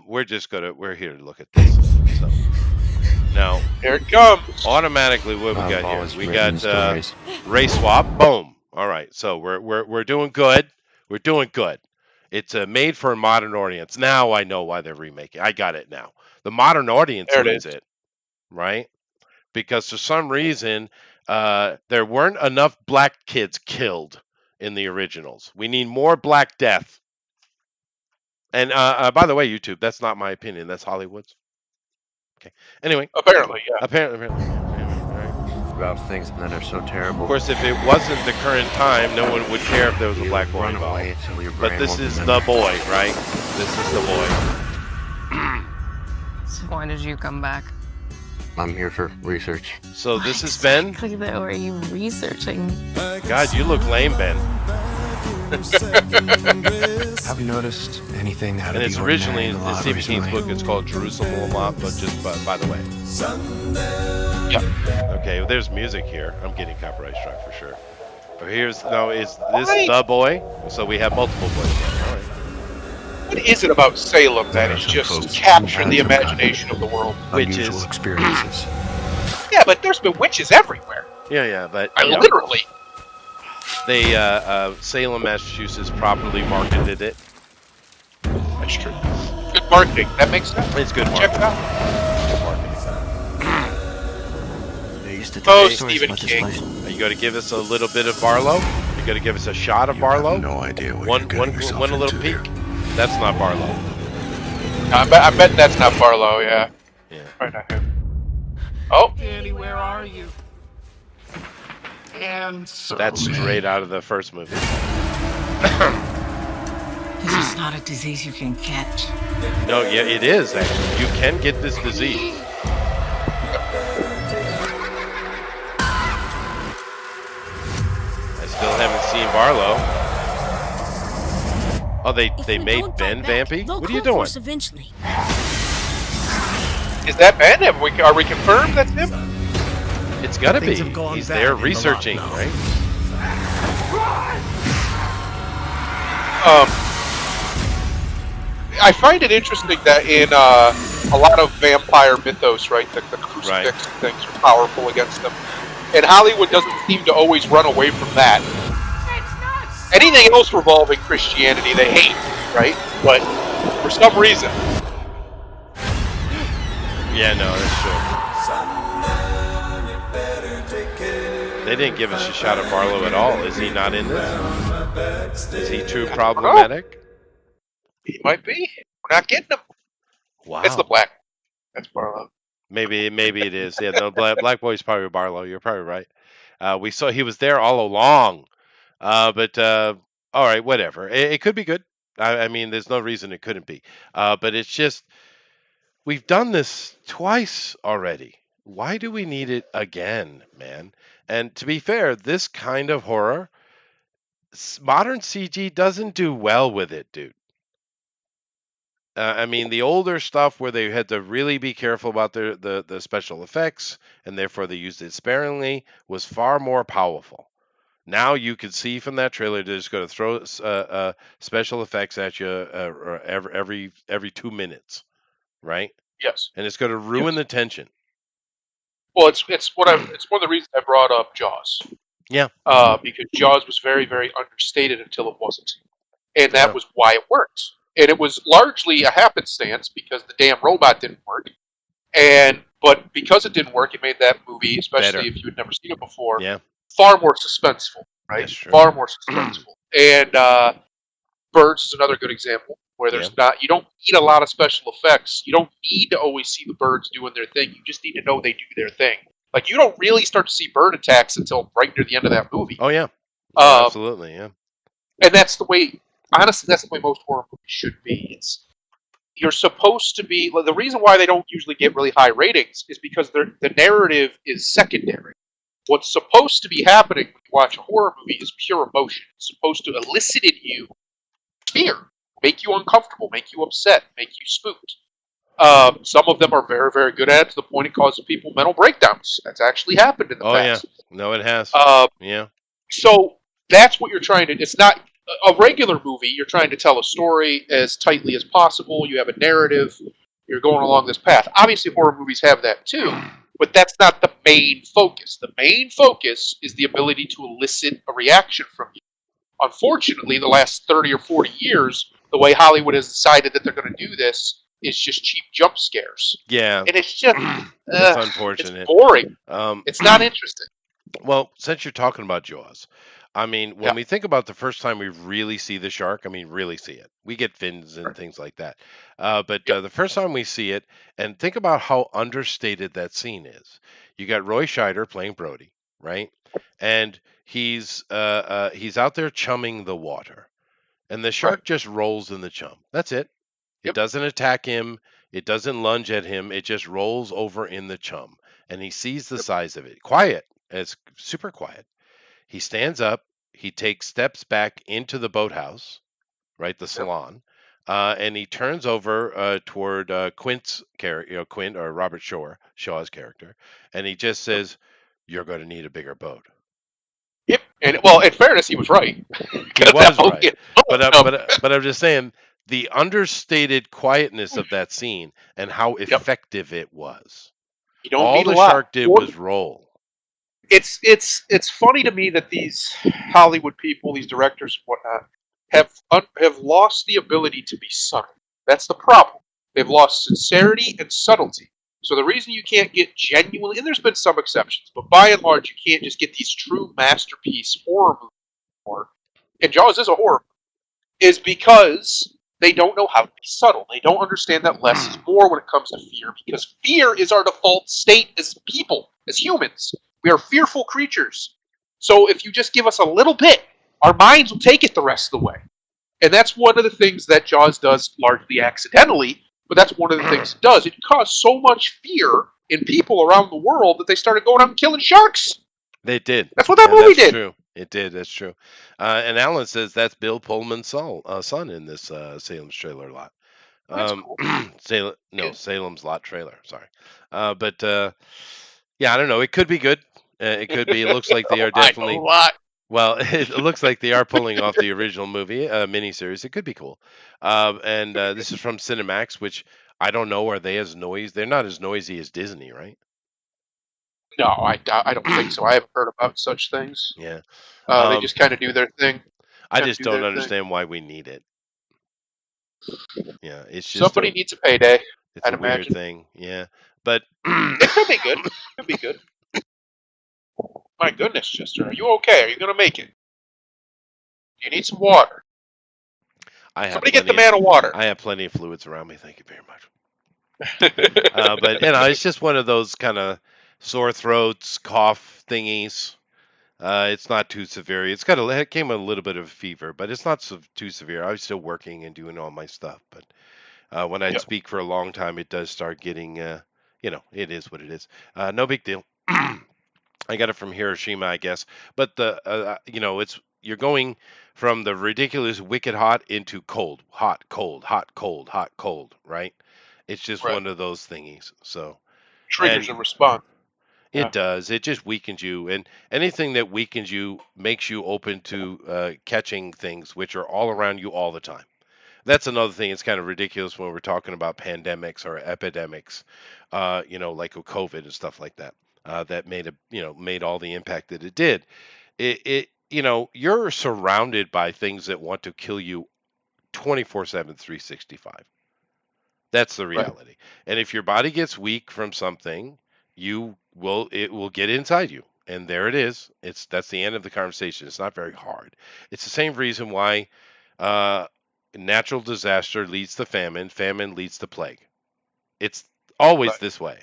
We're here to look at this. So now here it comes. Automatically, what we got here? We got race swap. Boom. All right. So we're doing good. We're doing good. It's made for a modern audience. Now I know why they're remaking. I got it now. The modern audience needs it, right? Because for some reason there weren't enough black kids killed in the originals. We need more Black Death. And by the way, YouTube, that's not my opinion. That's Hollywood's. Okay. Anyway. Apparently, yeah. Apparently. About things that are so terrible. Of course, if it wasn't the current time, no one would care if there was a black boy involved. But this is the boy, right? This is the boy. So why did you come back? I'm here for research. So this is Ben? Exactly that were you researching? God, you look lame, Ben. Have you noticed anything out of And it's the originally, ordinary in Stephen King's book, it's called Jerusalem Will Not, but just by the way. Yeah. Okay, well, there's music here. I'm getting copyright strike for sure. But is this the boy? So we have multiple boys now. All right. What is it about Salem that has just captured the imagination of the world? Witches. Experiences. Yeah, but there's been witches everywhere. Yeah, but Literally. They Salem, Massachusetts properly marketed it. That's true. Good marketing. That makes sense. It's good Check marketing. it out. Good marketing. Stephen King. Are you going to give us a little bit of Barlow? You going to give us a shot of Barlow? No idea what One a little peek. That's not Barlow. I bet that's not Barlow. Yeah. Yeah. Right not him. Oh. Annie, where are you? And so That's straight out of the first movie. This is not a disease you can catch. No, yeah, it is actually. You can get this disease. I still haven't seen Barlow. Oh, they made Ben vampy? What are you doing? Eventually. Is that Ben? Are we confirmed that's him? It's gotta be. Things have gone He's bad there in the researching, lockdown. right? I find it interesting that in a lot of vampire mythos, right, the crucifix and things are powerful against them. And Hollywood doesn't seem to always run away from that. Anything else revolving Christianity, they hate, right? But for some reason, Yeah, no, that's true. They didn't give us a shot at Barlow at all. Is he not in this? Is he too I don't know. problematic? He might be. We're not getting him. It's the Wow. black. That's Barlow. Maybe it is. Yeah, no, Black Boy's probably Barlow. You're probably right. We saw he was there all along. But all right, whatever. It could be good. I mean, there's no reason it couldn't be. But it's just we've done this twice already. Why do we need it again, man? And to be fair, this kind of horror, modern CG doesn't do well with it, dude. I mean, the older stuff where they had to really be careful about the special effects and therefore they used it sparingly was far more powerful. Now you can see from that trailer they're just going to throw special effects at you every 2 minutes, right? Yes. And it's going to ruin the tension. Well, it's one of the reasons I brought up Jaws. Yeah. Because Jaws was very, very understated until it wasn't, and that Yeah. was why it worked. And it was largely a happenstance because the damn robot didn't work. But because it didn't work, it made that movie, especially Better. if you had never seen it before, Yeah. far more suspenseful. Right? That's true. Far more suspenseful. And Birds is another good example where there's not. You don't need a lot of special effects. You don't need to always see the birds doing their thing. You just need to know they do their thing. Like you don't really start to see bird attacks until right near the end of that movie. Oh yeah. Oh, absolutely. Yeah. And that's the way. Honestly, that's the way most horror movies should be. You're supposed to be. The reason why they don't usually get really high ratings is because the narrative is secondary. What's supposed to be happening when you watch a horror movie is pure emotion. It's supposed to elicit in you fear, make you uncomfortable, make you upset, make you spooked. Some of them are very, very good at it to the point it causes people mental breakdowns. That's actually happened in the past. Yeah. No, it has. Yeah. So that's what you're trying to. It's not a regular movie. You're trying to tell a story as tightly as possible. You have a narrative. You're going along this path. Obviously, horror movies have that too, but that's not the main focus. The main focus is the ability to elicit a reaction from you. Unfortunately, the last 30 or 40 years, the way Hollywood has decided that they're going to do this is just cheap jump scares. Yeah. And it's just it's unfortunate. It's boring. It's not interesting. Well, since you're talking about Jaws, I mean, when we think about the first time we really see the shark, I mean, really see it. We get fins and things like that. But the first time we see it, and think about how understated that scene is. You got Roy Scheider playing Brody, right? And he's out there chumming the water, and the shark just rolls in the chum. That's it. It doesn't attack him. It doesn't lunge at him. It just rolls over in the chum, and he sees the size of it. Quiet. It's super quiet. He stands up. He takes steps back into the boathouse, right, the salon, and he turns over toward Quint's character, Quint or Robert Shaw's character, and he just says, "You're going to need a bigger boat." Yep. And well, in fairness, he was right. He was right. But I'm just saying the understated quietness of that scene and how effective it was. You don't All need the a lot. shark did was roll. It's funny to me that these Hollywood people, these directors and whatnot, have lost the ability to be subtle. That's the problem. They've lost sincerity and subtlety. So the reason you can't get genuinely, and there's been some exceptions, but by and large, you can't just get these true masterpiece horror movies anymore. And Jaws is a horror movie, is because they don't know how to be subtle. They don't understand that less is more when it comes to fear, because fear is our default state as people, as humans. We are fearful creatures. So if you just give us a little bit, our minds will take it the rest of the way. And that's one of the things that Jaws does largely accidentally, but that's one of the things it does. It caused so much fear in people around the world that they started going out and killing sharks. They did. That's what that movie did. True. It did. That's true. And Alan says that's Bill Pullman's son in this Salem's trailer lot. Cool. Salem's Lot trailer. Sorry. Yeah, I don't know. It could be good. It could be. It looks like they are definitely. Well, it looks like they are pulling off the original movie miniseries. It could be cool. This is from Cinemax, which I don't know. Are they as noisy? They're not as noisy as Disney, right? No, I don't think so. I haven't heard about such things. Yeah. They just kind of do their thing. I just don't understand why we need it. Yeah, it's just somebody needs a payday. It's a weird thing. Yeah. But It could be good. Could be good. My goodness, Chester, are you okay? Are you going to make it? Do you need some water? I have Somebody get the plenty of man a water. I have plenty of fluids around me. Thank you very much. But it's just one of those kind of sore throats, cough thingies. It's not too severe. It came with a little bit of a fever, but it's not too severe. I was still working and doing all my stuff, but when I'd Yep. speak for a long time, it does start getting, it is what it is. No big deal. I got it from Hiroshima, I guess. But it's you're going from the ridiculous wicked hot into cold, hot, cold, hot, cold, hot, cold, right? It's just Right. one of those thingies. So, Triggers and a response. it Yeah. does. It just weakens you, and anything that weakens you makes you open to catching things which are all around you all the time. That's another thing. It's kind of ridiculous when we're talking about pandemics or epidemics, like with COVID and stuff like that. That made all the impact that it did. You're surrounded by things that want to kill you 24/7, 365. That's the Right. reality. And if your body gets weak from something, it will get inside you. And there it is. That's the end of the conversation. It's not very hard. It's the same reason why uh, natural disaster leads to famine, famine leads to plague. It's always Right. this way,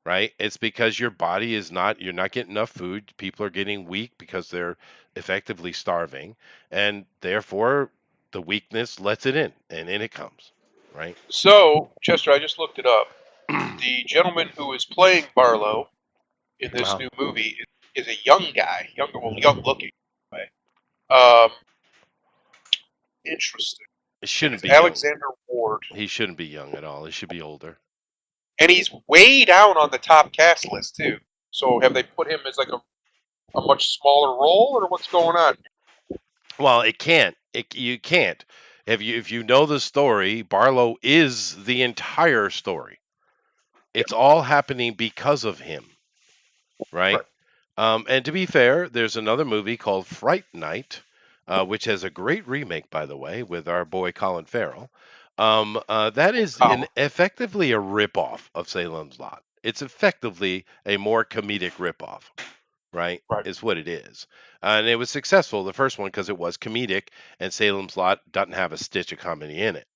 right? It's because you're not getting enough food. People are getting weak because they're effectively starving, and therefore the weakness lets it in, and in it comes, right? So, Chester, I just looked it up. The gentleman who is playing Barlow in this Uh-huh. new movie is a young guy, young looking. Right? Um, interesting. It And shouldn't it's be young. Alexander Ward, He shouldn't be young at all. He should be older. and he's way down on the top cast list too. So, have they put him as like a much smaller role, or what's going on? Well, it can't. You can't. If you know the story, Barlow is the entire story. It's all happening because of him, right? Right. And to be fair, there's another movie called Fright Night, which has a great remake, by the way, with our boy Colin Farrell. That is effectively a ripoff of Salem's Lot. It's effectively a more comedic ripoff, right? Right. Is what it is. And it was successful, the first one, because it was comedic, and Salem's Lot doesn't have a stitch of comedy in it.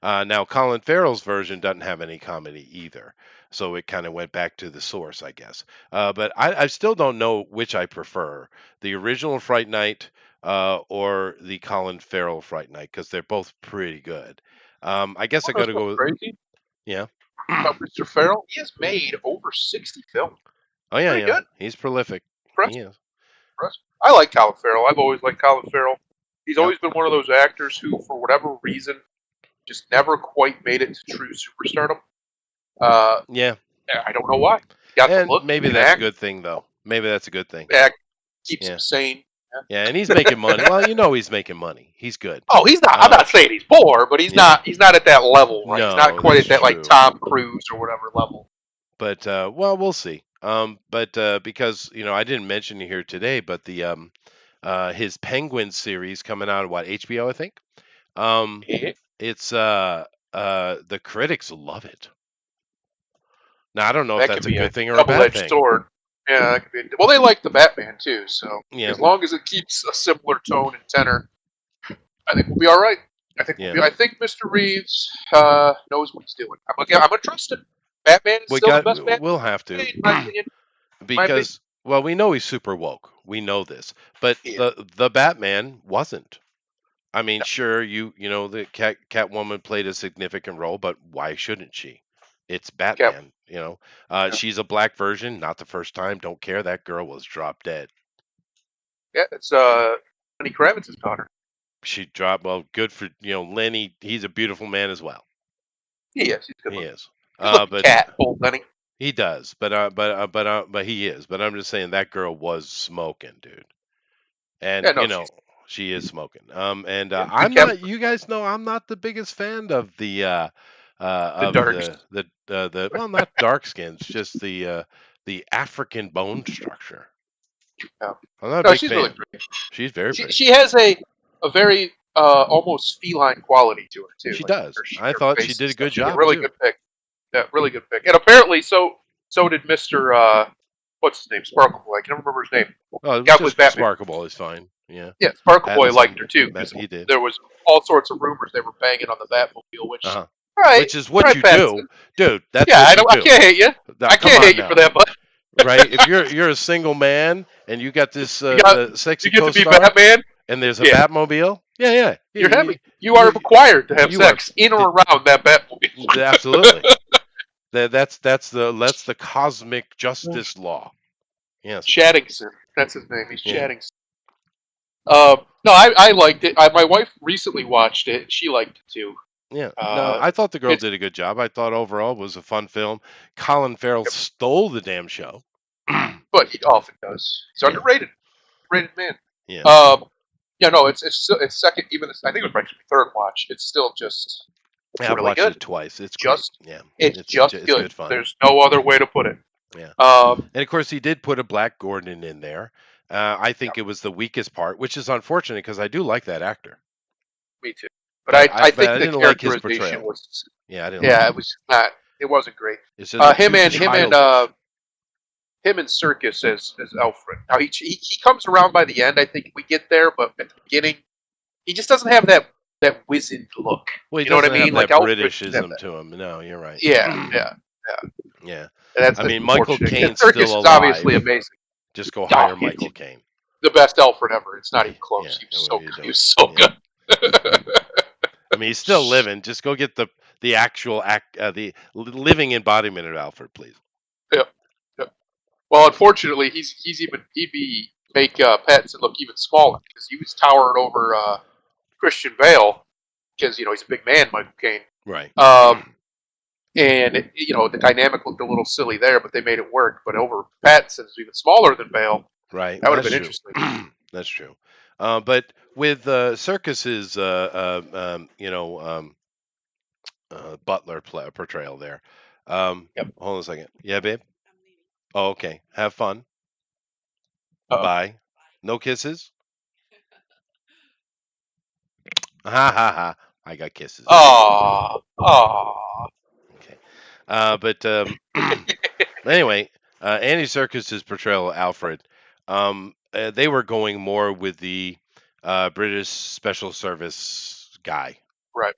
Now, Colin Farrell's version doesn't have any comedy either, so it kind of went back to the source, I guess. But I still don't know which I prefer, the original Fright Night or the Colin Farrell Fright Night, because they're both pretty good. I guess I got That's to what's go with, crazy yeah. about Mr. Farrell. He has made over 60 films. Oh, yeah, Pretty yeah. good. He's prolific. He Impressive. is. Impressive. I like Colin Farrell. I've always liked Colin Farrell. He's Yep. always been one of those actors who, for whatever reason, just never quite made it to true superstardom. Yeah. I don't know why. He got the And look. maybe He can that's a act. good thing, though. Maybe that's a good thing. Act keeps Yeah. him sane. Yeah, and he's making money. Well, he's making money. He's good. Oh, he's not. I'm not saying he's poor, but he's yeah. not. He's not at that level, right? He's not No, quite that's at that like true. Tom Cruise or whatever level. But well, we'll see. But because I didn't mention it here today, but the his Penguin series coming out of what, HBO, I think. It's the critics love it. Now I don't know if That that's could a be a good thing or a bad double-edged thing. sword. Yeah, that could be. Well, they like the Batman too, so Yeah. as long as it keeps a similar tone and tenor, I think we'll be all right. I think Yeah. I think Mr. Reeves knows what he's doing. I'm gonna trust him. Batman is still the best Batman We'll have to in my opinion. because well, we know he's super woke. We know this, but Yeah. the Batman wasn't. I mean, No. sure, the Catwoman played a significant role, but why shouldn't she? It's Batman, Yeah. She's a black version, not the first time. Don't care. That girl was drop dead. Yeah, it's Lenny Kravitz's daughter. She dropped. Well, good for Lenny. He's a beautiful man as well. He is. He's good. He looking. is. He's looking But cat, old Lenny. he does. But he is. But I'm just saying that girl was smoking, dude. And Yeah, no, she is smoking. And Yeah, I'm good not. You guys know I'm not the biggest fan of the darks. the well, not dark skins, just the African bone structure. Yeah. I'm not a No, big she's fan. really pretty. She's very pretty. She has a very almost feline quality to her too. She like does. I thought she did a good She's a job really too. good pick. Yeah, really good pick. And apparently, so did Mister what's his name? Sparkle Boy. I can't remember his name. Oh, it was Got with just Batman. Sparkable is fine. Yeah, Yeah, Sparkle Boy Pattinson, liked her too because he did. there was all sorts of rumors they were banging on the Batmobile. Which, Uh-huh. all right, Which is all what right, you do, Pattinson. dude. That's Yeah, what I you don't. I do. can't hate you. Now, I come can't on hate you for now, that, but right? If you're a single man and you got this you got sexy you get to be co-star Batman. and there's a Yeah, Batmobile, yeah, you're happy. You are required to have you are sex in or around that Batmobile. absolutely. That's the cosmic justice law. Yes. Chattingson. That's his name. He's Yeah. Chattingson. No, I liked it. My wife recently watched it. She liked it too. Yeah. No, Uh, I thought the girl it's did a good job. I thought overall it was a fun film. Colin Farrell stole the damn show. but he often does. He's Yeah. underrated. Underrated man. Yeah. Yeah, no, it's second. Even I think it was my third watch. It's still just I've really watched good. it twice. It's Just great. Yeah. it's It's just it's good. good fun. There's no other way to put it. Yeah. Um, And of course, he did put a Black Gordon in there. I think it was the weakest part, which is unfortunate because I do like that actor. me too. But I But think I the didn't like his characterization portrayal. was Yeah, I didn't like it was not. It wasn't great. It's just Him too and childish. him and Circus as Alfred. Now he comes around by the end. I think we get there, but at the beginning, he just doesn't have that wizened look. Well, he You know what I doesn't have mean? that Like Alfred doesn't have Britishism that. to him. No, you're right. Yeah. Yeah. And I that's mean, Michael unfortunate. Caine's Circus still is obviously alive. amazing. Just go Oh, hire yeah, Michael Caine. the best Alfred ever. It's not even Yeah, close. He what was so are you good. He doing? was so Yeah. good. I mean, he's still living. Just go get the actual the living embodiment of Alfred, please. Yep. Well, unfortunately, he'd be make Pattinson look even smaller because he was towering over Christian Bale because he's a big man, Michael Caine. Right. And the dynamic looked a little silly there, but they made it work. But over Pattinson is even smaller than Bale. Right. That would have That's been true. interesting. That's true. But with Circus's butler portrayal there. Yep. Hold on a second. Yeah, babe. Oh, okay. Have fun. Uh-oh. Bye. No kisses. Ha ha ha. I got kisses. Ah. Okay. But anyway, Andy Serkis's portrayal of Alfred, they were going more with the British Special Service guy. Right.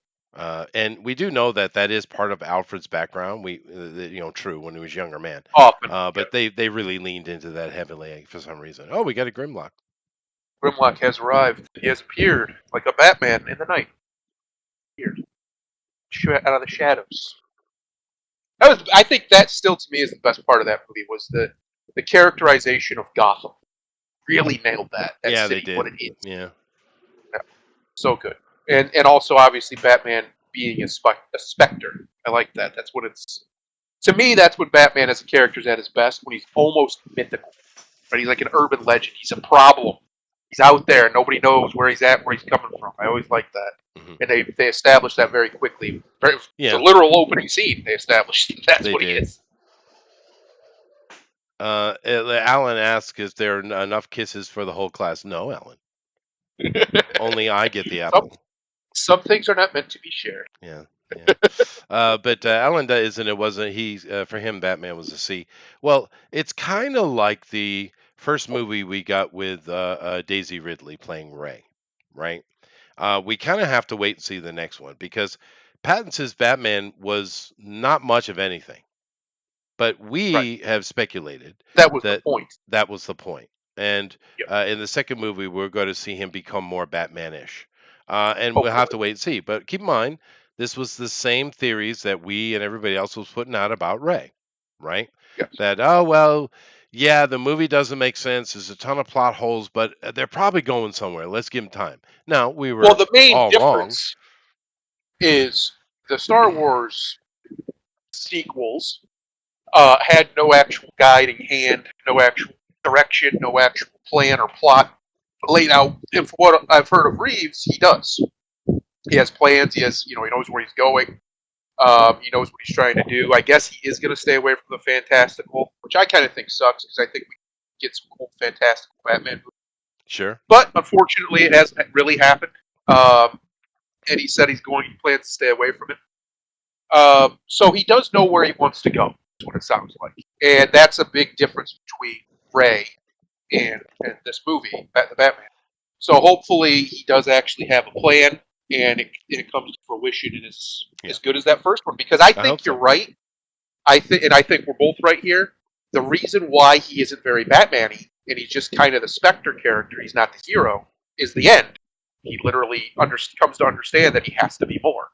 And we do know that is part of Alfred's background. True when he was a younger man. Often. But they really leaned into that heavily for some reason. Oh, we got a Grimlock. Grimlock has arrived. He has appeared like a Batman in the night. Appeared out of the shadows. I think that still to me is the best part of that movie was the characterization of Gotham. Really nailed that. Yeah, city, they did. what it is. Yeah. So good. And also obviously Batman being a specter. I like that. That's what it's. To me, that's when Batman as a character is at his best, when he's almost mythical. But he's like an urban legend. He's a problem. He's out there. Nobody knows where he's at, where he's coming from. I always like that. Mm-hmm. And they established that very quickly. It's Yeah. a literal opening scene. They established that's They what did. he is. Alan asks, "Is there enough kisses for the whole class?" No, Alan. Only I get the apple. Some things are not meant to be shared. Yeah. But Alan isn't. It wasn't. For him, Batman was a C. Well, it's kind of like the first movie we got with Daisy Ridley playing Ray, right? We kind of have to wait and see the next one because Pattinson's Batman was not much of anything. But we have speculated that was the point. That was the point. And Yep. in the second movie, we're going to see him become more Batman-ish. And Hopefully. we'll have to wait and see. But keep in mind, this was the same theories that we and everybody else was putting out about Ray, right? Yes. That, the movie doesn't make sense. There's a ton of plot holes, but they're probably going somewhere. Let's give them time. Now, we were the main all difference is the Star Wars sequels had no actual guiding hand, no actual direction, no actual plan or plot laid out. And from what I've heard of Reeves, he does. He has plans. He knows where he's going. He knows what he's trying to do. I guess he is going to stay away from the fantastical, which I kind of think sucks because I think we get some cool fantastical Batman movies. Sure. But unfortunately, it hasn't really happened. And he said he plans to stay away from it. So he does know where he wants to go. Is what it sounds like, and that's a big difference between Ray and this movie, the Batman. So hopefully he does actually have a plan, and it comes to fruition and is Yeah. as good as that first one. Because I I think hope you're so. right. I think we're both right here. The reason why he isn't very Batman-y and he's just kind of the Spectre character, he's not the hero, is the end. He literally comes to understand that he has to be more,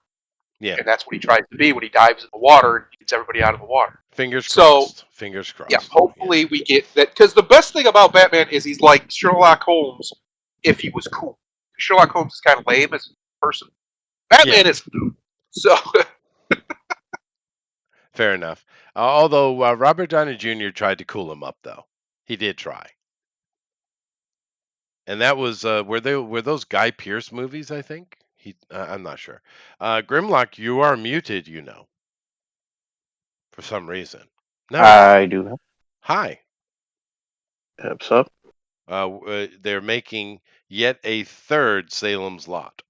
Yeah. and that's what he tries to be when he dives in the water and gets everybody out of the water. Fingers So crossed. Fingers crossed. yeah, hopefully we get that, because the best thing about Batman is he's like Sherlock Holmes if he was cool. Sherlock Holmes is kind of lame as a person. Batman isn't though. So Fair enough. Although Robert Downey Jr. tried to cool him up, though he did try, and that was were those Guy Pearce movies? I think I'm not sure. Grimlock, you are muted. For some reason. No. I do have. Hi. So They're making yet a third Salem's Lot.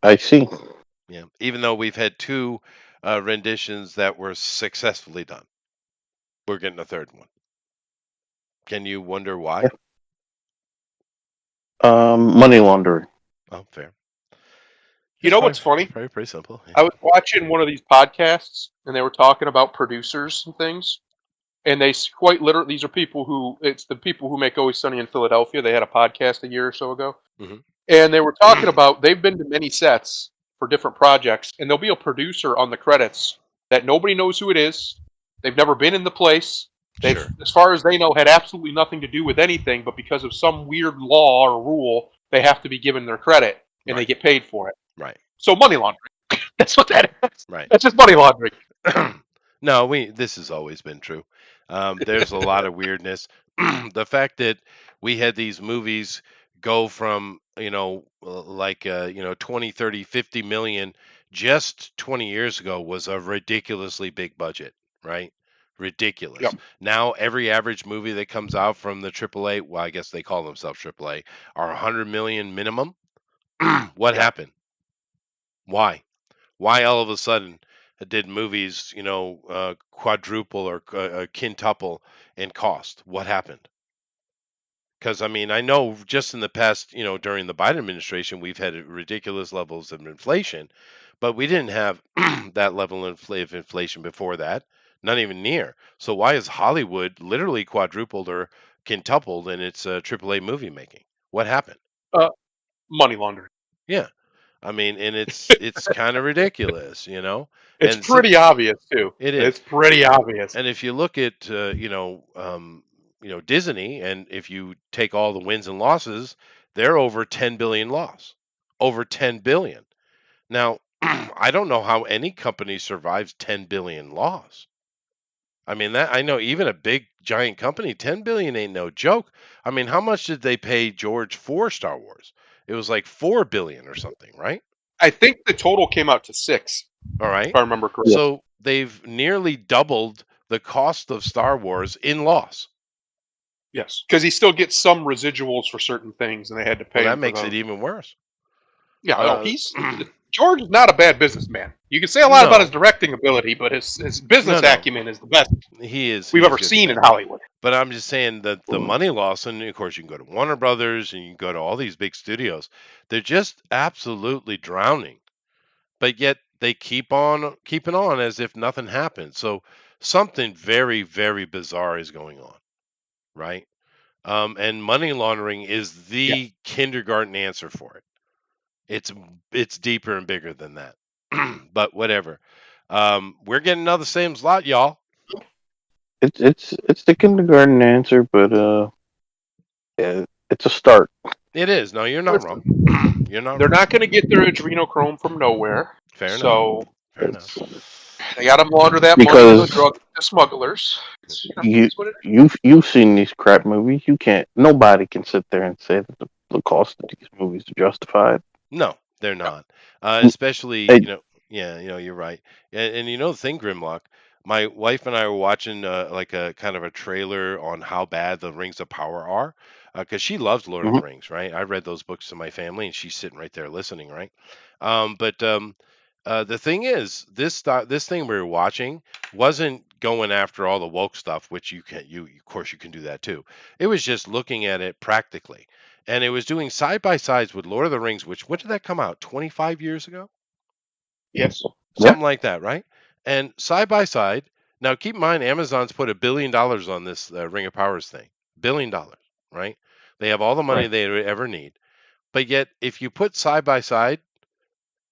I see. Yeah. Even though we've had two renditions that were successfully done, we're getting a third one. Can you wonder why? Money laundering. Oh, fair. you know what's funny? Pretty simple. Yeah. I was watching one of these podcasts, and they were talking about producers and things. And they quite literally, these are people who, it's the people who make Always Sunny in Philadelphia. They had a podcast a year or so ago. Mhm. And they were talking about, they've been to many sets for different projects, and there'll be a producer on the credits that nobody knows who it is. They've never been in the place. They've, Sure. as far as they know, had absolutely nothing to do with anything, but because of some weird law or rule, they have to be given their credit, and they Right. get paid for it. Right. So money laundering. That's what that is. Right. That's just money laundering. No, this has always been true. There's a lot of weirdness. The fact that we had these movies go from, 20, 30, 50 million just 20 years ago was a ridiculously big budget, right? Ridiculous. Yep. Now every average movie that comes out from the AAA, well, I guess they call themselves AAA, are 100 million minimum. What Yeah. happened? Why? Why all of a sudden did movies, quadruple or quintuple in cost? What happened? Because I mean, I know just in the past, during the Biden administration, we've had ridiculous levels of inflation, but we didn't have that level of inflation before that, not even near. So why is Hollywood literally quadrupled or quintupled in its AAA movie making? What happened? Money laundering. Yeah. I mean, and it's kind of ridiculous, It's and see, pretty obvious too. it is. It's pretty obvious. And if you look at Disney, and if you take all the wins and losses, they're over 10 billion loss, over 10 billion. Now, I don't know how any company survives 10 billion loss. I mean, that I know even a big giant company, 10 billion ain't no joke. I mean, how much did they pay George for Star Wars? It was like 4 billion or something, right? I think the total came out to 6, All if right. I remember correctly. So they've nearly doubled the cost of Star Wars in loss. Yes, because he still gets some residuals for certain things, and they had to pay. Well, that him for makes those. it even worse. Yeah, no, Uh, he's George is not a bad businessman. You can say a lot about No. his directing ability, but his business No. acumen is the best He is. we've he's ever good at seen in that. Hollywood. But I'm just saying that the money loss, and of course you can go to Warner Brothers and you can go to all these big studios, they're just absolutely drowning. But yet they keep on keeping on as if nothing happened. So something very, very bizarre is going on, right? And money laundering is the kindergarten answer for it. It's deeper and bigger than that. But whatever. We're getting another Sam's Lot, y'all. It's the kindergarten answer, but it's a start. It is. No, you're not wrong. You're not They're wrong. not going to get their adrenochrome from nowhere. Fair enough. So Fair enough. they got to launder that money to Because the smugglers. you That's what it is. you've seen these crap movies. Nobody can sit there and say that the cost of these movies are justified. No, they're not. Mm, Especially, Hey, yeah, you're right. And you know the thing, Grimlock, my wife and I were watching like a kind of a trailer on how bad the Rings of Power are, because she loves Lord of the mhm. Rings, right? I read those books to my family, and she's sitting right there listening, right? But The thing is, this thing we were watching wasn't going after all the woke stuff, which you of course you can do that too. It was just looking at it practically, and it was doing side by sides with Lord of the Rings, which when did that come out? 25 years ago, Yes. Yeah, something like that, right? And side by side. Now keep in mind, Amazon's put $1 billion on this Ring of Powers thing, $1 billion, right? They have all the money Right. they would ever need, but yet if you put side by side,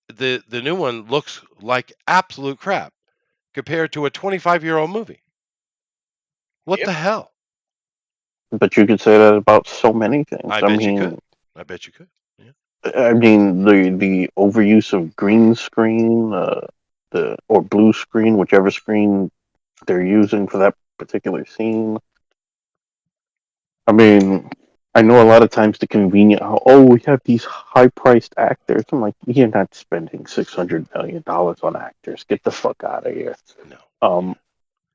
the new one looks like absolute crap compared to a 25-year-old movie. What Yep. the hell? but you could say that about so many things. I I bet you mean, could. I bet you could. Yeah. the overuse of green screen, the or blue screen, whichever screen they're using for that particular scene. I mean, I know a lot of times the convenient, oh, we have these high priced actors. I'm like, you're not spending $600 million on actors. Get the fuck out of here. No. Um, Yeah.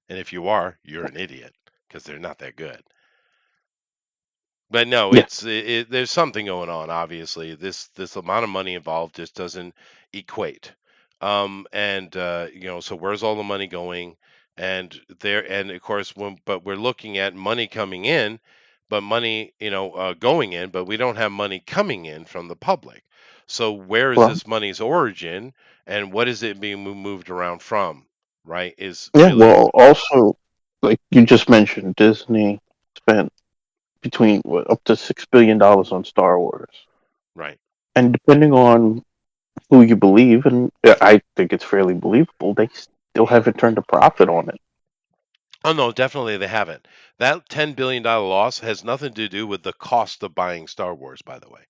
And if you are, you're an idiot because they're not that good. But no, yeah, there's something going on. Obviously, this amount of money involved just doesn't equate. And so where's all the money going? And of course, but we're looking at money coming in, but money going in, but we don't have money coming in from the public. So where is well, this money's origin, and what is it being moved around from? Right? Is yeah, really well, also, like you just mentioned, Disney spent between up to $6 billion on Star Wars, right. and depending on who you believe, and I think it's fairly believable, they still haven't turned a profit on it. Oh no, definitely they haven't. That $10 billion loss has nothing to do with the cost of buying Star Wars, by the way.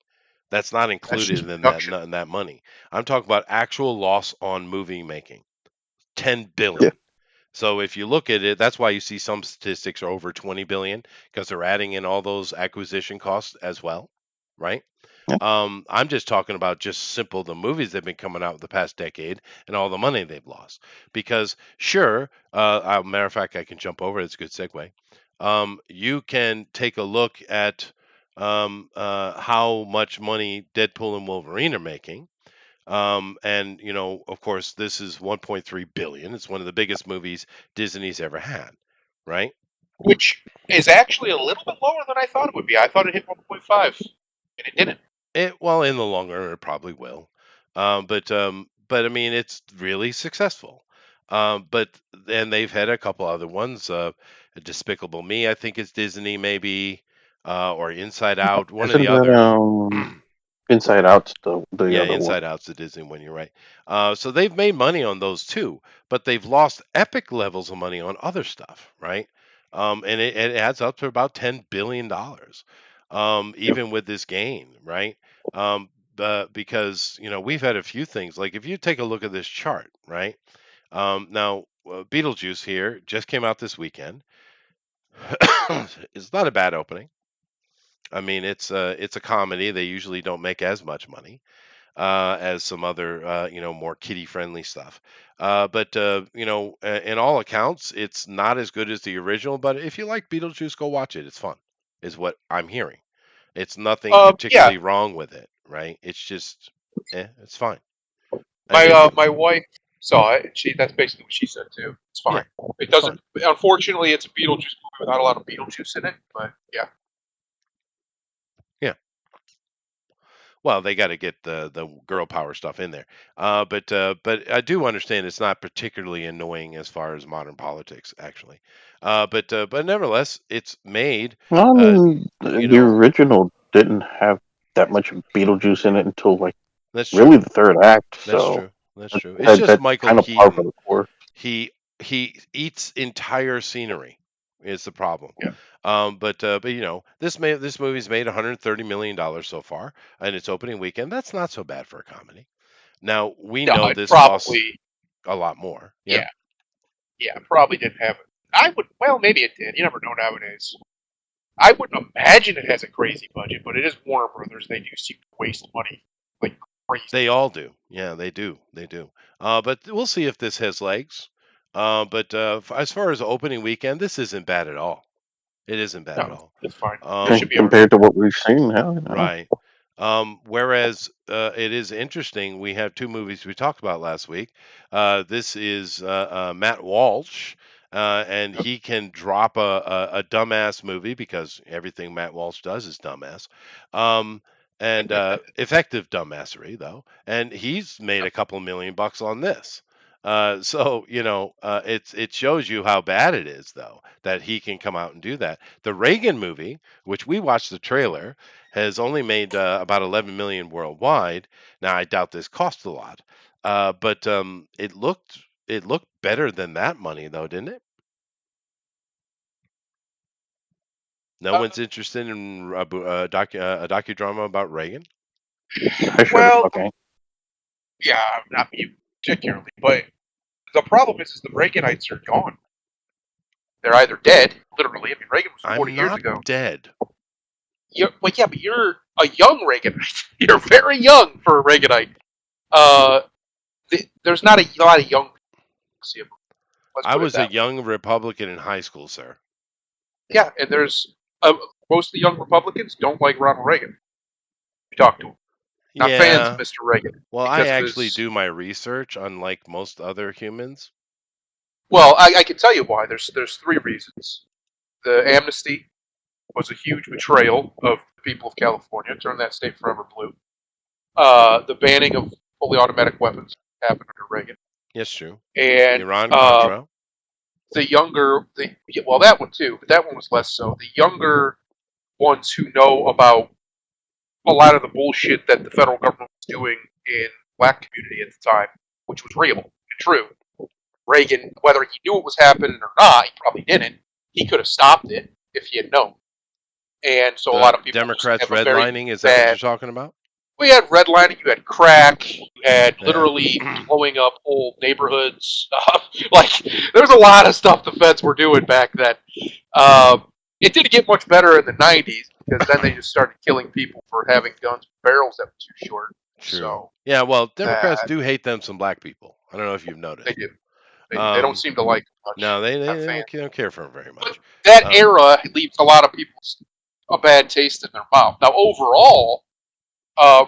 That's not That's included just in production. that money. I'm talking about actual loss on movie making. 10 Yeah, billion. So if you look at it, that's why you see some statistics are over 20 billion because they're adding in all those acquisition costs as well, right? yeah. I'm just talking about just simple the movies that have been coming out the past decade and all the money they've lost. Because sure, matter of fact, I can jump over. It's a good segue. You can take a look at how much money Deadpool and Wolverine are making. And of course, this is 1.3 billion. It's one of the biggest movies Disney's ever had, right? Which is actually a little bit lower than I thought it would be. I thought it hit 1.5, and it didn't. Well, in the long run, it probably will. But I mean, it's really successful. But and they've had a couple other ones. Despicable Me, I think it's Disney, maybe, or Inside Out, one of Isn't the that other. Inside Out's the Yeah, other one? Inside Out's the Disney one. You're right. So they've made money on those too, but they've lost epic levels of money on other stuff, right? And it adds up to about $10 billion, Yep. even with this gain, right? Um, because we've had a few things. Like if you take a look at this chart, right? Now Beetlejuice here just came out this weekend. It's not a bad opening. I mean, it's a comedy. They usually don't make as much money as some other, more kiddie friendly stuff. But in all accounts, it's not as good as the original. But if you like Beetlejuice, go watch it. It's fun, is what I'm hearing. It's nothing Yeah, particularly wrong with it, right? It's just, it's fine. I my mean, my wife saw it, and that's basically what she said too. It's yeah, fine. It it's doesn't. fine. Unfortunately, it's a Beetlejuice movie without a lot of Beetlejuice in it. But yeah, Yeah. Well, they got to get the girl power stuff in there. But I do understand it's not particularly annoying as far as modern politics, actually. But nevertheless, it's made. Well, I Uh, mean, you the know, original didn't have that much Beetlejuice in it until like that's really true. the third act. That's So true. That's that, true. It's just that's Michael kind of par for Keaton. the course. He eats entire scenery is the problem. yeah. But this movie's made $130 million so far, and its opening weekend. That's not so bad for a comedy. Now we No, know it this costs probably. a lot more. Yeah. Yeah, yeah, probably didn't have it. I would. Well, maybe it did. You never know nowadays. I wouldn't imagine it has a crazy budget, but it is Warner Brothers. They do seem to waste money like crazy. They all do. Yeah, they do. They do. But we'll see if this has legs. As far as opening weekend, this isn't bad at all. It isn't bad at No, all. it's fine. It Um, should be alright. Compared to what we've seen now. right. Whereas it is interesting, we have two movies we talked about last week. This is Matt Walsh, and he can drop a dumbass movie because everything Matt Walsh does is dumbass, um, and effective dumbassery though. And he's made a couple $1 million on this. So it shows you how bad it is though that he can come out and do that. The Reagan movie, which we watched the trailer, has only made about 11 million worldwide. Now I doubt this cost a lot, but it looked better than that money though, didn't it? No Uh, one's interested in a docudrama about Reagan. I should. well, Okay. yeah, not you particularly, but the problem is the Reaganites are gone. They're either dead, literally. I mean, Reagan was 40 I'm years not ago. dead. Well, yeah, but you're a young Reaganite. You're very young for a Reaganite. Uh, there's not a lot of young people. Let's I put it was a that way. young Republican in high school, sir. Yeah, and there's most of the young Republicans don't like Ronald Reagan. You talk to them, not fans of Yeah. Mr. Reagan Well, I because of actually his. do my research, unlike most other humans. Well, I can tell you why. There's three reasons. The amnesty was a huge betrayal of the people of California, turned that state forever blue. The banning of fully automatic weapons happened under Reagan, Yes, true. and Iran Contra. the younger, well, that one too, but that one was less so. The younger ones who know about a lot of the bullshit that the federal government was doing in the black community at the time, which was real and true. Reagan, whether he knew it was happening or not, he probably didn't. He could have stopped it if he had known. And so a lot The of people just Democrats have a very redlining, is that what bad. you're talking about? We had redlining, you had crack, you had Yeah. literally blowing up whole neighborhoods. Like, there's a lot of stuff the feds were doing back then. It didn't get much better in the 90s because then they just started killing people for having guns with barrels that were too short. True. So Yeah, well, Democrats uh, do hate them some black people. I don't know if you've they noticed. do. They don't seem to like them much. No, they Not fans. don't care for them very But much. that era leaves a lot of people a bad taste in their mouth. Now, overall,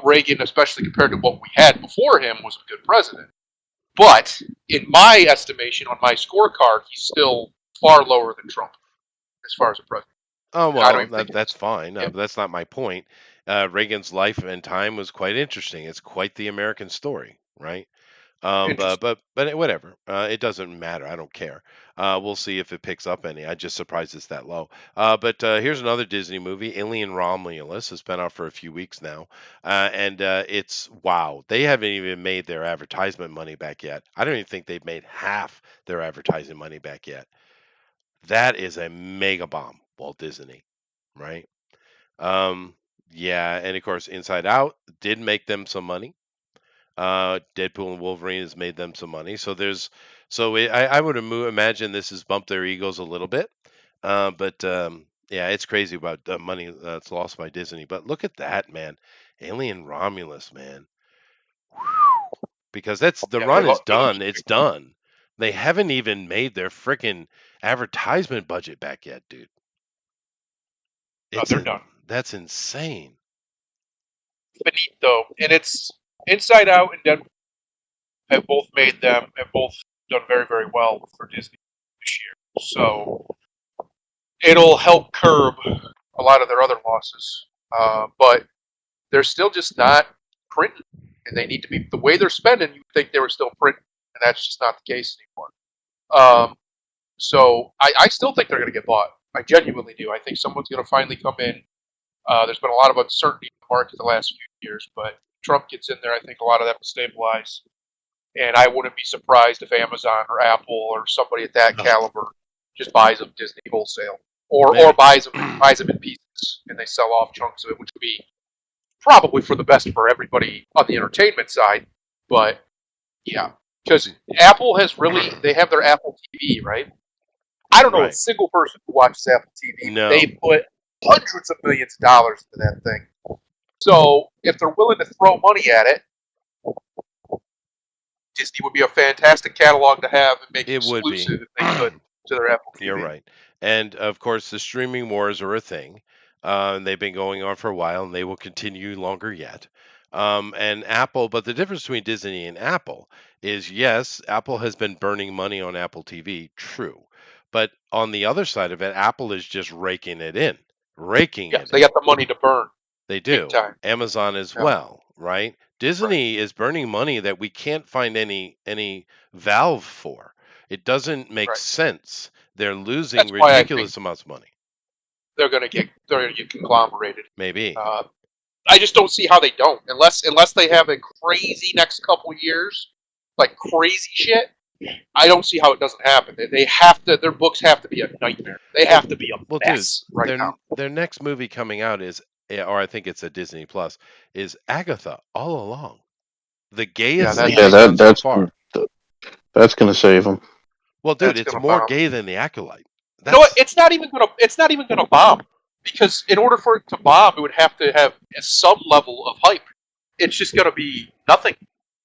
Reagan, especially compared to what we had before him, was a good president. But in my estimation, on my scorecard, he's still far lower than Trump as far as a president. Oh And I don't well, even think that's fine. yeah, But that's not my point. Reagan's life and time was quite interesting. It's quite the American story, right? interesting. But whatever. It doesn't matter. I don't care. We'll see if it picks up any. I'm just surprised it's that low. But here's another Disney movie, Alien Romulus. It's been out for a few weeks now, and it's wow. They haven't even made their advertisement money back yet. I don't even think they've made half their advertising money back yet. That is a mega bomb, Walt Disney, right? Um, yeah, and of course, Inside Out did make them some money. Deadpool and Wolverine has made them some money. I would imagine this has bumped their egos a little bit. But yeah, it's crazy about the money that's lost by Disney. But look at that, man. Alien Romulus, man. Because that's the Yeah, run is they lost done. It's done. They haven't even made their freaking advertisement budget back yet, dude. they're done. That's insane. Finito, and it's Inside Out and Deadpool have both made them have both done very very well for Disney this year. So it'll help curb a lot of their other losses. But they're still just not printing, and they need to be the way they're spending. You think they were still printing, and that's just not the case anymore. So I still think they're going to get bought. I genuinely do. I think someone's going to finally come in. There's been a lot of uncertainty in the market the last few years, but Trump gets in there. I think a lot of that will stabilize, and I wouldn't be surprised if Amazon or Apple or somebody at that caliber just buys them Disney wholesale, or Maybe. buys them in pieces, and they sell off chunks of it, which would be probably for the best for everybody on the entertainment side. But yeah, because Apple has they have their Apple TV, right? I don't know a Right. single person who watches Apple TV. No. They put hundreds of millions of dollars into that thing. So if they're willing to throw money at it, Disney would be a fantastic catalog to have and make It would be. exclusive if they could to their Apple TV. You're right. And of course, the streaming wars are a thing. They've been going on for a while, and they will continue longer yet. And Apple, but the difference between Disney and Apple is, yes, Apple has been burning money on Apple TV, true. But on the other side of it, Apple is just raking Yes, it they in. got the money to burn They big do. time. Amazon as Yeah, well, right? Disney is burning money that we can't find any valve for. It doesn't make right. sense. They're losing That's why I think ridiculous amounts of money. they're going to get conglomerated. Maybe. I just don't see how they don't, unless they have a crazy next couple years, like crazy shit. I don't see how it doesn't happen. They have to. Their books have to be a nightmare. They have to be a Well, dude, mess right now. their next movie coming out is, or I think it's a Disney Plus, is Agatha all along. The Yeah, gayest that, thing Yeah, they've done so that's far. that's gonna save them. Well, dude, that's it's gonna more bomb. gay than The Acolyte. You know what? That's It's not even gonna bomb because in order for it to bomb, it would have to have some level of hype. It's just gonna be nothing.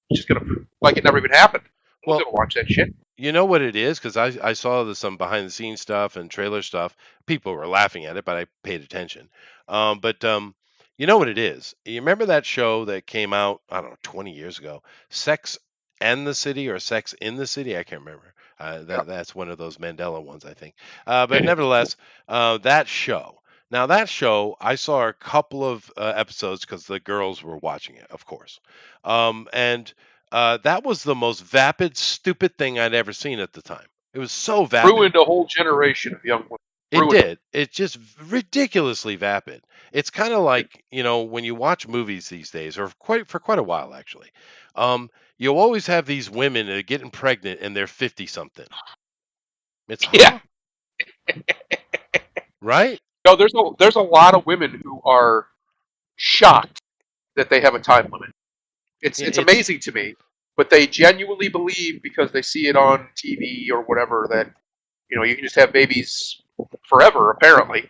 It's just gonna like it never even happened. Who's well, gonna watch that shit? you know what it is? Because I saw some behind the scenes stuff and trailer stuff. People were laughing at it, but I paid attention. But you know what it is? You remember that show that came out, I don't know, 20 years ago, Sex and the City or Sex in the City? I can't remember. Yeah. That's one of those Mandela ones, I think. But nevertheless, that show. Now that show, I saw a couple of episodes because the girls were watching it, of course. And that was the most vapid, stupid thing I'd ever seen at the time. It was so vapid. Ruined a whole generation of young women. It Ruined them. did. It's just ridiculously vapid. It's kind of like, when you watch movies these days, or for quite a while actually. You always have these women that are getting pregnant and they're 50 something. It's Yeah. right? No, there's a lot of women who are shocked that they have a time limit. It's Yeah, it's amazing to me, but they genuinely believe because they see it on TV or whatever that you can just have babies forever. Apparently,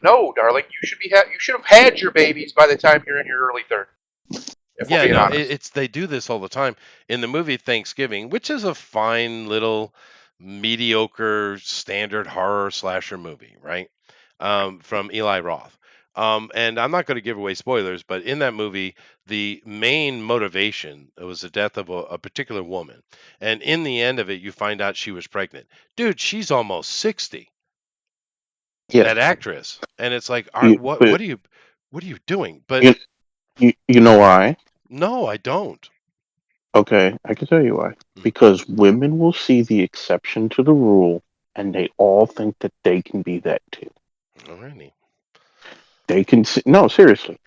no, darling, you should have had your babies by the time you're in your early 30s. If we're Yeah, being no, honest. it's they do this all the time in the movie Thanksgiving, which is a fine little mediocre standard horror slasher movie, right? From Eli Roth. And I'm not going to give away spoilers, but in that movie, the main motivation was the death of a particular woman, and in the end of it, you find out she was pregnant. Dude, she's almost 60. Yes, That actress, and it's like, what but what are you doing? But you know why? no, I don't. Okay, I can tell you why. Mm, Because women will see the exception to the rule, and they all think that they can be that too. Alrighty. They can see, no, seriously.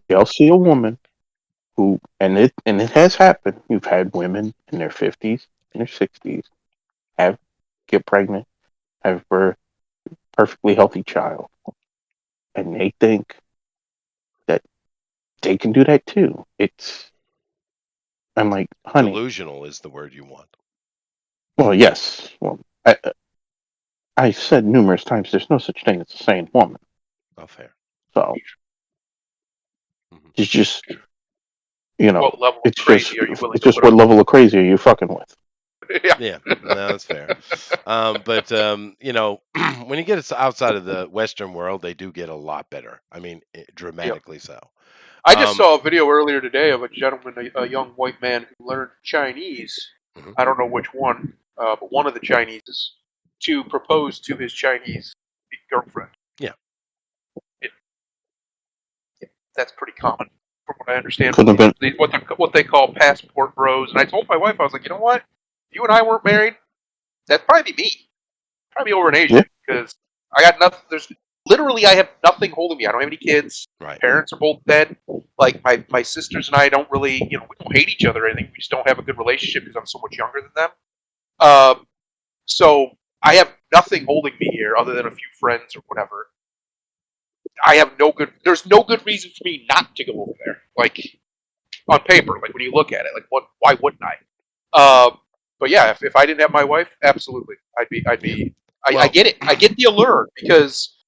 They'll see a woman who, and it has happened. You've had women in their 50s, in their 60s, get pregnant, have birth, perfectly healthy child, and they think that they can do that too. I'm like, honey. Delusional is the word you want. Well, yes. Well, I said numerous times there's no such thing as a sane woman. Oh, fair. So Mhm. it's just, What level of it's crazy are you willing it's to just put what up level of crazy are you fucking with? Yeah. Yeah, no, that's fair. But when you get outside of the Western world, they do get a lot better. I mean, Yeah. dramatically so. I just Um, saw a video earlier today of a gentleman, a young white man who learned Chinese. Mhm. I don't know which one, but one of the Chineses to propose to his Chinese girlfriend. Yeah. That's pretty common, from what I understand. Couldn't have been. What they call passport bros. And I told my wife, I was like, you know what? If you and I weren't married, that'd probably be me. Probably over in Asia Yeah. because I got nothing. There's literally I have nothing holding me. I don't have any kids. right. Parents are both dead. Like my sisters and I don't really, we don't hate each other or anything. We just don't have a good relationship because I'm so much younger than them. So I have nothing holding me here other than a few friends or whatever. I have no good. There's no good reason for me not to go over there. Like on paper, like when you look at it, like what? Why wouldn't I? But yeah, if I didn't have my wife, absolutely, I'd be. I Well, get it. I get the allure because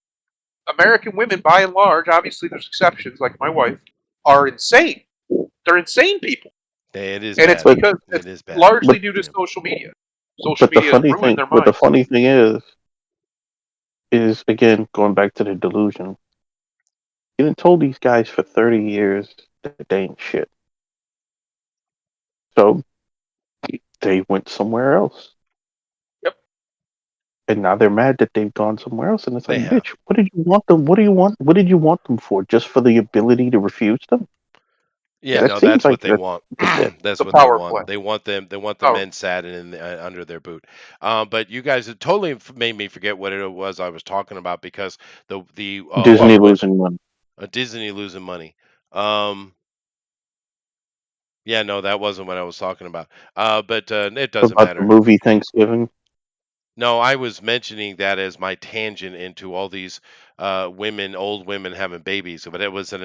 American women, by and large, obviously there's exceptions, like my wife, are insane. They're insane people, it is and it's bad. because It it's is bad. largely But due to social media. Social but the media has funny ruined thing, their but the minds. funny thing is again going back to the delusion. You done told these guys for 30 years that they ain't shit. So they went somewhere else. Yep. And now they're mad that they've gone somewhere else. And it's They like, have. bitch, what did you want them? What do you want? What did you want them for? Just for the ability to refuse them? Yeah, That no, seems that's like what they want. that's it. That's The what they power want. play. They want them. They want the Power. men sat in under their boot. But you guys have totally made me forget what it was I was talking about because the Disney what losing money. Disney losing money. Um, yeah, no, that wasn't what I was talking about. But it doesn't About the matter. movie Thanksgiving. No, I was mentioning that as my tangent into all these women, old women having babies. But it was an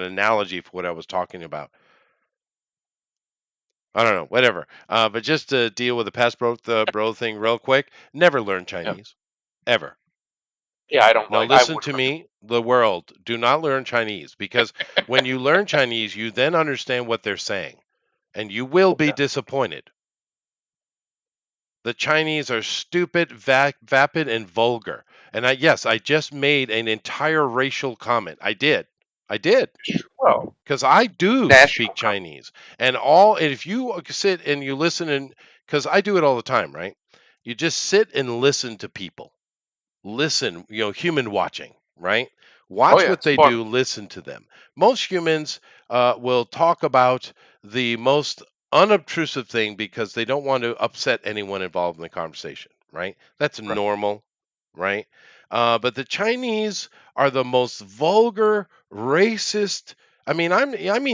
analogy for what I was talking about. I don't know, whatever. But just to deal with the bro thing real quick, never learn Yeah. Chinese, ever. Yeah, I don't Now like. I listen wouldn't. to me, the world. Do not learn Chinese because when you learn Chinese, you then understand what they're saying, and you will be Okay. disappointed. The Chinese are stupid, vapid, and vulgar. And yes, I just made an entire racial comment. I did. Well, Because I do national speak com- Chinese, and if you sit and you listen and because I do it all the time, right? You just sit and listen to people, listen, human watching, right? Oh Watch yeah, what it's they fun. do, listen to them. Most humans will talk about the most unobtrusive thing because they don't want to upset anyone involved in the conversation, right? That's Right. normal, right? But the Chinese are the most vulgar, racist. I mean,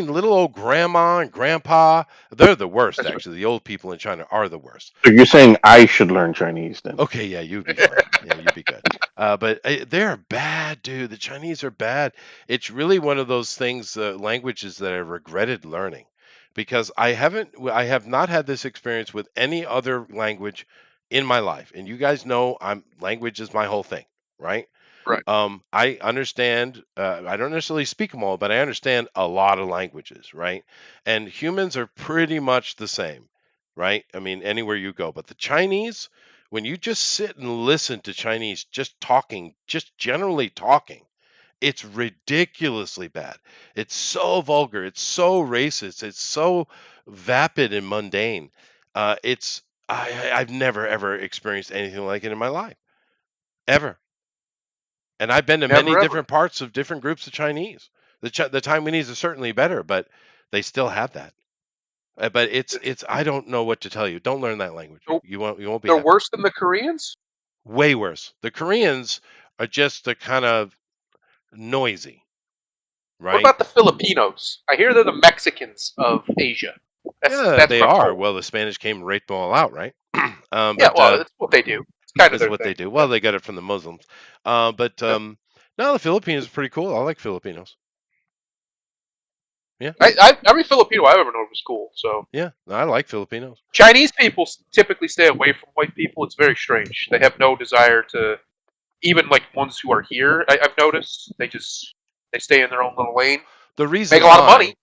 little old grandma and grandpa. They're the worst, That's right. actually. The old people in China are the worst. So you're saying I should learn Chinese then? Okay, yeah, you'd be fine. Yeah, you'd be good. But they're bad, dude. The Chinese are bad. It's really one of those things, languages that I regretted learning because I have not had this experience with any other language in my life. And you guys know language is my whole thing, right? Right. I understand. I don't necessarily speak them all, but I understand a lot of languages, right? And humans are pretty much the same, right? I mean, anywhere you go. But the Chinese, when you just sit and listen to Chinese just talking, just generally talking, it's ridiculously bad. It's so vulgar. It's so racist. It's so vapid and mundane. I've never ever experienced anything like it in my life, ever. And I've been to many Never ever. different parts of different groups of Chinese. The Taiwanese are certainly better, but they still have that. But it's I don't know what to tell you. Don't learn that language. They're You won't be they're happy. worse than the Koreans. Way worse. The Koreans are just the kind of noisy, What right? about the Filipinos? I hear they're the Mexicans of Asia. Yeah, That's they what I'm are. told. Well, the Spanish came and raped them all out, right? Yeah, But well, that's what they do. It's kind of is their what thing. they do. Yeah. Well, they got it from the Muslims. But Yeah. no, the Philippines is pretty cool. I like Filipinos. Yeah, Every Filipino I ever known was cool. So yeah, I like Filipinos. Chinese people typically stay away from white people. It's very strange. They have no desire to even like ones who are here. I've noticed they stay in their own little lane, The make a reason lot of money, why,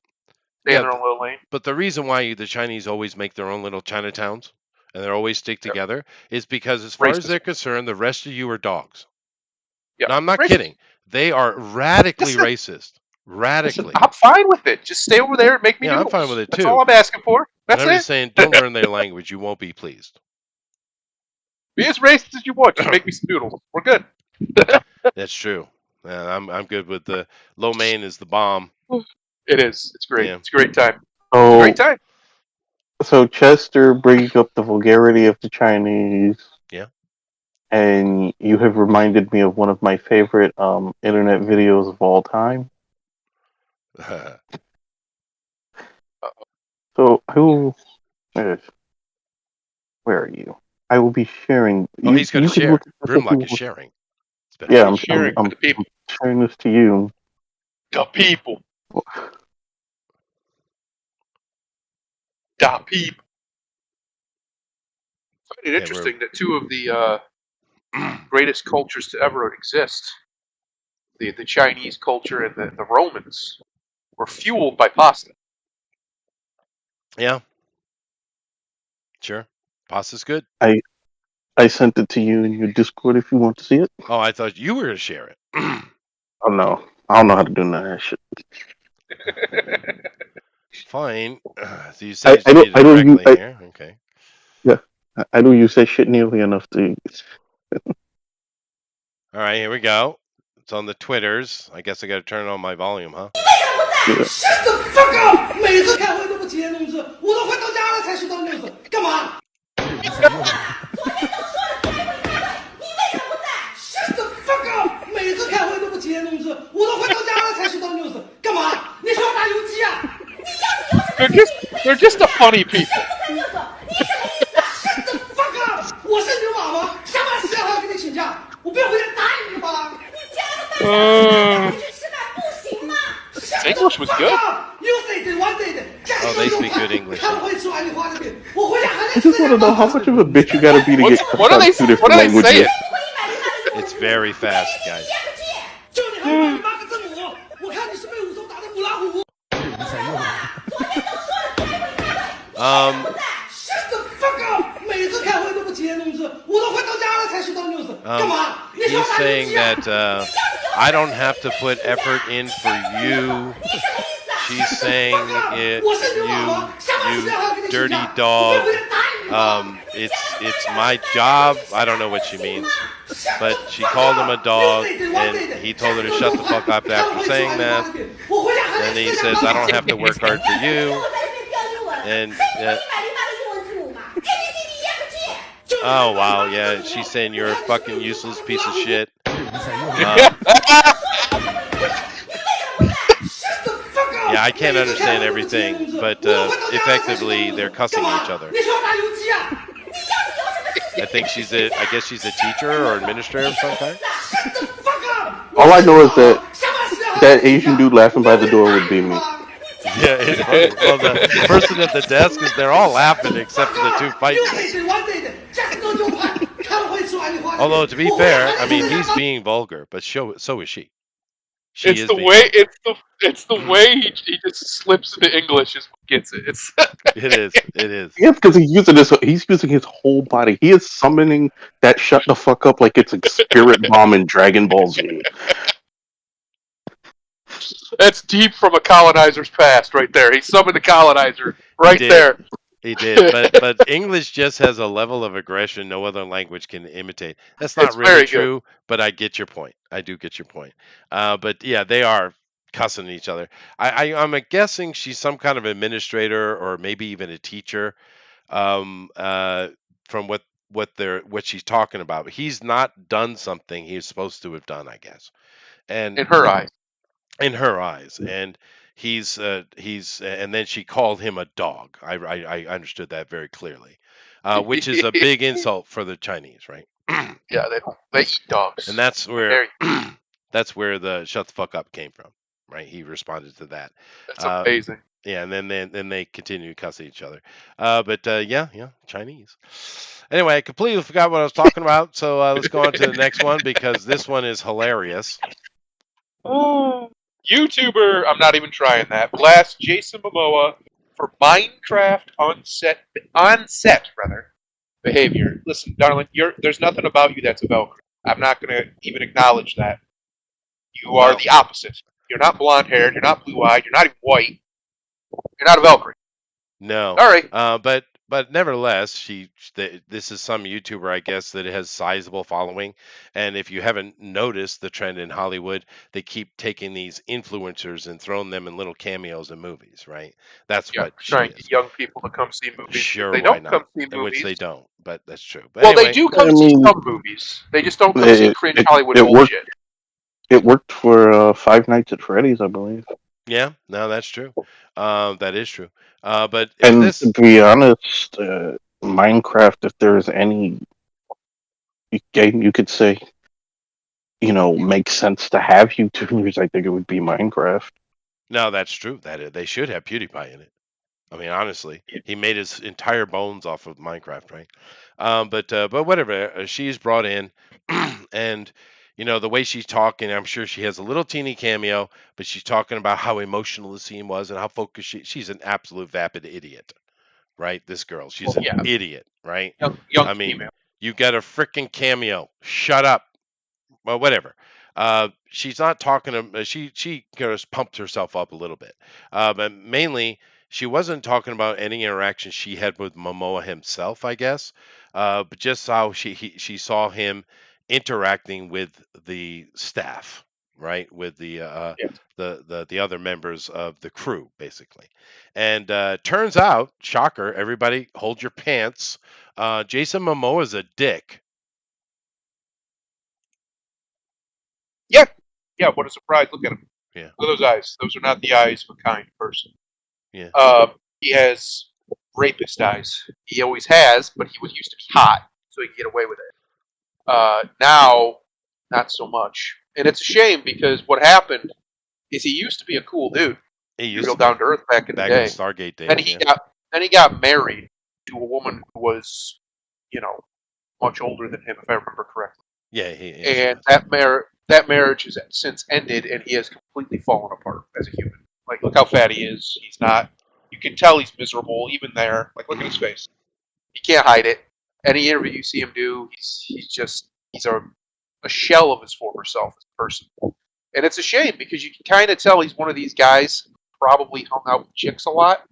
stay in yeah, their own little lane. but the reason why the Chinese always make their own little Chinatowns and they always stick Yeah. together is because, as far as they're Racism. concerned, the rest of you are dogs. Yeah, No, I'm not racism. kidding. They are radically Listen, racist. listen. Radically. I'm fine with it. Just stay over there and make me Yeah, I'm fine with noodles. it That's all too. I'm asking for. And That's I'm it. just saying, don't learn their language. You won't be pleased. Be as racist as you want. Just make me some noodles. We're good. That's true. I'm good with the lo mein is the bomb. It is. It's great. Yeah, It's a great time. It's a great So, time. so Chester bringing up the vulgarity of the Chinese, yeah. and you have reminded me of one of my favorite internet videos of all time. So, where where are you? I will be sharing. Oh, he's got to You can look share. at this if Grimlock is you. sharing. It's better. Yeah, He's sharing with the I'm people. sharing this to you. The people. The people. I find it Yeah, we're. interesting that two of the greatest cultures to ever exist, the Chinese culture and the Romans, were fueled by pasta. Yeah, sure. Pasta's good. I I sent it to you in your Discord if you want to see it. Oh, I thought you were going to share it. Oh no. I don't know how to do none of that shit. Fine. So you send it I to me don't use directly here. Okay. yeah. I don't use that shit nearly enough to. All right, here we go. It's on the Twitters. I guess I got to turn on my volume, huh? Shut the fuck up！每次开会都不节言弄事，我都快到家了才去当 news，干嘛？昨天都说了昨天会开会，你为什么不在？Shut the fuck up！每次开会都不节言弄事，我都快到家了才去当 news，干嘛？你是要打游击啊？They're just a funny people. 你什么意思啊？Shut the fuck up！我是牛马吗？下班时间还要跟你请假？我不要回家打你了吧？你加个班去吃饭不行吗 English was good. You say they want it. Oh, they speak good English. 开会吃完你花这边，我回家还 I 得 just want to know how much of a bitch you gotta be to get What are they? two What different are they languages. saying? It's very fast, guys. 就你还把你妈个正母，我看你是被武松打的母老虎。 Shut the fuck up！每次开会都不节言弄事，我都快到家了才去当 news，干嘛？你是要 He's 打游 saying 击啊？ that I don't have to put effort in for you. She's saying it, you dirty dog. It's my job. I don't know what she means, but she called him a dog, and he told her to shut the fuck up after saying that. And he says, I don't have to work hard for you. And oh wow, yeah, she's saying you're a fucking useless piece of shit. Yeah, I can't understand everything, but effectively they're cussing each other. I think I guess she's a teacher or administrator of some kind. All I know is that Asian dude laughing by the door would be me. Yeah, it's funny. Well, the person at the desk is they're all laughing except for the two fighting. Although to be fair, I mean he's being vulgar, but so is she. It's the way he just slips into English is what gets it. It's It is. Yeah, because he's using his whole body. He is summoning that shut the fuck up like it's a spirit bomb in Dragon Ball Z. That's deep from a colonizer's past, right there. He summoned the colonizer right there. He did, but English just has a level of aggression no other language can imitate. That's not really true, but I get your point. I do get your point. But yeah, they are cussing each other. I'm guessing she's some kind of administrator or maybe even a teacher. From what she's talking about. He's not done something he's supposed to have done, I guess. And in her eyes. And he's and then she called him a dog. I understood that very clearly, which is a big insult for the Chinese, right? Yeah, they eat dogs, and that's where the shut the fuck up came from, right? He responded to that. That's amazing. Yeah, and then they continue cussing each other. But yeah, Chinese. Anyway, I completely forgot what I was talking about. So let's go on to the next one because this one is hilarious. YouTuber, I'm not even trying that. Blast Jason Momoa for Minecraft on set behavior. Listen, darling, there's nothing about you that's a Velcro. I'm not going to even acknowledge that. You are the opposite. You're not blonde haired. You're not blue eyed. You're not even white. You're not a Velcro. No. All right. But nevertheless, this is some YouTuber, I guess, that has sizable following. And if you haven't noticed the trend in Hollywood, they keep taking these influencers and throwing them in little cameos in movies, right? That's what trying to get young people to come see movies. Sure, they why don't not? come see movies. Which they don't, but that's true. But well, anyway, they do come see some movies. They just don't come see cringe Hollywood bullshit. It worked for Five Nights at Freddy's, I believe. Yeah, no, that's true. That is true. But to be honest, Minecraft, if there's any game you could say, makes sense to have YouTubers, I think it would be Minecraft. No, that's true. That they should have PewDiePie in it. I mean, honestly, he made his entire bones off of Minecraft, right? But whatever. She's brought in, and the way she's talking, I'm sure she has a little teeny cameo, but she's talking about how emotional the scene was and how focused she's an absolute vapid idiot, right? This girl, she's an idiot, right? Young I mean, female. you got a freaking cameo. Shut up. well, whatever. She's not talking to she just pumped herself up a little bit, but mainly she wasn't talking about any interaction she had with Momoa himself, I guess, but just how she saw him interacting with the staff, right, with Yeah. the other members of the crew, basically. And turns out, shocker, everybody, hold your pants. Jason Momoa's a dick. Yeah. Yeah. What a surprise! Look at him. Yeah, Look at those eyes. Those are not the eyes of a kind person. yeah. He has rapist eyes. He always has, but he was used to be hot, so he could get away with it. Now, not so much. And it's a shame because what happened is he used to be a cool dude. He He used real to be down to earth back in the back in the day. Stargate Then days. he Yeah, got married to a woman who was, you know, much older than him, if I remember correctly. yeah, she And was. that marriage has since ended, and he has completely fallen apart as a human. Like, look how fat he is. He's not. You can tell he's miserable even there. Like, look at his face. He can't hide it. Any interview you see him do, he's a shell of his former self as a person. And it's a shame because you can kind of tell he's one of these guys who probably hung out with chicks a lot,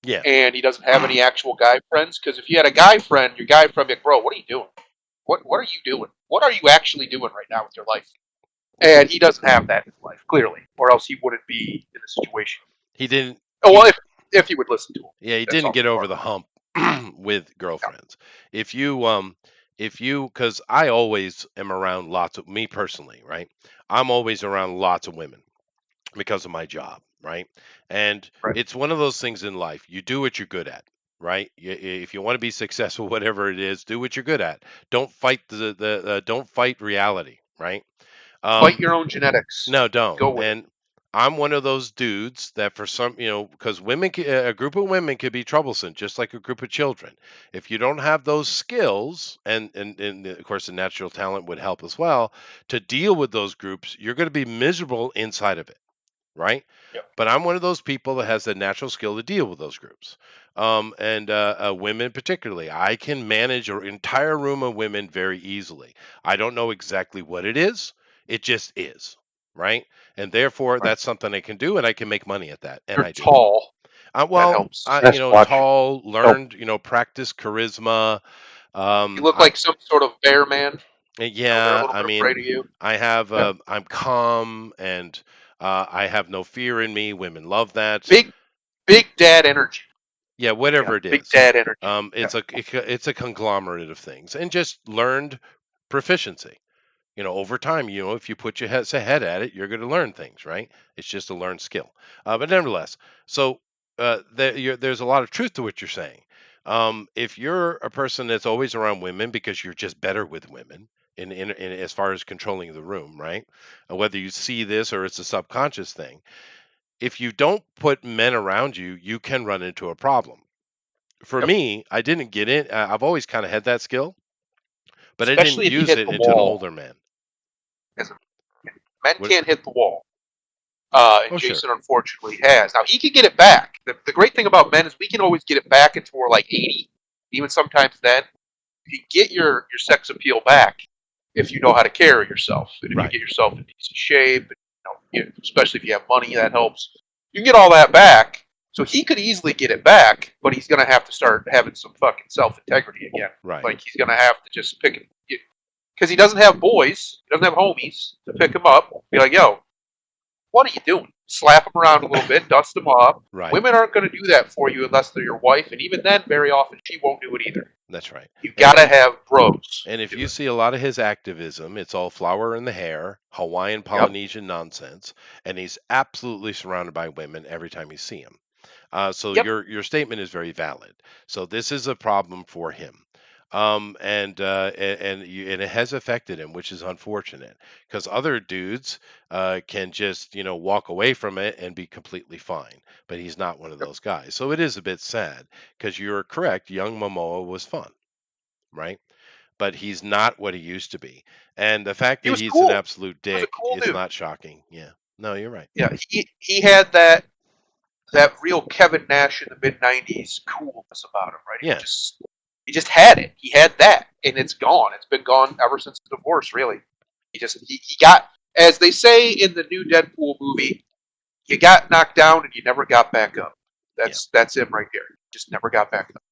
Yeah, and he doesn't have any actual guy friends. Because if you had a guy friend, your guy friend would be like, bro, what are you doing? What are you doing? What are you actually doing right now with your life? And he doesn't have that in his life, clearly, or else he wouldn't be in the situation. he didn't. Oh well, He, if he would listen to him, yeah, he that's didn't also get over part the of hump with it. girlfriends. If you, because I always am around lots of me personally, right? I'm always around lots of women because of my job, right? And Right. it's one of those things in life. You do what you're good at, right? If you want to be successful, whatever it is, do what you're good at. Don't fight don't fight reality, right? Fight your own genetics. No, don't. Go with it. And I'm one of those dudes that for some, because a group of women could be troublesome, just like a group of children. If you don't have those skills, and of course the natural talent would help as well to deal with those groups, you're going to be miserable inside of it, right? Yep. But I'm one of those people that has the natural skill to deal with those groups. And women particularly, I can manage an entire room of women very easily. I don't know exactly what it is. It just is, right? And therefore, Right. that's something I can do, and I can make money at that, and You're I do. tall. That Well, helps. Sasquatch. tall, Help. learned, practice charisma. You look I like some sort of bear man. They're a Yeah, little I bit mean, afraid of you. I have Yeah. I'm calm and I have no fear in me. Women love that. Big dad energy. Yeah, Yeah. whatever it Big is. dad energy. Yeah. It's a conglomerate of things and just learned proficiency. Over time, if you put your head at it, you're going to learn things, right? It's just a learned skill. But nevertheless, so there's a lot of truth to what you're saying. If you're a person that's always around women because you're just better with women in as far as controlling the room, right? Whether you see this or it's a subconscious thing, if you don't put men around you, you can run into a problem. For Yep. me, I didn't get in. I've always kind of had that skill, but I didn't Especially if you use hit it the until an wall. older man. As a, men What? can't hit the wall. And Oh, sure. Jason unfortunately has. Now he can get it back. The great thing about men is we can always get it back until we're like 80. Even sometimes then, you get your sex appeal back if you know how to carry yourself and if you Right. get yourself in decent shape. Especially if you have money, that helps. You can get all that back. So he could easily get it back, but he's going to have to start having some fucking self integrity again. Right. Like he's going to have to just pick it because he doesn't have boys, he doesn't have homies to pick him up. Be like, yo, what are you doing? Slap him around a little bit, dust him off. Right. Women aren't going to do that for you unless they're your wife, and even then, very often she won't do it either. That's right. You gotta have bros. And if do you it. see a lot of his activism, it's all flower in the hair, Hawaiian Polynesian nonsense, and he's absolutely surrounded by women every time you see him. So Yep. your statement is very valid. So this is a problem for him, and it has affected him, which is unfortunate because other dudes can just walk away from it and be completely fine, but he's not one of those guys. So it is a bit sad because you're correct. Young Momoa was fun, right? But he's not what he used to be, and the fact He that was he's an cool. absolute He was a dick cool is dude. not shocking. Yeah, no, you're right. Yeah, he had that real Kevin Nash in the mid '90s coolness about him, right? Yeah. He just had it. He had that, and it's gone. It's been gone ever since the divorce, really. He got, as they say in the new Deadpool movie, you got knocked down and you never got back up. Yeah. That's him right there. Just never got back up.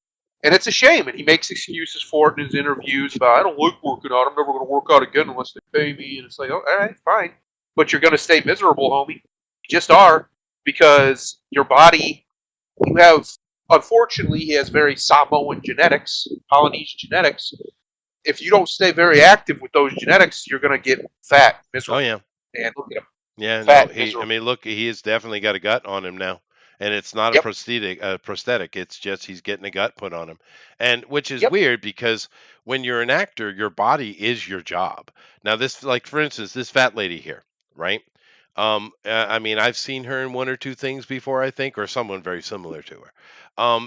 And it's a shame. And he makes excuses for it in his interviews about, I don't like working out. I'm never going to work out again unless they pay me. And it's like, oh, all right, fine. But you're going to stay miserable, homie. You just are. Because your body, you have, unfortunately, he has very Samoan genetics, Polynesian genetics. If you don't stay very active with those genetics, you're going to get fat, Oh miserable. yeah. And look at him. Yeah, no, Fat, I miserable. mean, look, he has definitely got a gut on him now, and it's not a Yep. prosthetic. It's just he's getting a gut put on him, and which is Yep. weird because when you're an actor, your body is your job. Now, this, like for instance, this fat lady here, right? I mean, I've seen her in one or two things before, I think, or someone very similar to her.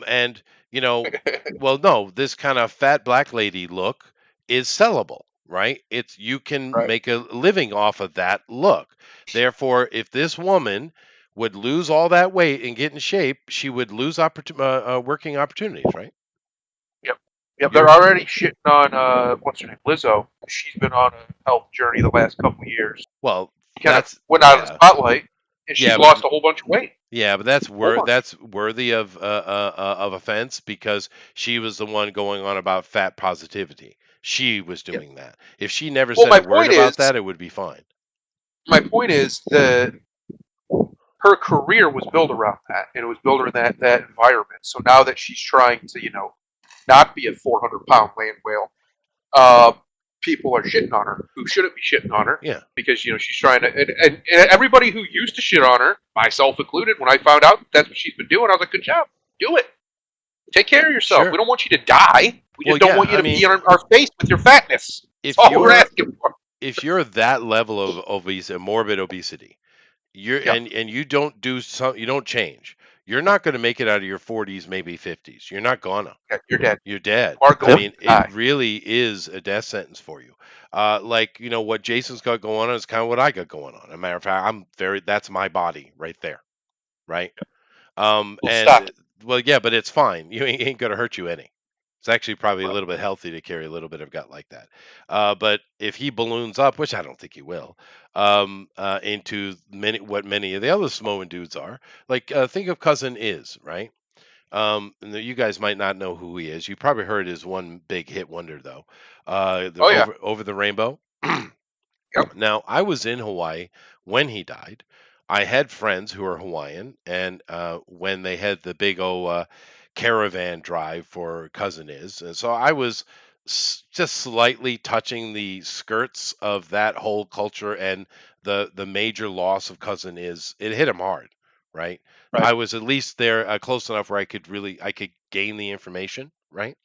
And you know, well, no, this kind of fat black lady look is sellable, right? It's you can Right. make a living off of that look. Therefore, if this woman would lose all that weight and get in shape, she would lose working opportunities, right? Yep. Yep. They're You're already shitting on what's her name, Lizzo. She's been on a health journey the last couple of years. well, She kind of that's went out of the yeah, spotlight, and she's yeah, but lost a whole bunch of weight. yeah, but Whole bunch. that's worthy of offense because she was the one going on about fat positivity. She was Yep. doing that. If she never Well, said a word about that, it would be fine. my point is that her career was built around that, and it was built around that environment. So now that she's trying to, not be a 400-pound land whale, uh, people are shitting on her who shouldn't be shitting on her Yeah, because she's trying to. And everybody who used to shit on her, myself included, when I found out that's what she's been doing, I was like, good job, do it. Take care of yourself. sure. We don't want you to die. We Well, just don't yeah, want you I to mean, be in our face with your fatness. That's if all we're you're asking for. if you're that level of morbid obesity, you're Yep. and you don't do some, you don't change. You're not going to make it out of your 40s, maybe 50s. You're not gonna. Yeah, you're dead. You're dead. You are I going Yep. mean, to it die. really is a death sentence for you. Like what Jason's got going on is kind of what I got going on. As a matter of fact, that's my body right there, right? We'll And stop it. well, yeah, but it's fine. You ain't gonna hurt you any. It's actually probably a little bit healthy to carry a little bit of gut like that. But if he balloons up, which I don't think he will, into many of the other Samoan dudes are, like think of Cousin Is, right? And you guys might not know who he is. You probably heard his one big hit wonder though. The Oh yeah. over the rainbow. Yep. Now, I was in Hawaii when he died. I had friends who are Hawaiian, and when they had the big caravan drive for Cousin Is, and so I was just slightly touching the skirts of that whole culture and the major loss of Cousin Is. It hit him hard, right? Right. I was at least there close enough where I could gain the information, right?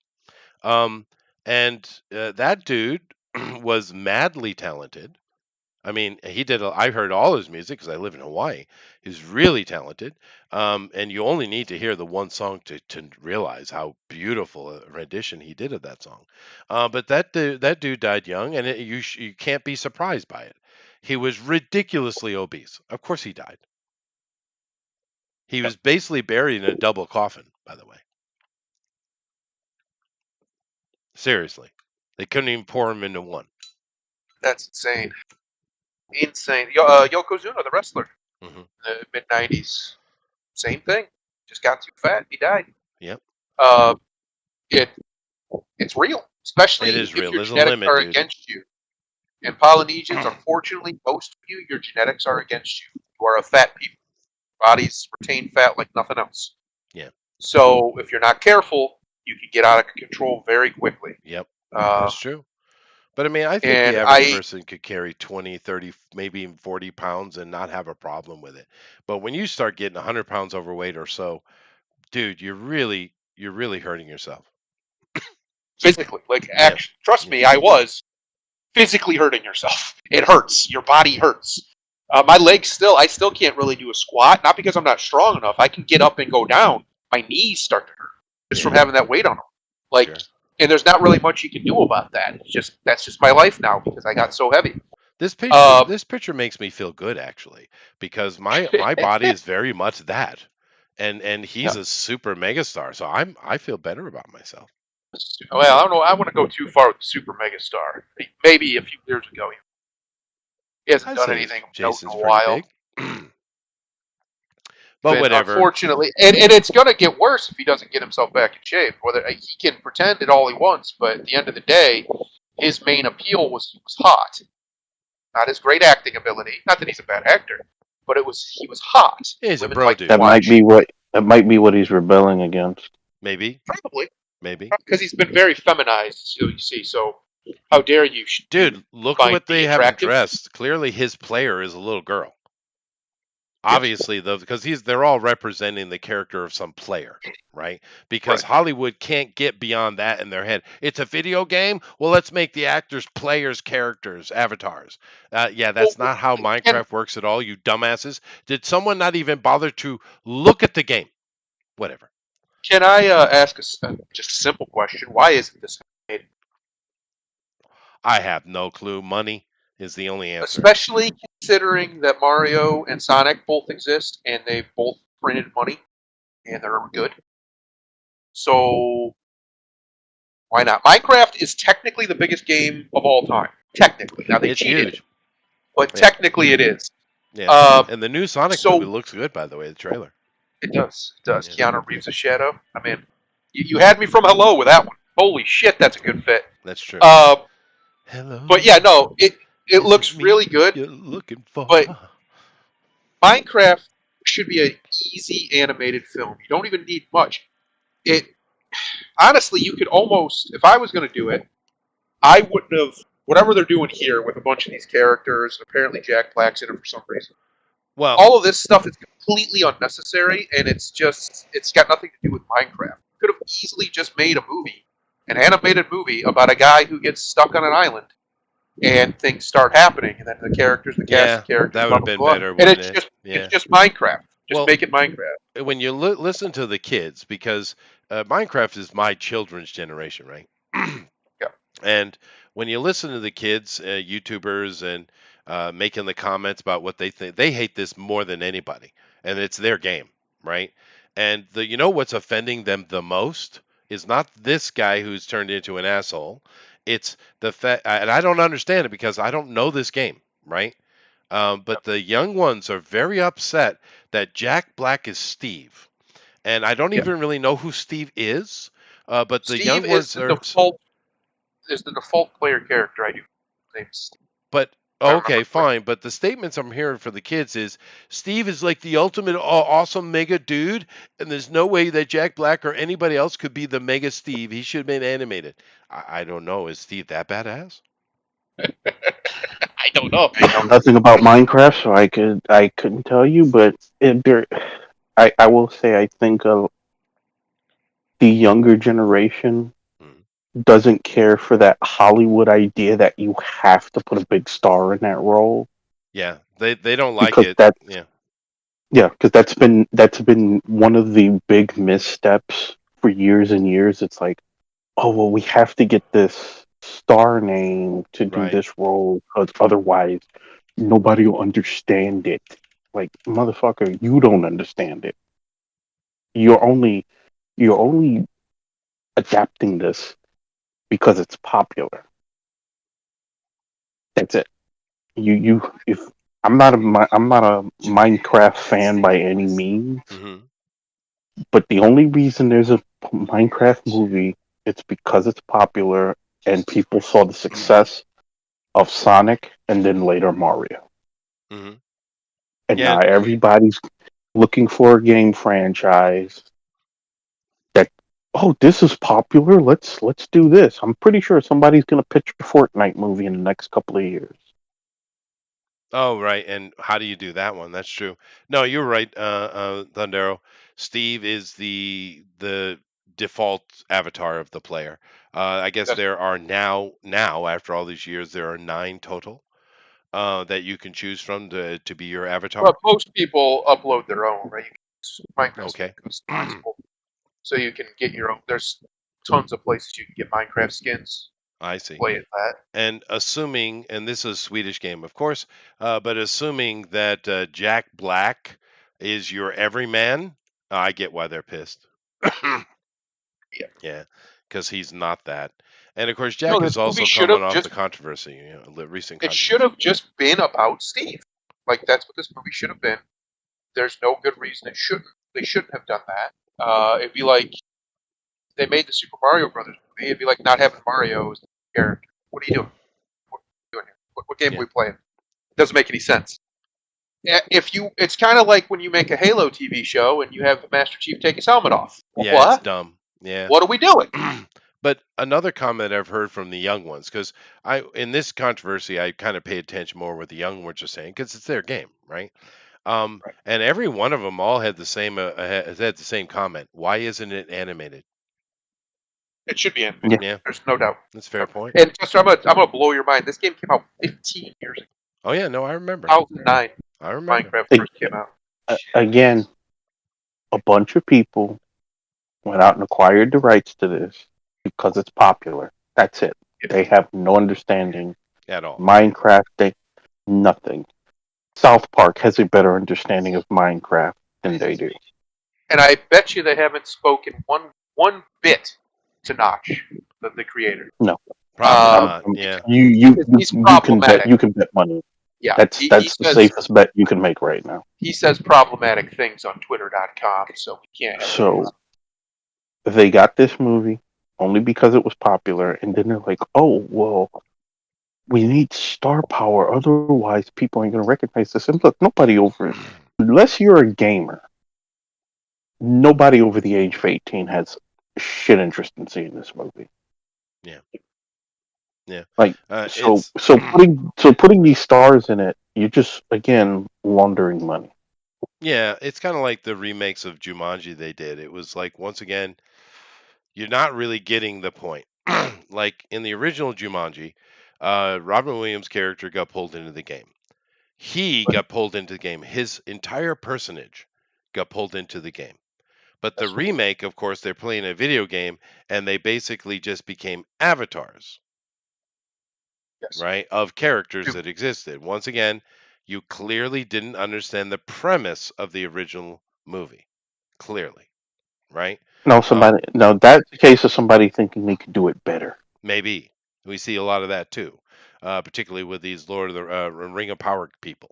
Um, and that dude was madly talented. I mean, I heard all his music because I live in Hawaii. He's really talented. And you only need to hear the one song to realize how beautiful a rendition he did of that song. But that dude died young, and you can't be surprised by it. He was ridiculously obese. Of course, he died. He Yep. was basically buried in a double coffin, by the way. Seriously, they couldn't even pour him into one. That's insane. Insane. Yokozuna, the wrestler, Hmm. in the mid '90s, same thing. Just got too fat. He died. Yep, Uh, it it's real, it especially is if real. your There's a genetics limit, are dude. against you. And Polynesians, unfortunately, most of you, your genetics are against you. You are a fat people. Bodies retain fat like nothing else. Yeah. So if you're not careful, you can get out of control very quickly. Yep, Uh, that's true. But I mean, I think the and average I person could carry 20, 30, maybe even 40 pounds and not have a problem with it. But when you start getting 100 pounds overweight or so, dude, you're really hurting yourself. physically, Yeah. trust Yeah. me, I was physically hurting yourself. It hurts. Your body hurts. My legs I still can't really do a squat. Not because I'm not strong enough. I can get up and go down. My knees start to hurt just from Yeah. having that weight on them. Like, Sure. and there's not really much you can do about that. That's just my life now because I got so heavy. This picture makes me feel good actually because my body is very much that. And he's Yeah. a super megastar, so I feel better about myself. Well, I don't know. I want to go too far with the super megastar. Maybe a few years ago. He hasn't I'd done say anything of note Jason's in a pretty while. big. But Been whatever. unfortunately, and it's going to get worse if he doesn't get himself back in shape. Whether he can pretend it all he wants, but at the end of the day, his main appeal was he was hot, not his great acting ability. Not that he's a bad actor, but he was hot. He's a Women bro like to dude. That might watch. be what he's rebelling against. Maybe. Probably Maybe. because he's been very feminized. So you see, so how dare you Dude, look at find what me they have him attractive? dressed. Clearly his player is a little girl. Yeah. Obviously, though, because they're all representing the character of some player, right? Because Right. Hollywood can't get beyond that in their head. It's a video game. Well, let's make the actors players, characters, avatars. Yeah, that's Well, not how can Minecraft works at all. You dumbasses. Did someone not even bother to look at the game? Whatever. can I ask just a simple question? Why isn't this made? I have no clue. Money is the only answer. Especially considering that Mario and Sonic both exist and they both printed money and they're good. So why not? Minecraft is technically the biggest game of all time. Technically, now they It's cheated, huge. but Yeah. technically it is. Yeah. And the new Sonic movie So looks good, by the way. The trailer. it does. It does. Yeah. Keanu Reeves' Shadow. I mean, you had me from Hello with that one. Holy shit, that's a good fit. That's true. Hello. But yeah, no, it Is looks me really good. you're looking for? But Minecraft should be an easy animated film. You don't even need much. It honestly, you could almost, if I was going to do it, I wouldn't have whatever they're doing here with a bunch of these characters. Apparently, Jack Black's in it for some reason. Well, All of this stuff is completely unnecessary, and it's got nothing to do with Minecraft. You could have easily just made a movie, an animated movie about a guy who gets stuck on an island and things start happening, and then the characters, the cast yeah, of characters, that would blah have blah been blah. better, And wouldn't it's it? just Yeah. it's just Minecraft. Just Well, make it Minecraft. when you listen to the kids, because Minecraft is my children's generation, right? Yeah. And when you listen to the kids, YouTubers, and making the comments about what they think, they hate this more than anybody, and it's their game, right? And what's offending them the most is not this guy who's turned into an asshole. It's the fact, and I don't understand it because I don't know this game, right? But the young ones are very upset that Jack Black is Steve, and I don't Yeah. even really know who Steve is. But the Steve young is ones the are. default player character. I do. His name's But I don't remember okay, fine. But the statements I'm hearing for the kids is Steve is like the ultimate awesome mega dude, and there's no way that Jack Black or anybody else could be the mega Steve. He should have been animated. I don't know. Is Steve that badass? I don't know. I know nothing about Minecraft, so I couldn't tell you. But I will say I think the younger generation doesn't care for that Hollywood idea that you have to put a big star in that role. Yeah, they don't like Because it. that's Yeah, yeah, because that's been one of the big missteps for years and years. It's like, oh well, we have to get this star name to do right. this role, because otherwise nobody will understand it. Like, motherfucker, you don't understand it. You're only adapting this because it's popular. That's it. You if I'm not a Minecraft fan by any means, hmm but the only reason there's a Minecraft movie, it's because it's popular and people saw the success of Sonic and then later Mario. hmm And Yeah, now everybody's looking for a game franchise that, oh, this is popular, let's do this. I'm pretty sure somebody's gonna pitch a Fortnite movie in the next couple of years. Oh, right. And how do you do that one? That's true. No, you're right, Thundero. Steve is the default avatar of the player. I guess That's, there are now after all these years there are 9 total that you can choose from to be your but avatar. most people upload their own, right? Minecraft's Okay. customizable, so you can get your own. There's tons of places you can get Minecraft skins. I see. Play it that. And assuming, and this is a Swedish game, of course, but assuming that Jack Black is your everyman, I get why they're pissed. Yeah. Yeah, because he's not that. And of course, No, Jack is this movie also should coming have off the just controversy, the recent it should controversy. have just been about Steve. Like that's what this movie should have been. There's no good reason it shouldn't. They shouldn't have done that. It'd be like they made the Super Mario Brothers movie. It'd be like not having Mario as the character. What are you doing? What are you doing here? What game are Yeah. we playing? It doesn't make any sense. It's kind of like when you make a Halo TV show and you have the Master Chief take his helmet off. Yeah, it's What? dumb. Yeah. What are we doing? But another comment I've heard from the young ones, because in this controversy, I kind of pay attention more what the young ones are saying, because it's their game, right? Right. And every one of them all had the same had the same comment. Why isn't it animated? It should be animated. Yeah, There's no doubt. that's a fair point. And Chester, I'm gonna blow your mind. This game came out 15 years ago. Oh yeah, no, I remember. 2009. I remember. Minecraft It- first came out. Again, a bunch of people went out and acquired the rights to this because it's popular. That's it. They have no understanding. At all. Minecraft, nothing. South Park has a better understanding of Minecraft than they do. And I bet you they haven't spoken one bit to Notch, the creator. No, Probably Um, not. Yeah. He's problematic. You can bet money. Yeah, That's he the says, safest bet you can make right now. He says problematic things on Twitter.com, so we can't. So they got this movie only because it was popular, and then they're like, "Oh, well, we need star power, otherwise people ain't gonna recognize this." And look, unless you're a gamer, nobody over the age of 18 has shit interest in seeing this movie. Yeah. Yeah. Like, so It's putting these stars in it, you're just again laundering money. yeah, it's kind of like the remakes of Jumanji they did. It was like once again, you're not really getting the point. Like in the original Jumanji, Robin Williams' character got pulled into the game. He got pulled into the game. His entire personage got pulled into the game. But the remake, of course, they're playing a video game and they basically just became avatars, Yes. right, of characters that existed. Once again, you clearly didn't understand the premise of the original movie. Clearly, right? No, that's the case of somebody thinking they could do it better. Maybe. We see a lot of that too, particularly with these Lord of the Ring of Power people,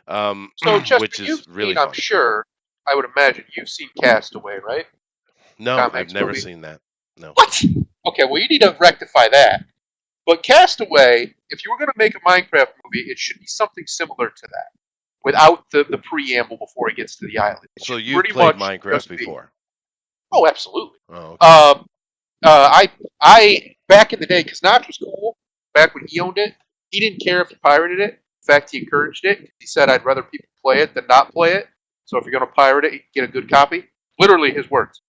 So, Chester, which is really I'm fun. sure, I would imagine you've seen Castaway, right? No, Tom I've Hanks never movie. seen that. No. What? Okay, well, you need to rectify that. But Castaway, if you were going to make a Minecraft movie, it should be something similar to that, without the preamble before he gets to the island. It So should you've pretty played much Minecraft just be- before? Oh, absolutely. Oh, okay. I back in the day, because Notch was cool. Back when he owned it, he didn't care if you pirated it. In fact, he encouraged it. He said, "I'd rather people play it than not play it. So if you're going to pirate it, you can get a good copy." Literally his words.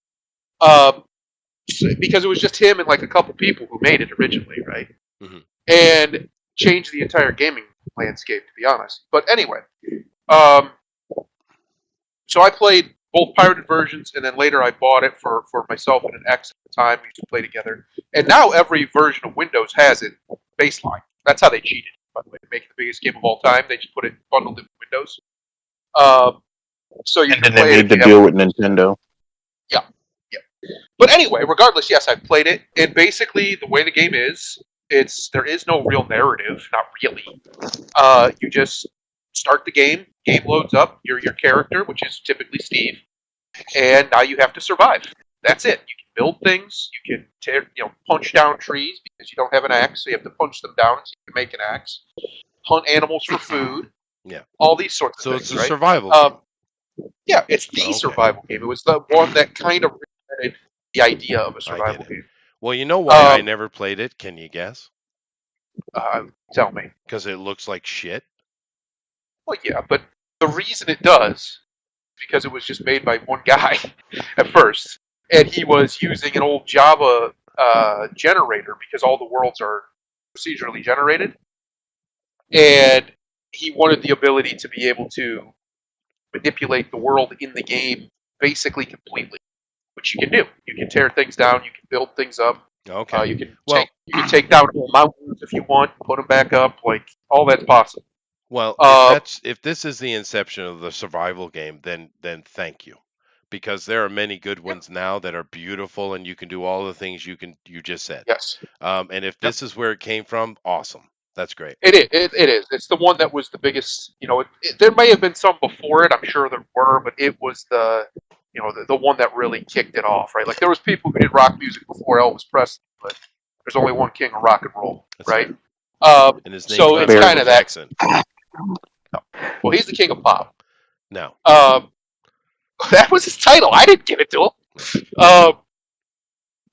Because it was just him and like a couple people who made it originally, right? Mhm. And changed the entire gaming landscape, to be honest. But anyway, so I played both pirated versions, and then later I bought it for myself and an ex at the time. We used to play together. And now every version of Windows has it baseline. That's how they cheated, by the way, to make it the biggest game of all time. They just bundled it with Windows. So you And can then play they it made if the you deal have- with Nintendo. Yeah. But anyway, regardless, yes, I've played it, and basically the way the game is, there is no real narrative, not really. You just start the game loads up, you're your character, which is typically Steve, and now you have to survive. That's it. You can build things, you can punch down trees because you don't have an axe, so you have to punch them down so you can make an axe. Hunt animals for food. Yeah. All these sorts of So things, it's a right? survival game. Yeah, it's the Okay. survival game. It was the one that kind of represented the idea of a survival game. Well, you know why I never played it? Can you guess? Tell me. Because it looks like shit. Well, yeah, but the reason it does is because it was just made by one guy at first, and he was using an old Java generator because all the worlds are procedurally generated, and he wanted the ability to be able to manipulate the world in the game basically completely, which you can do. You can tear things down, you can build things up. Okay. You can Well- take down whole mountains if you want, put them back up. Like all that's possible. Well, if this is the inception of the survival game, then thank you, because there are many good ones now that are beautiful and you can do all the things you just said. Yes. And if this is where it came from, awesome. That's great. It is. It is. It's the one that was the biggest. There may have been some before it. I'm sure there were, but it was the one that really kicked it off, right? Like there was people who did rock music before Elvis Presley, but there's only one king of rock and roll, That's right? And his name's So not it's Michael kind of that. Jackson. Well, he's the king of pop. No. That was his title. I didn't give it to him.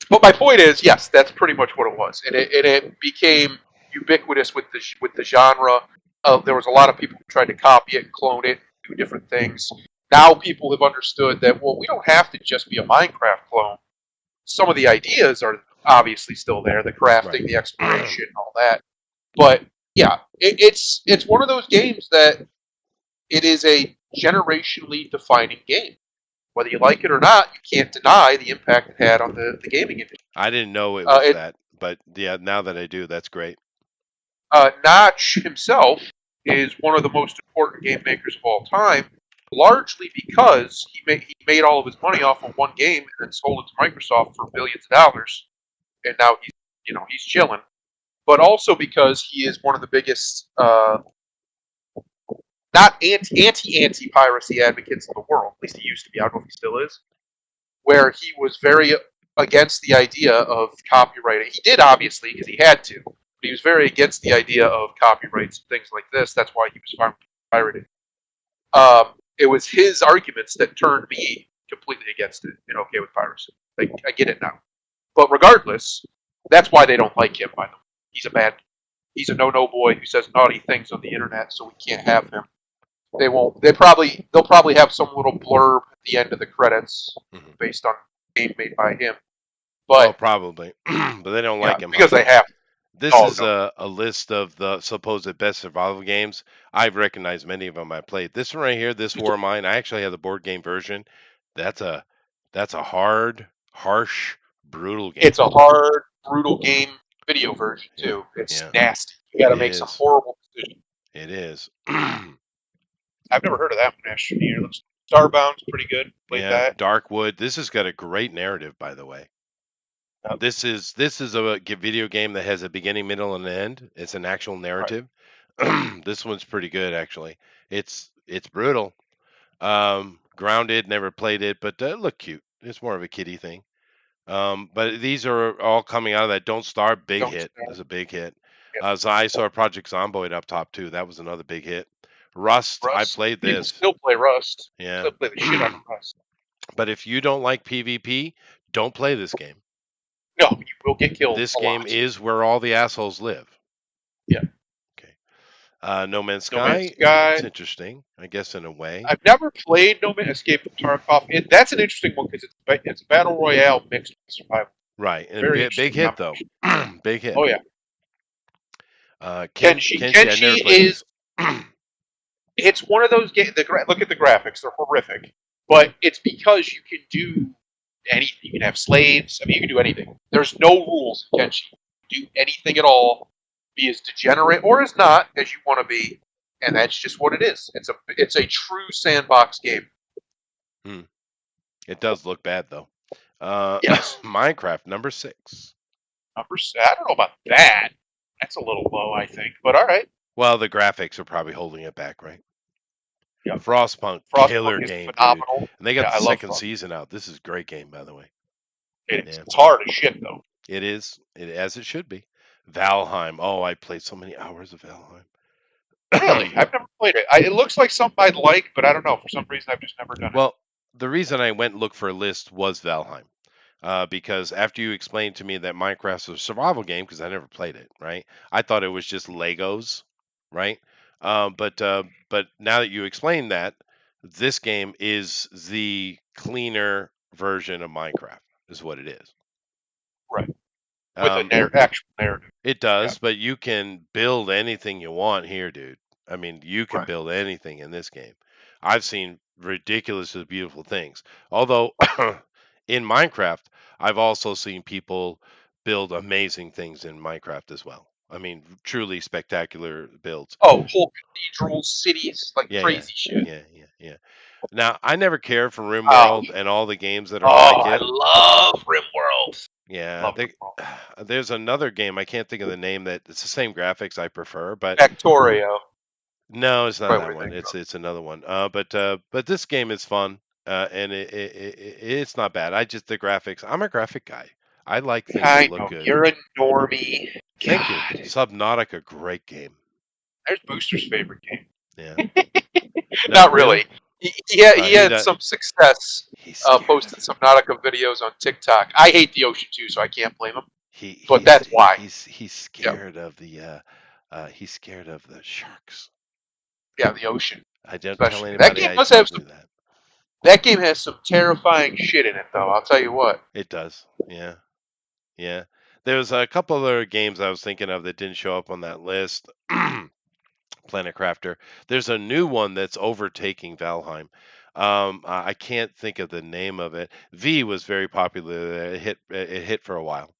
But my point is, yes, that's pretty much what it was, and it became ubiquitous with the genre. There was a lot of people who tried to copy it and clone it, do different things. Now people have understood that we don't have to just be a Minecraft clone. Some of the ideas are obviously still there, the crafting, the exploration, and all that. But yeah, it's one of those games that it is a generationally defining game. Whether you like it or not, you can't deny the impact it had on the gaming industry. I didn't know it was that, but yeah, now that I do, that's great. Notch himself is one of the most important game makers of all time, largely because he made all of his money off of one game and then sold it to Microsoft for billions of dollars, and now he's chilling. But also because he is one of the biggest, not anti piracy advocates in the world. At least he used to be. I don't know if he still is. Where he was very against the idea of copyrighting. He did, obviously, because he had to. But he was very against the idea of copyrights and things like this. That's why he was fine with pirating. It was his arguments that turned me completely against it and okay with piracy. Like, I get it now. But regardless, that's why they don't like him, by the way. He's a no-no boy who says naughty things on the internet, so we can't have him. They won't. They'll probably have some little blurb at the end of the credits based on a game made by him. But probably, but they don't like him because they have. This is a list of the supposed best survival games. I've recognized many of them. I played this one right here. This War of Mine. I actually have the board game version. That's a hard, harsh, brutal game. It's a hard, brutal game. Video version too. It's nasty. You got to make some horrible decisions. It is. I've never heard of that one, Ash. Starbound's pretty good. Played that. Darkwood. This has got a great narrative, by the way. Yep. This is a video game that has a beginning, middle, and end. It's an actual narrative. Right. This one's pretty good, actually. It's brutal. Grounded. Never played it, but look cute. It's more of a kiddie thing. But these are all coming out of that Don't Starve big hit. That's a big hit. Yep. So I saw Project Zomboid up top too. That was another big hit. Rust. I played this. People still play Rust. Yeah. Still play the shit out of Rust. But if you don't like PvP, don't play this game. No, you will get killed. This game is where all the assholes live. Yeah. Okay. No Man's Sky. It's interesting, I guess, in a way. I've never played No Man's Escape from Tarkov. That's an interesting one because it's a battle royale mixed with survival. Right, and big hit though. Big hit. Oh yeah. Kenshi is. It's one of those games. Look at the graphics; they're horrific. But it's because you can do anything. You can have slaves. I mean, you can do anything. There's no rules in Kenshi. You can do anything at all. Be as degenerate or as not as you want to be, and that's just what it is. It's a true sandbox game. It does look bad though. Yes. Minecraft number 6. I don't know about that. That's a little low, I think. But all right. Well, the graphics are probably holding it back, right? Yeah. Frostpunk killer game, phenomenal. Dude. And they got the second season out. This is a great game, by the way. It's hard as shit, though. It is. As it should be. Valheim. Oh, I played so many hours of Valheim. Really? I've never played it. It looks like something I'd like, but I don't know. For some reason, I've just never done it. Well, the reason I went and looked for a list was Valheim. Because after you explained to me that Minecraft's a survival game, because I never played it, right? I thought it was just Legos, right? But now that you explained that, this game is the cleaner version of Minecraft, is what it is. Right. With an actual narrative. It does, but you can build anything you want here, dude. I mean, you can build anything in this game. I've seen ridiculously beautiful things. Although, in Minecraft, I've also seen people build amazing things in Minecraft as well. I mean, truly spectacular builds. Oh, whole cathedrals, cities, like Yeah, yeah, crazy shit. yeah. Now, I never cared for Oh, RimWorld and all the games that are oh, like I it. love RimWorld. Yeah, Love RimWorld. there's another game I can't think of the name that it's the same graphics I prefer, but Factorio. no, it's not Probably that what you're one. thinking It's another one. But this game is fun, and it's not bad. I just the graphics. I'm a graphic guy. I like of. things that I look know good. you're a normie. Thank you. God, Subnautica, great game. there's Booster's favorite game. Yeah. No, Not really? really. He He had does. some success He's scared of posting some Nautica videos on TikTok. I hate the ocean too, so I can't blame him. But he's that's why. he's Yeah, scared of the he's scared of the sharks. yeah, the ocean I don't tell especially. That anybody game I does have told you some. that. That game has some terrifying shit in it, though. I'll tell you what. It does. Yeah. Yeah. There's a couple other games I was thinking of that didn't show up on that list. Planet Crafter. There's a new one that's overtaking Valheim. I can't think of the name of it. V was very popular. It hit for a while.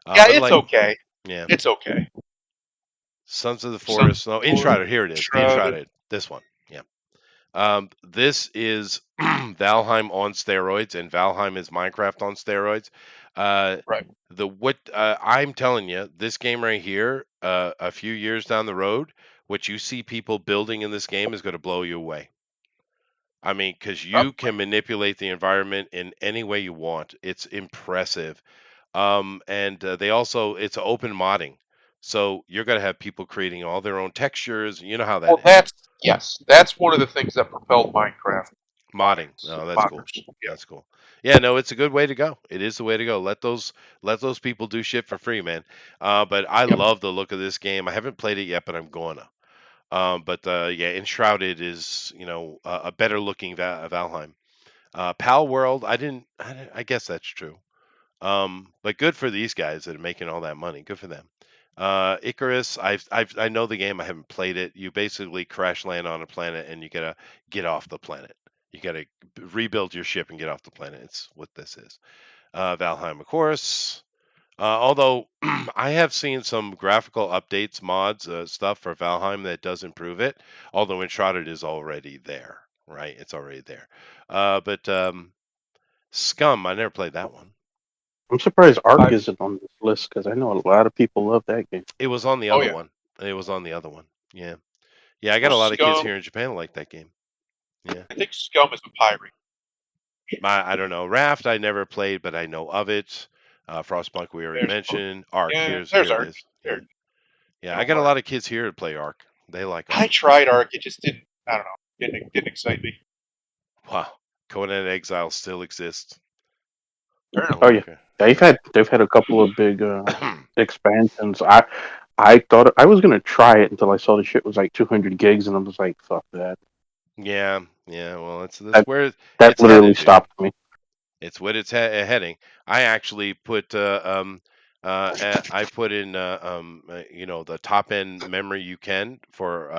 Yeah, But it's like, okay. yeah, It's okay. Sons of the Some Forest. No, or Enshrouded. Here it is. The shrouded. Enshrouded. This one. Yeah. This is Valheim on steroids, and Valheim is Minecraft on steroids. Uh, Right. I'm telling you, this game right here, a few years down the road, what you see people building in this game is going to blow you away. I mean, because you Probably. can manipulate the environment in any way you want. It's impressive. And they also, it's open modding. So you're going to have people creating all their own textures. You know how that Well, is. that's one of the things that propelled Minecraft Modding. modders. Oh, that's cool. Modders. Yeah. That's cool. Yeah, no, it's a good way to go. It is the way to go. Let those people do shit for free, man. But I Yep. love the look of this game. I haven't played it yet, but I'm gonna. But yeah, Enshrouded is a better looking Valheim. Pal World, I guess that's true. But good for these guys that are making all that money. Good for them. Icarus, I know the game. I haven't played it. You basically crash land on a planet and you gotta get off the planet. You gotta rebuild your ship and get off the planet. It's what this is. Valheim, of course. Although I have seen some graphical updates, mods, stuff for Valheim that does improve it. Although Enshrouded is already there, right? It's already there. But Scum, I never played that one. I'm surprised Ark I, isn't on this list because I know a lot of people love that game. It was on the oh other yeah. one. It was on the other one. Yeah. Yeah, I got Well, a lot of kids Scum. here in Japan who like that game. Yeah. I think Scum is a pirate. I don't know. Raft I never played, but I know of it. Frostpunk we already There's mentioned. Ark, yeah. here There's it Ark. is. Yeah. There. Yeah, I No, got a Ark. lot of kids here to play Ark. They like I Ark. tried Ark. It just didn't. I don't know. Didn't excite me. Wow. Conan Exile still exists. Oh Apparently. yeah, Okay. they've had a couple of big expansions. I thought I was gonna try it until I saw the shit was like 200 gigs, and I was like, fuck that. Yeah, yeah. Well, that's That where that it's literally headed, dude. stopped me. It's what it's heading. I actually put I put in the top end memory you can for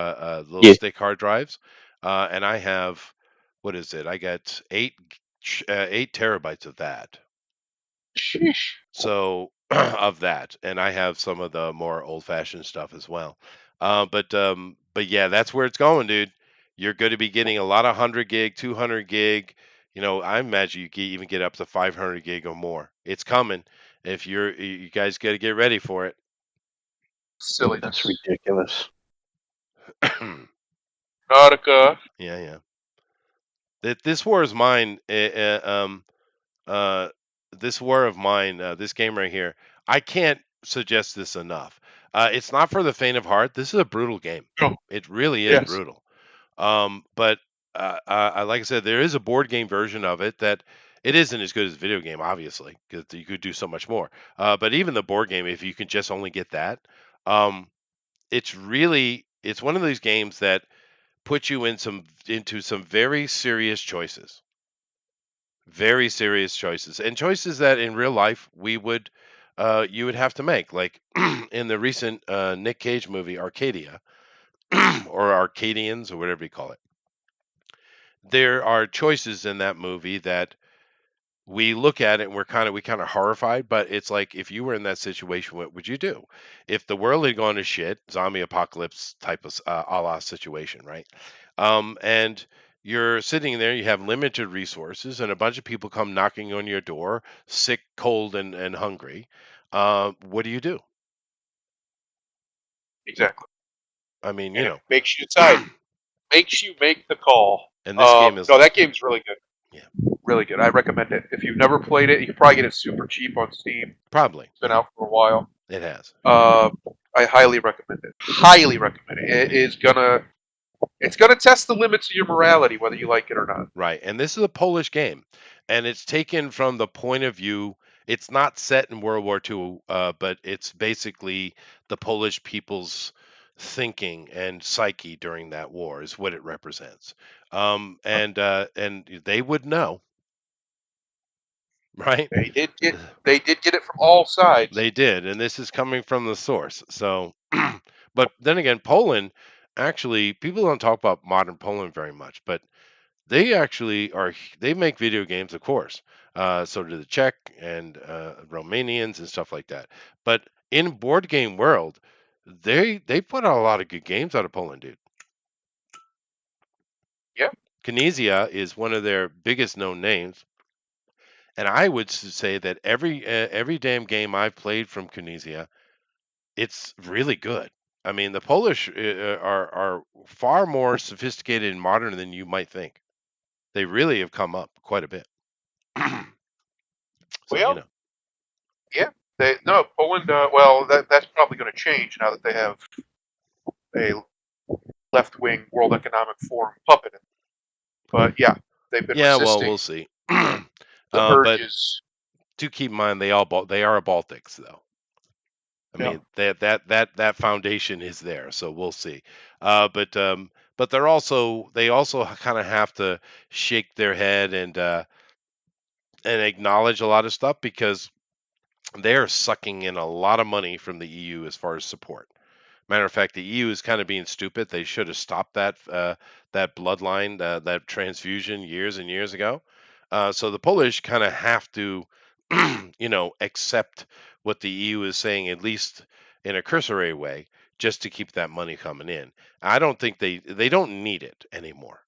little Yeah, stick hard drives, and I have what is it? I got 8 terabytes of that. Sheesh. So of that, and I have some of the more old-fashioned stuff as well. But yeah, that's where it's going, dude. You're going to be getting a lot of 100 gig, 200 gig. I imagine you can even get up to 500 gig or more. It's coming. If you guys got to get ready for it. that's Silliness. ridiculous. Nautica. Yeah, yeah. This war is mine. Uh, this war of mine, this game right here, I can't suggest this enough. It's not for the faint of heart. This is a brutal game. No. It really is Yes. brutal. But like I said, there is a board game version of it that it isn't as good as a video game, obviously, because you could do so much more. But even the board game, if you can just only get that, um, it's one of these games that puts you into some very serious choices, and choices that in real life you would have to make, like in the recent Nick Cage movie Arcadia or Arcadians or whatever you call it. There are choices in that movie that we look at it and we kind of horrified, but it's like if you were in that situation, what would you do? If the world had gone to shit, zombie apocalypse type of a la situation, right? And you're sitting there, you have limited resources, and a bunch of people come knocking on your door, sick, cold, and hungry. What do you do? Exactly. I mean, And it makes you decide. Makes you make the call. and this game is No, like that that. game's really good. Yeah, Really good. I recommend it. If you've never played it, you can probably get it super cheap on Steam. probably. It's been Yeah, out for a while. it has. I highly recommend it. Highly recommend it. It's gonna test the limits of your morality, whether you like it or not. Right. And this is a Polish game. And it's taken from the point of view, it's not set in World War II, but it's basically the Polish people's thinking and psyche during that war is what it represents. And they would know, right? They did get it from all sides. They did, and this is coming from the source. So, but then again, Poland actually, people don't talk about modern Poland very much, but they actually they make video games, of course. So do the Czech and Romanians and stuff like that. But in board game world, they put out a lot of good games out of Poland, dude. Yeah. Kinesia is one of their biggest known names, and I would say that every damn game I've played from Kinesia, it's really good. I mean, the Polish are far more sophisticated and modern than you might think. They really have come up quite a bit. So Well, yeah. No, Poland. Well, that's probably going to change now that they have a left-wing World Economic Forum puppet. But yeah, they've been yeah, well, resisting we'll see. the But urges. do keep in mind they are Baltics though. I Yeah. mean that foundation is there, so we'll see. But they also kind of have to shake their head and acknowledge a lot of stuff because they are sucking in a lot of money from the EU as far as support. Matter of fact, the EU is kind of being stupid. They should have stopped that bloodline, that transfusion years and years ago. So the Polish kind of have to, accept what the EU is saying, at least in a cursory way, just to keep that money coming in. I don't think they don't need it anymore,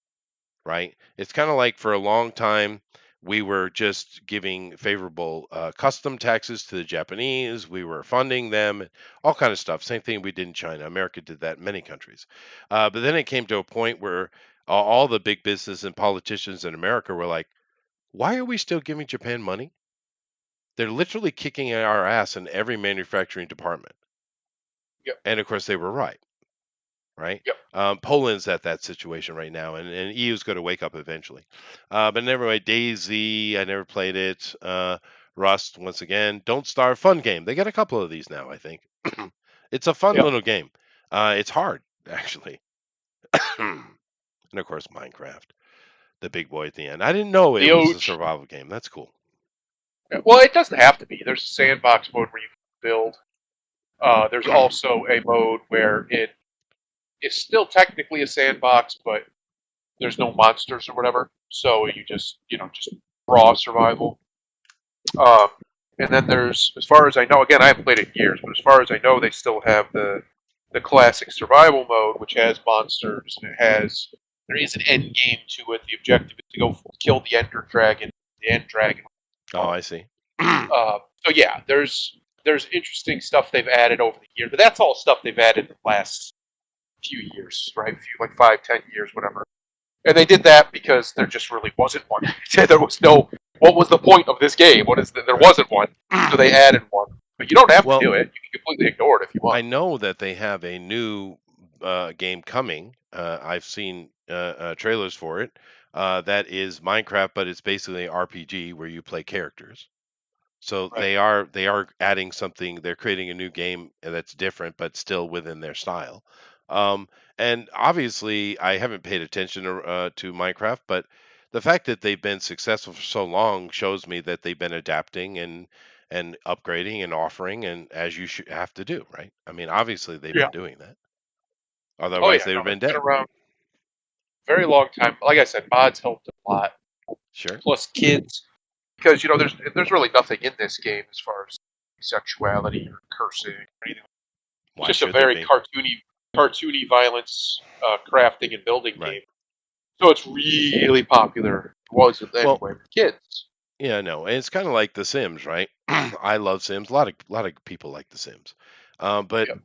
right? It's kind of like for a long time we were just giving favorable custom taxes to the Japanese. We were funding them, all kind of stuff. Same thing we did in China. America did that in many countries. But then it came to a point where all the big business and politicians in America were like, "Why are we still giving Japan money? They're literally kicking our ass in every manufacturing department." Yep. And of course, they were right. Right? Yep. Poland's at that situation right now, and EU's going to wake up eventually. But anyway, Daisy, I never played it. Rust, once again, Don't Starve, fun game. They got a couple of these now, I think. It's a fun Yep. little game. It's hard, actually. And of course, Minecraft, the big boy at the end. I didn't know it was a survival game. That's cool. Well, it doesn't have to be. There's a sandbox mode where you can build. There's also a mode where it is still technically a sandbox, but there's no monsters or whatever. So you just raw survival. And then there's, as far as I know, again I haven't played it in years, but as far as I know, they still have the classic survival mode, which has monsters and there is an end game to it. The objective is to go kill the Ender Dragon, the End Dragon. Oh, I see. So yeah, there's interesting stuff they've added over the years, but that's all stuff they've added in the last few years, right? Like 5-10 years, whatever. And they did that because there just really wasn't one. There was no. What was the point of this game? There wasn't one, so they added one. But you don't have to do it. You can completely ignore it if you want. I know that they have a new game coming. I've seen trailers for it. That is Minecraft, but it's basically an RPG where you play characters. So Right. they are adding something. They're creating a new game that's different, but still within their style. Um, and obviously, I haven't paid attention to Minecraft, but the fact that they've been successful for so long shows me that they've been adapting and upgrading and offering, and as you should have to do, right? I mean, obviously they've Yeah. been doing that. Oh Otherwise, yeah, they would no, have been they've been dead. around a very long time. Like I said, mods helped a lot. Sure. Plus, kids because there's really nothing in this game as far as sexuality or cursing or anything. It's Why just a should there very be? cartoony violence crafting and building Right. game. So it's really popular. It was anyway Well, with kids. yeah, no, and it's kind of like The Sims, right? I love Sims. A lot of people like The Sims. But Yep.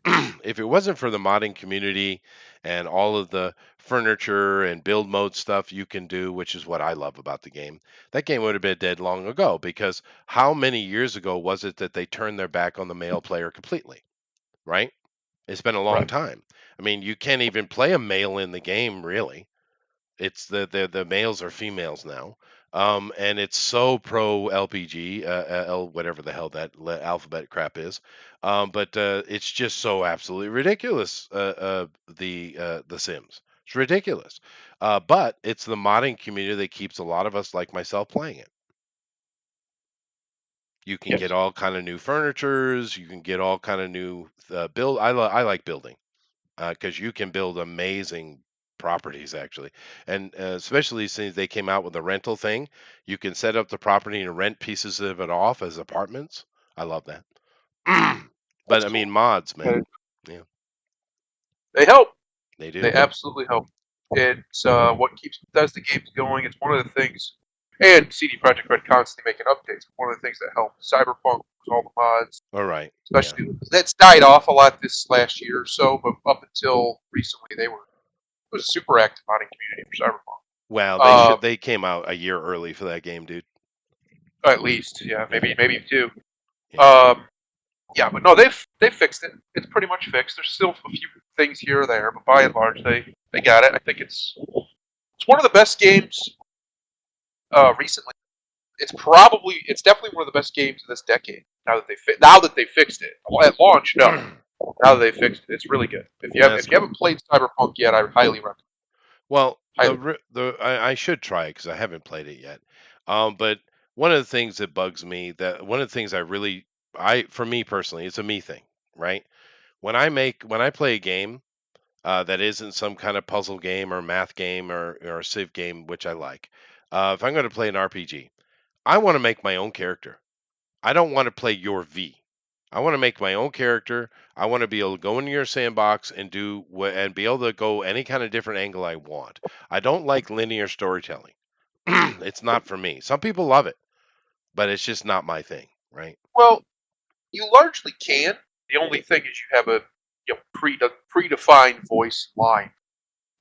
if it wasn't for the modding community and all of the furniture and build mode stuff you can do, which is what I love about the game, that game would have been dead long ago. Because how many years ago was it that they turned their back on the male player completely, right? It's been a long Right. time. I mean, you can't even play a male in the game, really. It's the males are females now, and it's so pro LPG, whatever the hell that alphabet crap is, but it's just so absolutely ridiculous. The Sims, it's ridiculous, but it's the modding community that keeps a lot of us like myself playing it. You can get Yes. all kind of new furnitures. You can get all kind of new build. I like building because you can build amazing properties actually, and especially since they came out with the rental thing, you can set up the property and rent pieces of it off as apartments. I love that. But That's I mean cool. mods, man. And Yeah, they help. they They do. absolutely help. It's what does the games going. It's one of the things. And CD Projekt Red constantly making updates. One of the things that helped Cyberpunk was all the mods, All right. Yeah. especially that's died off a lot this last year or so. But up until recently, it was a super active modding community for Cyberpunk. Well, Uh, they came out a year early for that game, dude. at least, yeah, Yeah. maybe two. Yeah. Yeah, but no, they've fixed it. It's pretty much fixed. There's still a few things here or there, but by and large, they got it. I think it's one of the best games recently. It's definitely one of the best games of this decade. Now that they fixed it at launch, no. Now that they fixed it, it's really good. That's If you cool. haven't played Cyberpunk yet, I highly recommend. Well, Highly. I should try it because I haven't played it yet. But one of the things that bugs me, that one of the things I really, for me personally, it's a me thing, right? When I play a game that isn't some kind of puzzle game or math game or a Civ game, which I like, if I'm going to play an RPG, I want to make my own character. I don't want to play your V. I want to make my own character. I want to be able to go into your sandbox and and be able to go any kind of different angle I want. I don't like linear storytelling. It's not for me. Some people love it, but it's just not my thing, right? Well, you largely can. The only thing is you have a predefined voice line.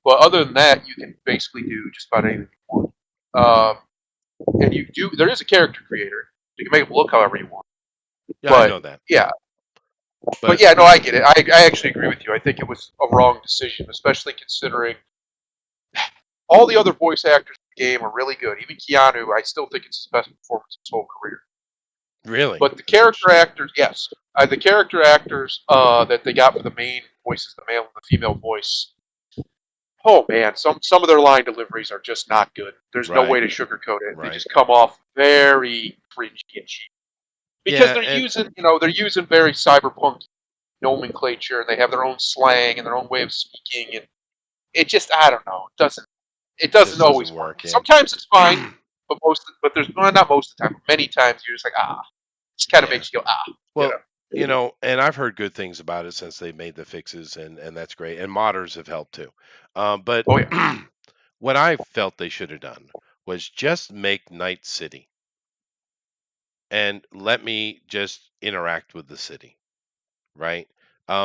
But other than that, you can basically do just about anything you want. And there is a character creator. You can make them look however you want. Yeah, I know But that. yeah, but But yeah, no, I get it. I actually agree with you. I think it was a wrong decision, especially considering all the other voice actors in the game are really good. Even Keanu, I still think it's his best performance of his whole career. really, But the that's character interesting. actors, yes, the character actors that they got for the main voices, the male and the female voice. Oh man, some of their line deliveries are just not good. There's no way Right, to sugarcoat it. They right. just come off very cringy and cheap because Yeah, and they're using very cyberpunk nomenclature and they have their own slang and their own way of speaking and it just I don't know it doesn't just always doesn't work. work. Yeah. Sometimes it's fine, but there's not most of the time. But many times you're just like it just kind of Yeah. makes you go you Well, know. and I've heard good things about it since they made the fixes, and that's great. And modders have helped too. But Oh yeah, what I felt they should have done was just make Night City and let me just interact with the city, right? They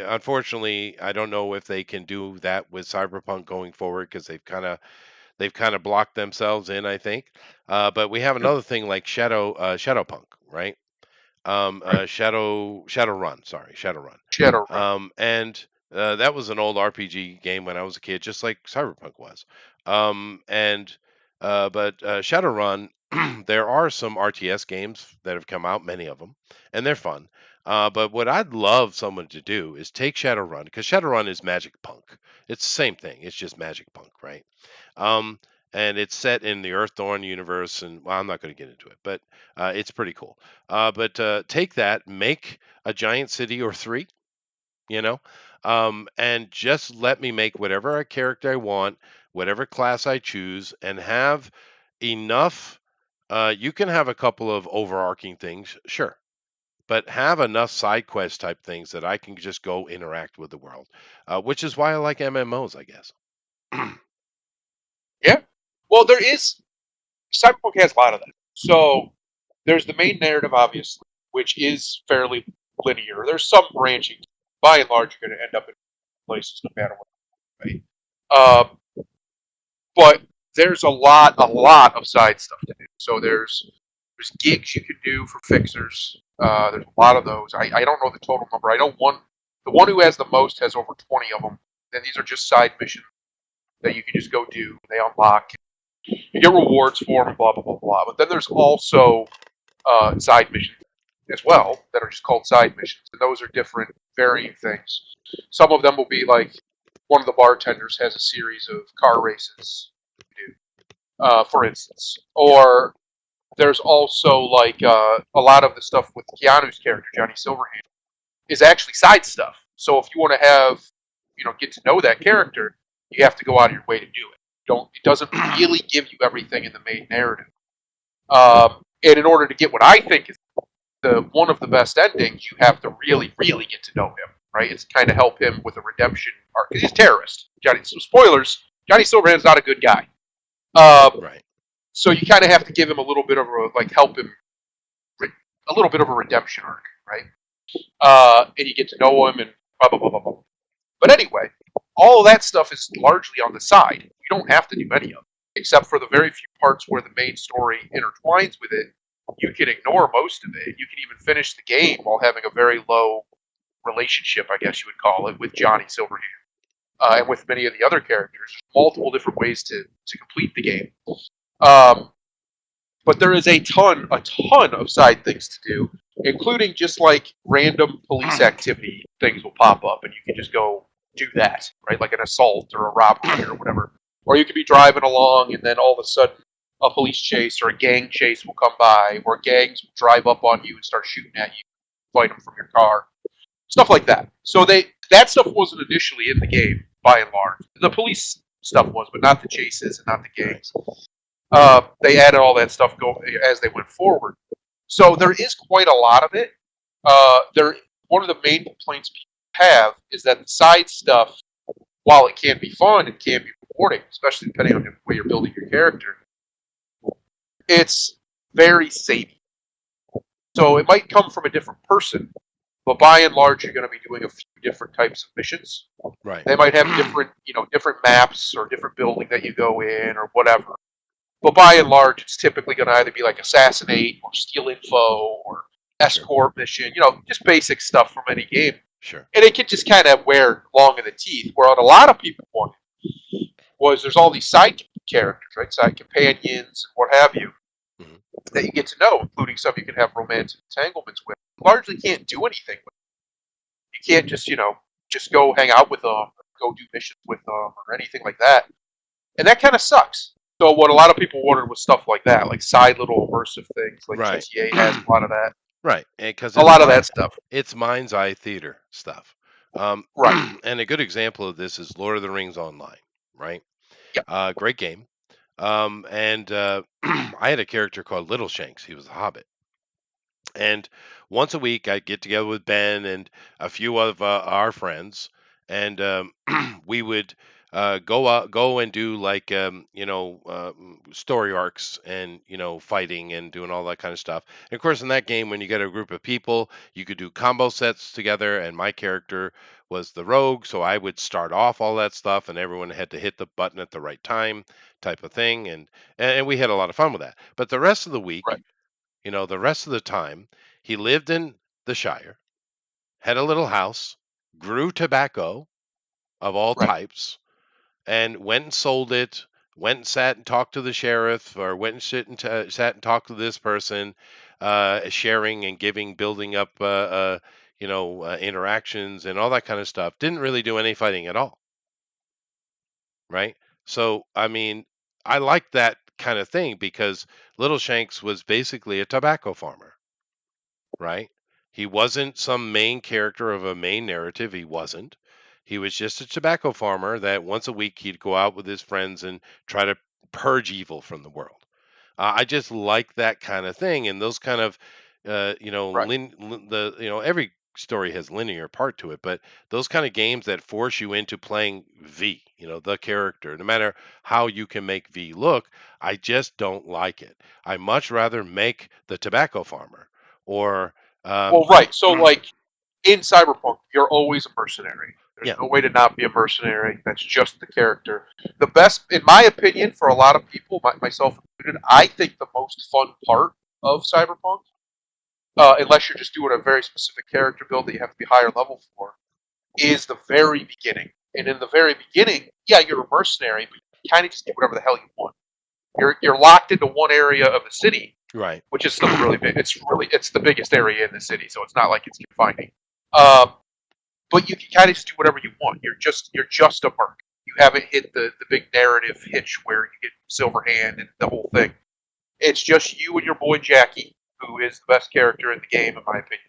unfortunately, I don't know if they can do that with Cyberpunk going forward because they've kind of blocked themselves in, I think. But we have yep, another thing like Shadowpunk, right? right. Shadowrun, sorry, Shadowrun. Shadowrun. And that was an old RPG game when I was a kid, just like Cyberpunk was. But Shadowrun, there are some RTS games that have come out, many of them, and they're fun. But what I'd love someone to do is take Shadowrun, because Shadowrun is Magic Punk. It's the same thing. It's just Magic Punk, right? Um, and it's set in the Earthdawn universe, and well, I'm not going to get into it, but it's pretty cool. But take that, make a giant city or three, you know, and just let me make whatever character I want, whatever class I choose, and have enough. You can have a couple of overarching things, sure, but have enough side quest type things that I can just go interact with the world, which is why I like MMOs, I guess. Yeah. Well, there is Cyberpunk has a lot of that. So there's the main narrative, obviously, which is fairly linear. There's some branching. By and large, you're going to end up in places no matter what. Right? But there's a lot of side stuff to do. So there's gigs you can do for fixers. There's a lot of those. I don't know the total number. I know the one who has the most has over 20 of them. And these are just side missions that you can just go do. They unlock. You get rewards for them, blah blah blah blah. But then there's also side missions as well that are just called side missions, and those are different, varying things. Some of them will be like one of the bartenders has a series of car races to do, for instance, or there's also like a lot of the stuff with Keanu's character Johnny Silverhand is actually side stuff. So if you want to have get to know that character, you have to go out of your way to do it. Don't It doesn't really give you everything in the main narrative. And in order to get what I think is one of the best endings, you have to really, really get to know him, right? It's kind of help him with a redemption arc because he's a terrorist. So spoilers: Johnny Silverhand's not a good guy. Right. So you kind of have to give him a little bit of help him a little bit of a redemption arc, right? And you get to know him and blah blah blah blah blah. But anyway, all of that stuff is largely on the side. You don't have to do any of it, except for the very few parts where the main story intertwines with it. You can ignore most of it. You can even finish the game while having a very low relationship, I guess you would call it, with Johnny Silverhand and with many of the other characters. Multiple different ways to complete the game. But there is a ton of side things to do, including just like random police activity things will pop up, and you can just go do that, right? Like an assault or a robbery or whatever. Or you could be driving along, and then all of a sudden, a police chase or a gang chase will come by, or gangs will drive up on you and start shooting at you, fight them from your car, stuff like that. So that stuff wasn't initially in the game, by and large. The police stuff was, but not the chases and not the gangs. They added all that stuff as they went forward. So there is quite a lot of it. One of the main complaints people have is that the side stuff, while it can be fun and can be rewarding, especially depending on the way you're building your character, it's very samey. So it might come from a different person, but by and large, you're going to be doing a few different types of missions. Right. They might have different maps or different building that you go in or whatever. But by and large, it's typically going to either be like assassinate or steal info or escort mission, just basic stuff from any game. Sure. And it can just kind of wear long in the teeth. Where what a lot of people wanted was there's all these side characters, right? Side companions and what have you, that you get to know, including some you can have romantic entanglements with. Largely can't do anything with. You can't just go hang out with them, or go do missions with them, or anything like that. And that kind of sucks. So what a lot of people wanted was stuff like that, like side little immersive things, like Right. GTA has a lot of that. Right. Because A lot of that stuff. It's mind's eye theater stuff. Right. And a good example of this is Lord of the Rings Online, right? Yep. Great game. And I had a character called Little Shanks. He was a hobbit. And once a week, I'd get together with Ben and a few of our friends, and we would go and do like story arcs and fighting and doing all that kind of stuff. And of course, in that game, when you get a group of people, you could do combo sets together. And my character was the rogue, so I would start off all that stuff, and everyone had to hit the button at the right time, type of thing. And we had a lot of fun with that. But the rest of the week. Right. The rest of the time, he lived in the Shire, had a little house, grew tobacco of all Right. types, and went and sold it. Went and sat and talked to the sheriff, or went and sat and talked to this person, sharing and giving, building up, interactions and all that kind of stuff. Didn't really do any fighting at all, right? So, I mean, I like that kind of thing because Little Shanks was basically a tobacco farmer. Right? He wasn't some main character of a main narrative. He wasn't. He was just a tobacco farmer that once a week he'd go out with his friends and try to purge evil from the world. I just like that kind of thing, and those kind of, Right. every story has linear part to it, but those kind of games that force you into playing V, the character, no matter how you can make V look, I just don't like it. I much rather make the tobacco farmer or, Well, right. So, like in Cyberpunk, you're always a mercenary. There's yeah, no way to not be a mercenary. That's just the character. The best, in my opinion, for a lot of people, myself included, I think the most fun part of Cyberpunk, unless you're just doing a very specific character build that you have to be higher level for, is the very beginning. And in the very beginning, yeah, you're a mercenary, but you kind of just do whatever the hell you want. You're locked into one area of the city, right, which is still really big. It's the biggest area in the city, so it's not like it's confining. Um, but you can kind of just do whatever you want. You're just a merc. You haven't hit the big narrative hitch where you get Silver Hand and the whole thing. It's just you and your boy Jackie, who is the best character in the game, in my opinion.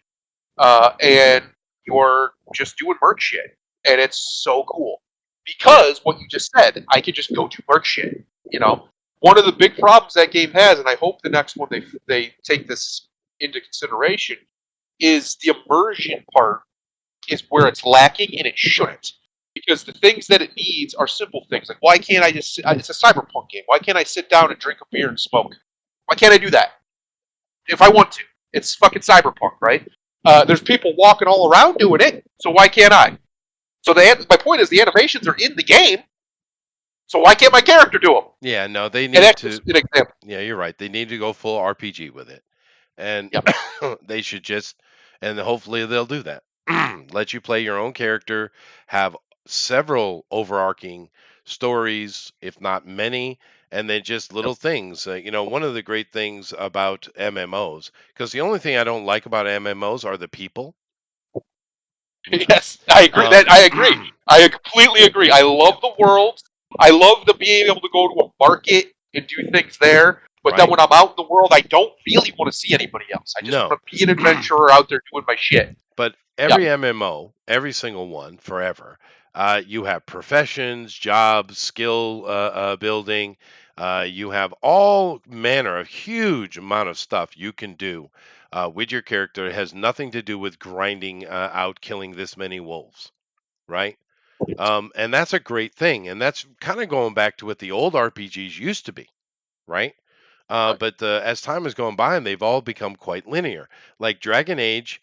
And you're just doing merc shit, and it's so cool yeah, because what you just said, I could just go do merc shit. You know, one of the big problems that game has, and I hope the next one they take this into consideration, is the immersion part is where it's lacking, and it right. shouldn't. Because the things that it needs are simple things. Like, why can't I just. It's a cyberpunk game. Why can't I sit down and drink a beer and smoke? Why can't I do that? If I want to. It's fucking cyberpunk, right? There's people walking all around doing it, so why can't I? So my point is the animations are in the game, so why can't my character do them? Yeah, no, they And need that's to. just an example. Yeah, you're right. They need to go full RPG with it. And Yep. they should just, and hopefully they'll do that. Let you play your own character, have several overarching stories, if not many, and then just Yep. little things. One of the great things about MMOs, because the only thing I don't like about MMOs are the people. Okay. Yes, I agree. Um, That I agree. I completely agree. I yeah, love the world. I love the being able to go to a market and do things there. But then right. when I'm out in the world, I don't really want to see anybody else. I just No. want to be an adventurer out there doing my shit. But Yeah, every MMO, every single one, forever, you have professions, jobs, skill building. You have all manner of huge amount of stuff you can do with your character. It has nothing to do with grinding out killing this many wolves, right? And that's a great thing. And that's kind of going back to what the old RPGs used to be, right? right. But as time has gone by, and they've all become quite linear. Like Dragon Age,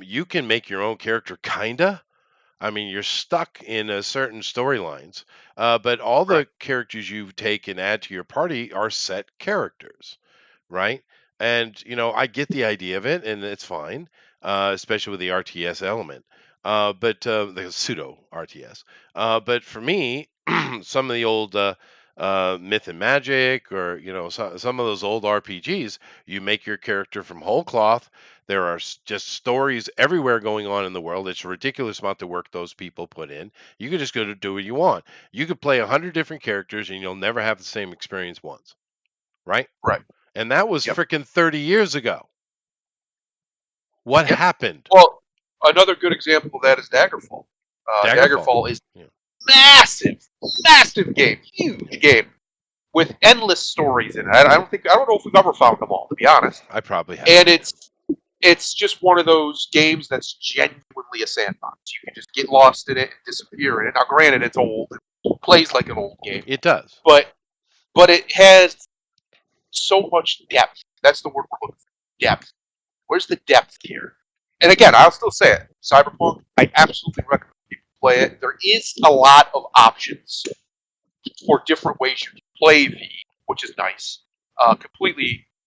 you can make your own character, kinda. I mean, you're stuck in certain storylines, but all Right. the characters you take and add to your party are set characters, right? And I get the idea of it, and it's fine, especially with the RTS element, but the pseudo RTS. But for me, some of the old Myth and Magic, or some of those old RPGs, you make your character from whole cloth. There are just stories everywhere going on in the world. It's a ridiculous amount of work those people put in. You could just go to do what you want. You could play 100 different characters, and you'll never have the same experience once, right? Right. And that was Yep. freaking 30 years ago. What Yep. happened? Well, another good example of that is Daggerfall. Daggerfall. Daggerfall is Yeah, massive, massive game, huge game with endless stories in it. I don't know if we've ever found them all, to be honest. I probably And haven't. it's just one of those games that's genuinely a sandbox. You can just get lost in it and disappear in it. Now, granted, it's old, it plays like an old game, It does. but it has so much depth. That's the word we're looking for. Depth. Where's the depth here? And again, I'll still say it. Cyberpunk, I absolutely recommend people play it. There is a lot of options for different ways you can play V, which is nice.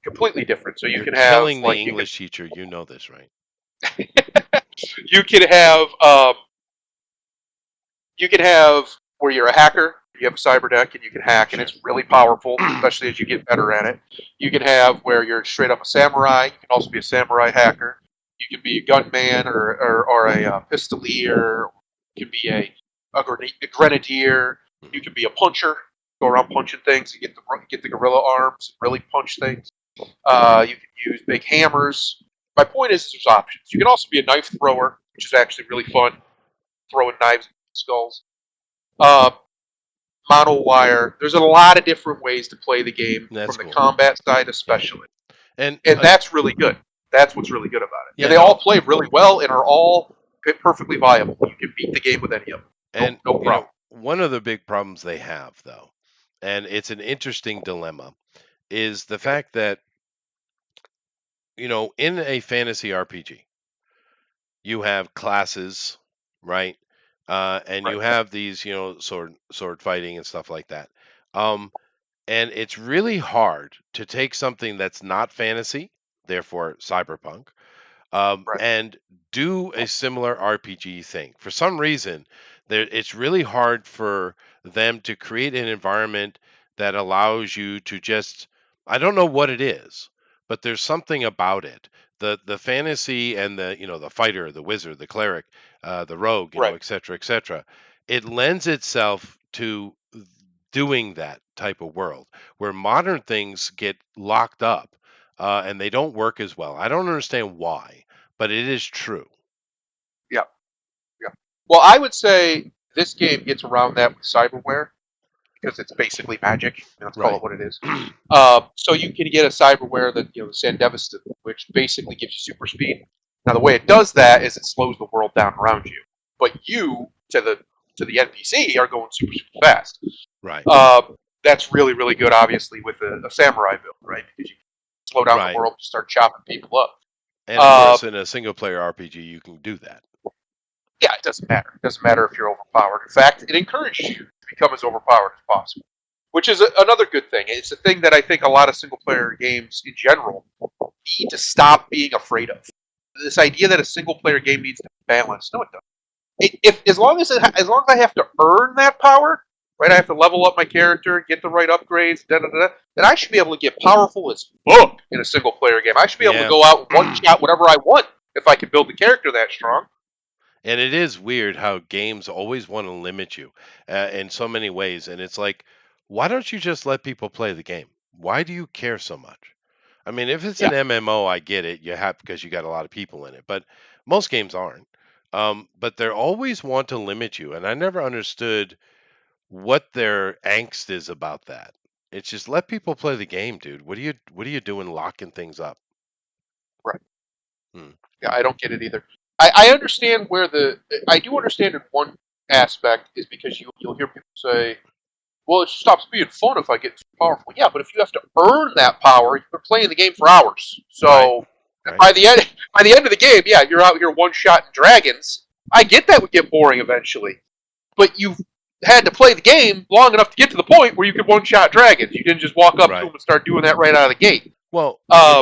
Completely different. So you You're can have killing the like English teacher. You know this, right? you can have you can have where you're a hacker, you have a cyber deck, and you can hack, and Sure. it's really powerful, especially as you get better at it. You can have where you're straight up a samurai. You can also be a samurai hacker. You can be a gunman or a pistolier. You can be a grenadier. You can be a puncher. Go around punching things. You get the gorilla arms. Really punch things. You can use big hammers. My point is, there's options. You can also be a knife thrower, which is actually really fun, throwing knives at skulls. Uh, mono wire. There's a lot of different ways to play the game That's from the cool. combat side, especially, And that's really good. That's what's really good about it. Yeah, And they all play really well and are all perfectly viable. You can beat the game with any of them. and No problem. one of the big problems they have though, and it's an interesting dilemma, is the fact that in a fantasy RPG, you have classes, right? And Right. you have these, sword fighting and stuff like that. Um, and it's really hard to take something that's not fantasy, therefore cyberpunk, Right. and do a similar RPG thing. For some reason, it's really hard for them to create an environment that allows you to just, I don't know what it is, but there's something about it. The fantasy and the fighter, the wizard, the cleric, the rogue, Right. et cetera, et cetera. It lends itself to doing that type of world where modern things get locked up and they don't work as well. I don't understand why, but it is true. Yeah. Yeah. Well, I would say this game gets around that with cyberware because it's basically magic. Let's call Right. it what it is. So you can get a cyberware that the Sandevistan, which basically gives you super speed. Now the way it does that is it slows the world down around you, but you to the NPC are going super fast. Right. That's really really good, obviously, with a samurai build, right? Because you slow down the Right. world, and start chopping people up. And of course, in a single player RPG, you can do that. Yeah, it doesn't matter. It doesn't matter if you're overpowered. In fact, it encourages you to become as overpowered as possible, which is another good thing. It's a thing that I think a lot of single player games in general need to stop being afraid of. This idea that a single player game needs to be balanced. No, it doesn't. If as long as I have to earn that power, right? I have to level up my character, get the right upgrades, then I should be able to get powerful as fuck in a single player game. I should be able to go out and one shot whatever I want if I can build the character that strong. And it is weird how games always want to limit you in so many ways. And it's like, why don't you just let people play the game? Why do you care so much? I mean, if it's an Yeah. MMO, I get it. You have because you got a lot of people in it, but most games aren't. But they always want to limit you, and I never understood what their angst is about that. It's just let people play the game, dude. What are you doing locking things up? Right. Hmm. Yeah, I don't get it either. I understand I do understand in one aspect is because you'll hear people say, well, it stops being fun if I get too powerful. Yeah, but if you have to earn that power, you're playing the game for hours. So Right. by the end of the game, yeah, you're out here one shotting dragons. I get that would get boring eventually, but you've had to play the game long enough to get to the point where you could one shot dragons. You didn't just walk up to Right. them and start doing that right out of the gate. Well, Uh,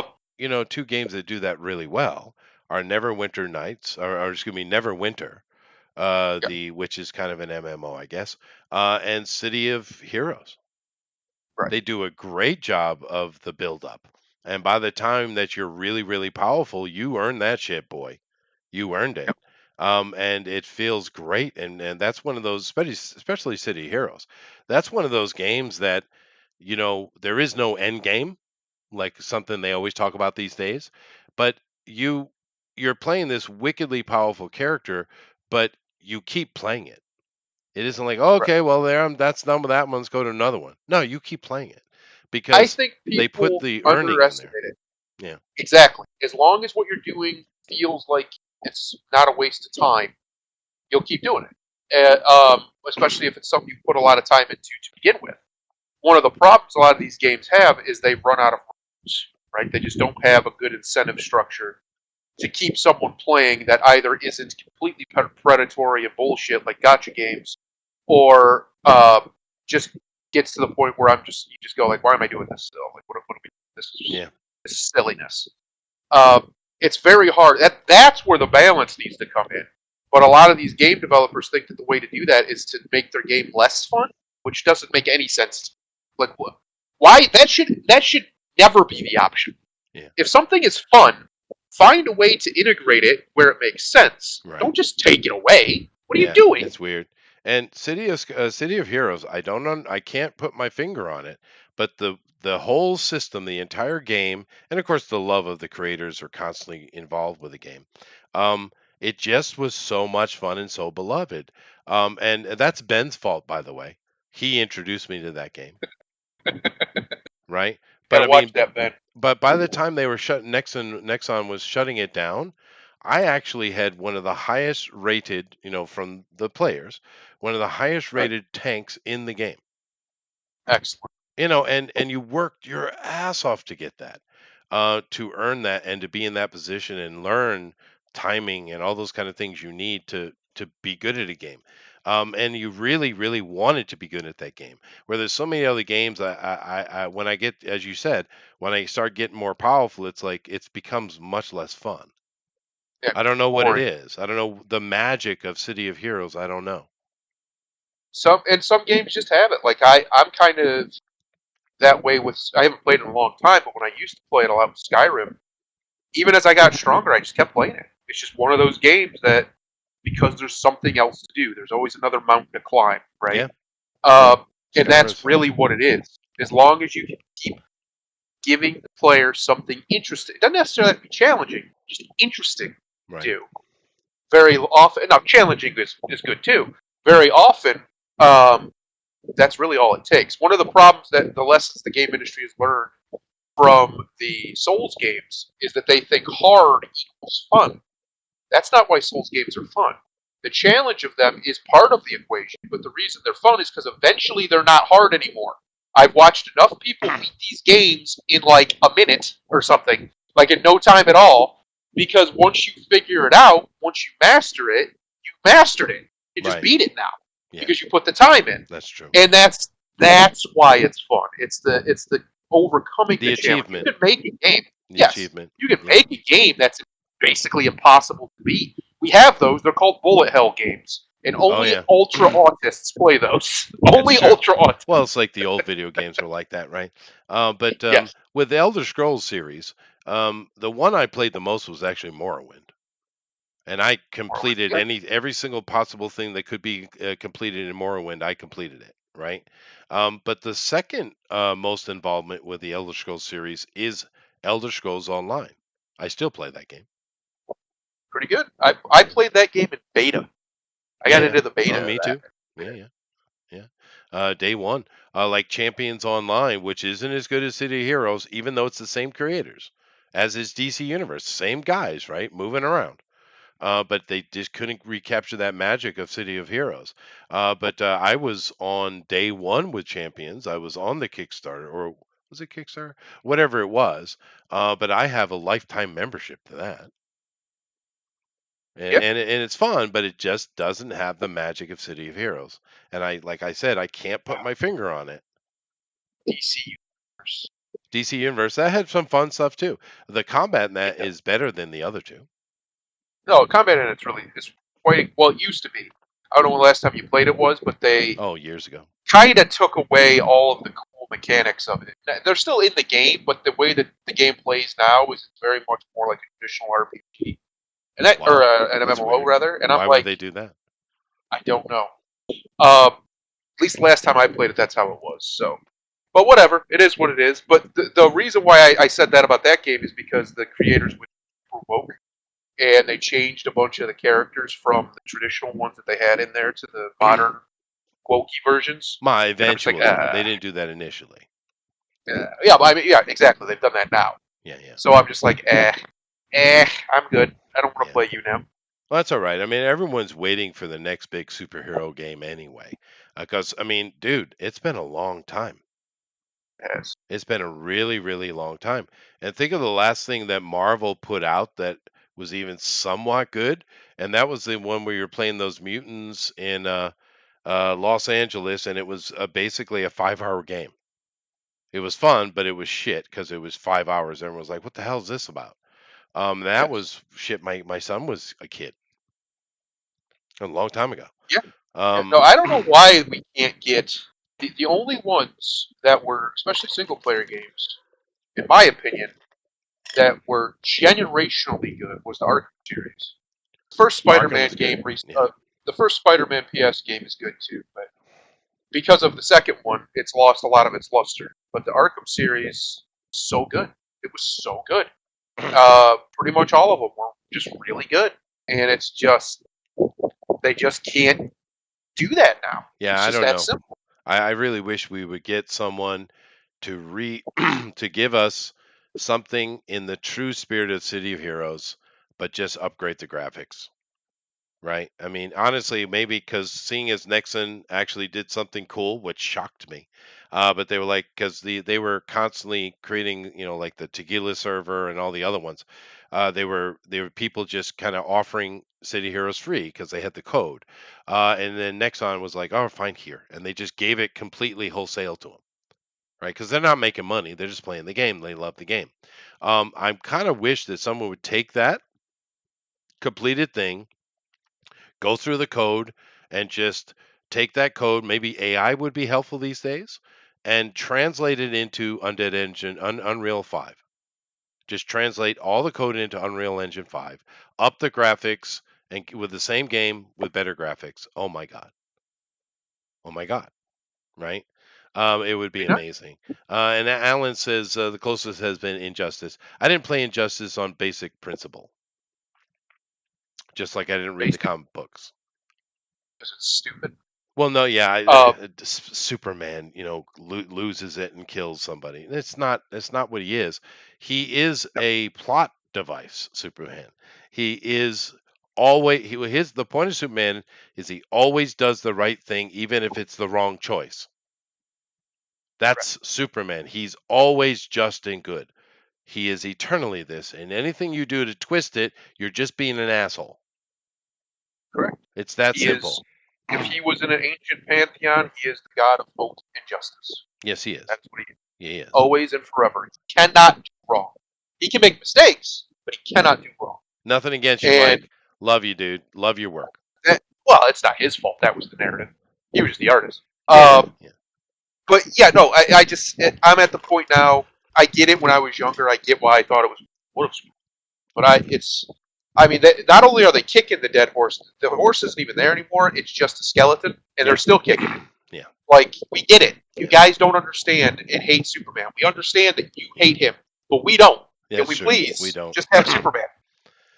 two games that do that really well are Neverwinter Nights, or excuse me, Neverwinter, yeah, which is kind of an MMO, I guess, and City of Heroes. right, They do a great job of the build up, and by the time that you're really, really powerful, you earn that shit, boy. You earned it. yep, And it feels great, and that's one of those, especially City of Heroes. That's one of those games that there is no end game like something they always talk about these days. But you're playing this wickedly powerful character, but you keep playing it. It isn't like, oh, right. okay, well that's done with that one. Let's go to another one. No, you keep playing it I because think they put people the earning in there. underestimate it. Yeah, Exactly. As long as what you're doing feels like it's not a waste of time, you'll keep doing it. Especially if it's something you put a lot of time into to begin with. One of the problems a lot of these games have is they run out of rules, right? They just don't have a good incentive structure to keep someone playing that either isn't completely predatory and bullshit like gotcha games, or just gets to the point where you just go like, why am I doing this still? Like, what are we? yeah, This is silliness. It's very hard. That's where the balance needs to come in. But a lot of these game developers think that the way to do that is to make their game less fun, which doesn't make any sense. Like, why that should never be the option. yeah. If something is fun, find a way to integrate it where it makes sense. Right. Don't just take it away. What are Yeah, you doing? it's weird. And City of Heroes, I can't put my finger on it, but the whole system, the entire game, and of course the love of the creators are constantly involved with the game. It just was so much fun and so beloved. And that's Ben's fault, by the way. He introduced me to that game, right? But Gotta I watch mean, that, man. but by the time they were Nexon was shutting it down, I actually had one of the highest rated, from the players, one of the highest Right. rated tanks in the game. Excellent. And you worked your ass off to get that, to earn that and to be in that position and learn timing and all those kind of things you need to be good at a game. And you really, really wanted to be good at that game. Where there's so many other games, when I get, as you said, when I start getting more powerful, it's like it becomes much less fun. Yeah, I don't know what it boring. is. I don't know the magic of City of Heroes. I don't know. Some games just have it. Like I'm kind of that way with. I haven't played it in a long time, but when I used to play it a lot with Skyrim, even as I got stronger, I just kept playing it. It's just one of those games that because there's something else to do, there's always another mountain to climb, right? Yeah, And Skyrim's that's fun. really what it is. As long as you can keep giving the player something interesting, it doesn't necessarily have to be challenging, just interesting to Right. do. Very often, now challenging is good too. Very often, that's really all it takes. One of the problems that the lessons the game industry has learned from the Souls games is that they think hard equals fun. That's not why Souls games are fun. The challenge of them is part of the equation, but the reason they're fun is because eventually they're not hard anymore. I've watched enough people beat these games in like a minute or something, like in no time at all, because once you figure it out, once you master it, you mastered it. You just Right. beat it now Yeah, because you put the time in, that's true. and that's why it's fun. It's the overcoming The the challenge. achievement. You can make a game. The Yes, achievement. you can Yeah. make a game that's basically impossible to beat. We have those. They're called bullet hell games, and only yeah. ultra autists play those. Only true. ultra autists. Well, it's like the old video games were like that, right? But Yes. with the Elder Scrolls series, the one I played the most was actually Morrowind, and I completed Yeah. every single possible thing that could be completed in Morrowind. I completed it, right? But the second most involvement with the Elder Scrolls series is Elder Scrolls Online. I still play that game. Pretty good. I played that game in beta. I got into the beta. Oh, me of that. too. Yeah. Day one, like Champions Online, which isn't as good as City of Heroes, even though it's the same creators as is DC Universe, same guys, right, moving around. But they just couldn't recapture that magic of City of Heroes. But I was on day one with Champions. I was on the Kickstarter, or was it Kickstarter? Whatever it was. But I have a lifetime membership to that. Yep. And it's fun, but it just doesn't have the magic of City of Heroes. And like I said, I can't put my finger on it. DC Universe. DC Universe, that had some fun stuff too. The combat in that is better than the other two. No, combat in it's really is quite well. It used to be. I don't know when the last time you played it was, but they Years ago. kind of took away all of the cool mechanics of it. They're still in the game, but the way that the game plays now is very much more like a traditional RPG, and that or an That's MMO weird. rather. And Why I'm would like, they do that? I don't know. At least the last time I played it, that's how it was. So, but whatever, it is what it is. But the reason why I said that about that game is because the creators were woke, and they changed a bunch of the characters from the traditional ones that they had in there to the modern wokey versions. Eventually. Like, They didn't do that initially. yeah, but I mean, yeah, exactly. They've done that now. Yeah. So I'm just like, I'm good. I don't want to play you now. Well, that's all right. I mean, everyone's waiting for the next big superhero game anyway. Because, I mean, dude, it's been a long time. Yes. It's been a really, really long time. And think of the last thing that Marvel put out that was even somewhat good, and that was the one where you're playing those mutants in Los Angeles, and it was basically a 5-hour game. It was fun, but it was shit because it was 5 hours. Everyone was like, "What the hell is this about?" That Yes. was shit. My son was a kid a long time ago. Yeah. No, I don't know why we can't get the only ones that were, especially single player games, in my opinion, that were generationally good was the Arkham series. The first Spider-Man was good. game, Yeah. the first Spider-Man PS game is good too, but because of the second one, it's lost a lot of its luster. But the Arkham series, so good. It was so good. Pretty much all of them were just really good, and it's just they just can't do that now. Yeah, It's I just don't that know. simple. I really wish we would get someone to to give us something in the true spirit of City of Heroes, but just upgrade the graphics. Right. I mean, honestly, maybe because seeing as Nexon actually did something cool, which shocked me. But they were like, because they were constantly creating, like the Tequila server and all the other ones. They were people just kind of offering City Heroes free because they had the code. And then Nexon was like, oh, fine here, and they just gave it completely wholesale to them. Right, because they're not making money; they're just playing the game. They love the game. I kind of wish that someone would take that completed thing, go through the code and just take that code. Maybe AI would be helpful these days, and translate it into Undead Engine, Unreal 5. Just translate all the code into Unreal Engine 5, up the graphics, and with the same game with better graphics. Oh my god! Oh my god! Right? It would be amazing. And Alan says the closest has been Injustice. I didn't play Injustice on basic principle, just like I didn't read the comic books. Because it's stupid. Well, no, yeah, Superman, loses it and kills somebody. It's not. That's not what he is. He is a plot device. Superman. He is always. The point of Superman is he always does the right thing, even if it's the wrong choice. That's Superman. He's always just and good. He is eternally this, and anything you do to twist it, you're just being an asshole. Correct. It's that He simple. If he was in an ancient pantheon, he is the god of hope and justice. Yes, he is. That's what he is. Yeah, he is. Always and forever. He cannot do wrong. He can make mistakes, but he cannot do wrong. Nothing against you, Mike. Love you, dude. Love your work. Well, it's not his fault. That was the narrative. He was just the artist. Yeah. But yeah, no, I'm at the point now. I get it when I was younger. I get why I thought it was. But not only are they kicking the dead horse, the horse isn't even there anymore. It's just a skeleton, and they're still kicking it. Yeah. Like, we get it. You guys don't understand and hate Superman. We understand that you hate him, but we don't. Can we please we don't. just have Superman?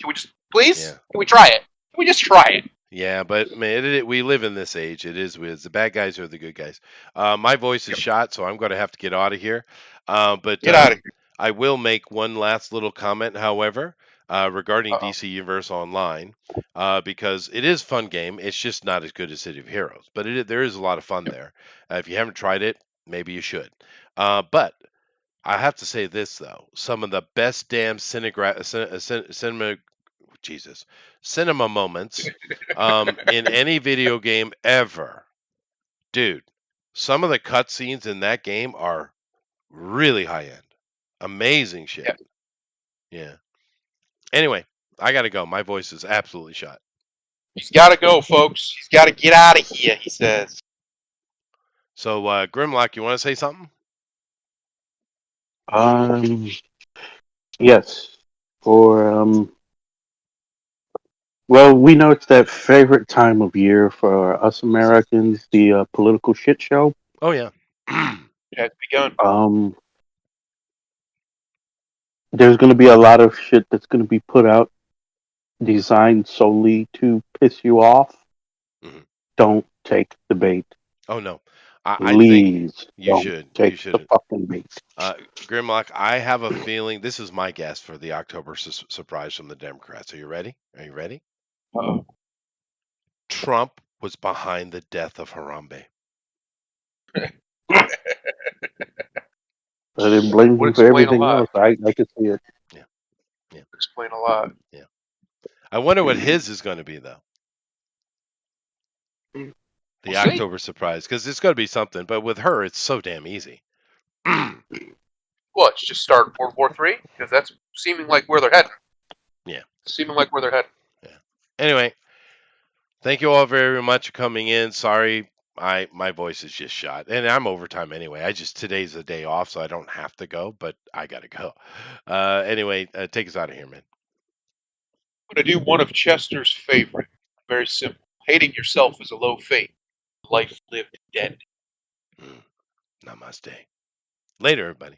Can we just please? Yeah. Can we try it? Can we just try it? Yeah, but man, we live in this age. It is weird. The bad guys are the good guys. My voice is shot, so I'm going to have to get out of here. But Get out of here. I will make one last little comment, however, regarding DC Universe Online, because it is a fun game. It's just not as good as City of Heroes, but there is a lot of fun there. If you haven't tried it, maybe you should. But I have to say this though: some of the best damn cinema moments in any video game ever. Dude, some of the cutscenes in that game are really high end. Amazing shit. Yeah. Anyway, I got to go. My voice is absolutely shot. He's got to go, folks. He's got to get out of here, he says. So, Grimlock, you want to say something? Yes. Well, we know it's that favorite time of year for us Americans, the political shit show. Oh yeah. It has begun. There's going to be a lot of shit that's going to be put out designed solely to piss you off. Mm-hmm. Don't take the bait. Oh no. Please, I think you should. Take the fucking bait. Grimlock, I have a feeling this is my guess for the October surprise from the Democrats. Are you ready? Are you ready? Uh-oh. Trump was behind the death of Harambe. I didn't blame him for everything else. I could see it. Yeah. Explain a lot. Yeah. I wonder what his is going to be, though. The October surprise, because it's going to be something. But with her, it's so damn easy. Well, it's just start World War III, because that's seeming like where they're heading. Yeah. Seeming like where they're heading. Yeah. Anyway, thank you all very much for coming in. Sorry, my voice is just shot, and I'm overtime anyway. Today's a day off, so I don't have to go, but I gotta go. Anyway, take us out of here, man. I'm gonna do one of Chester's favorite. Very simple. Hating yourself is a low fate. Life lived dead. Namaste. Later, everybody.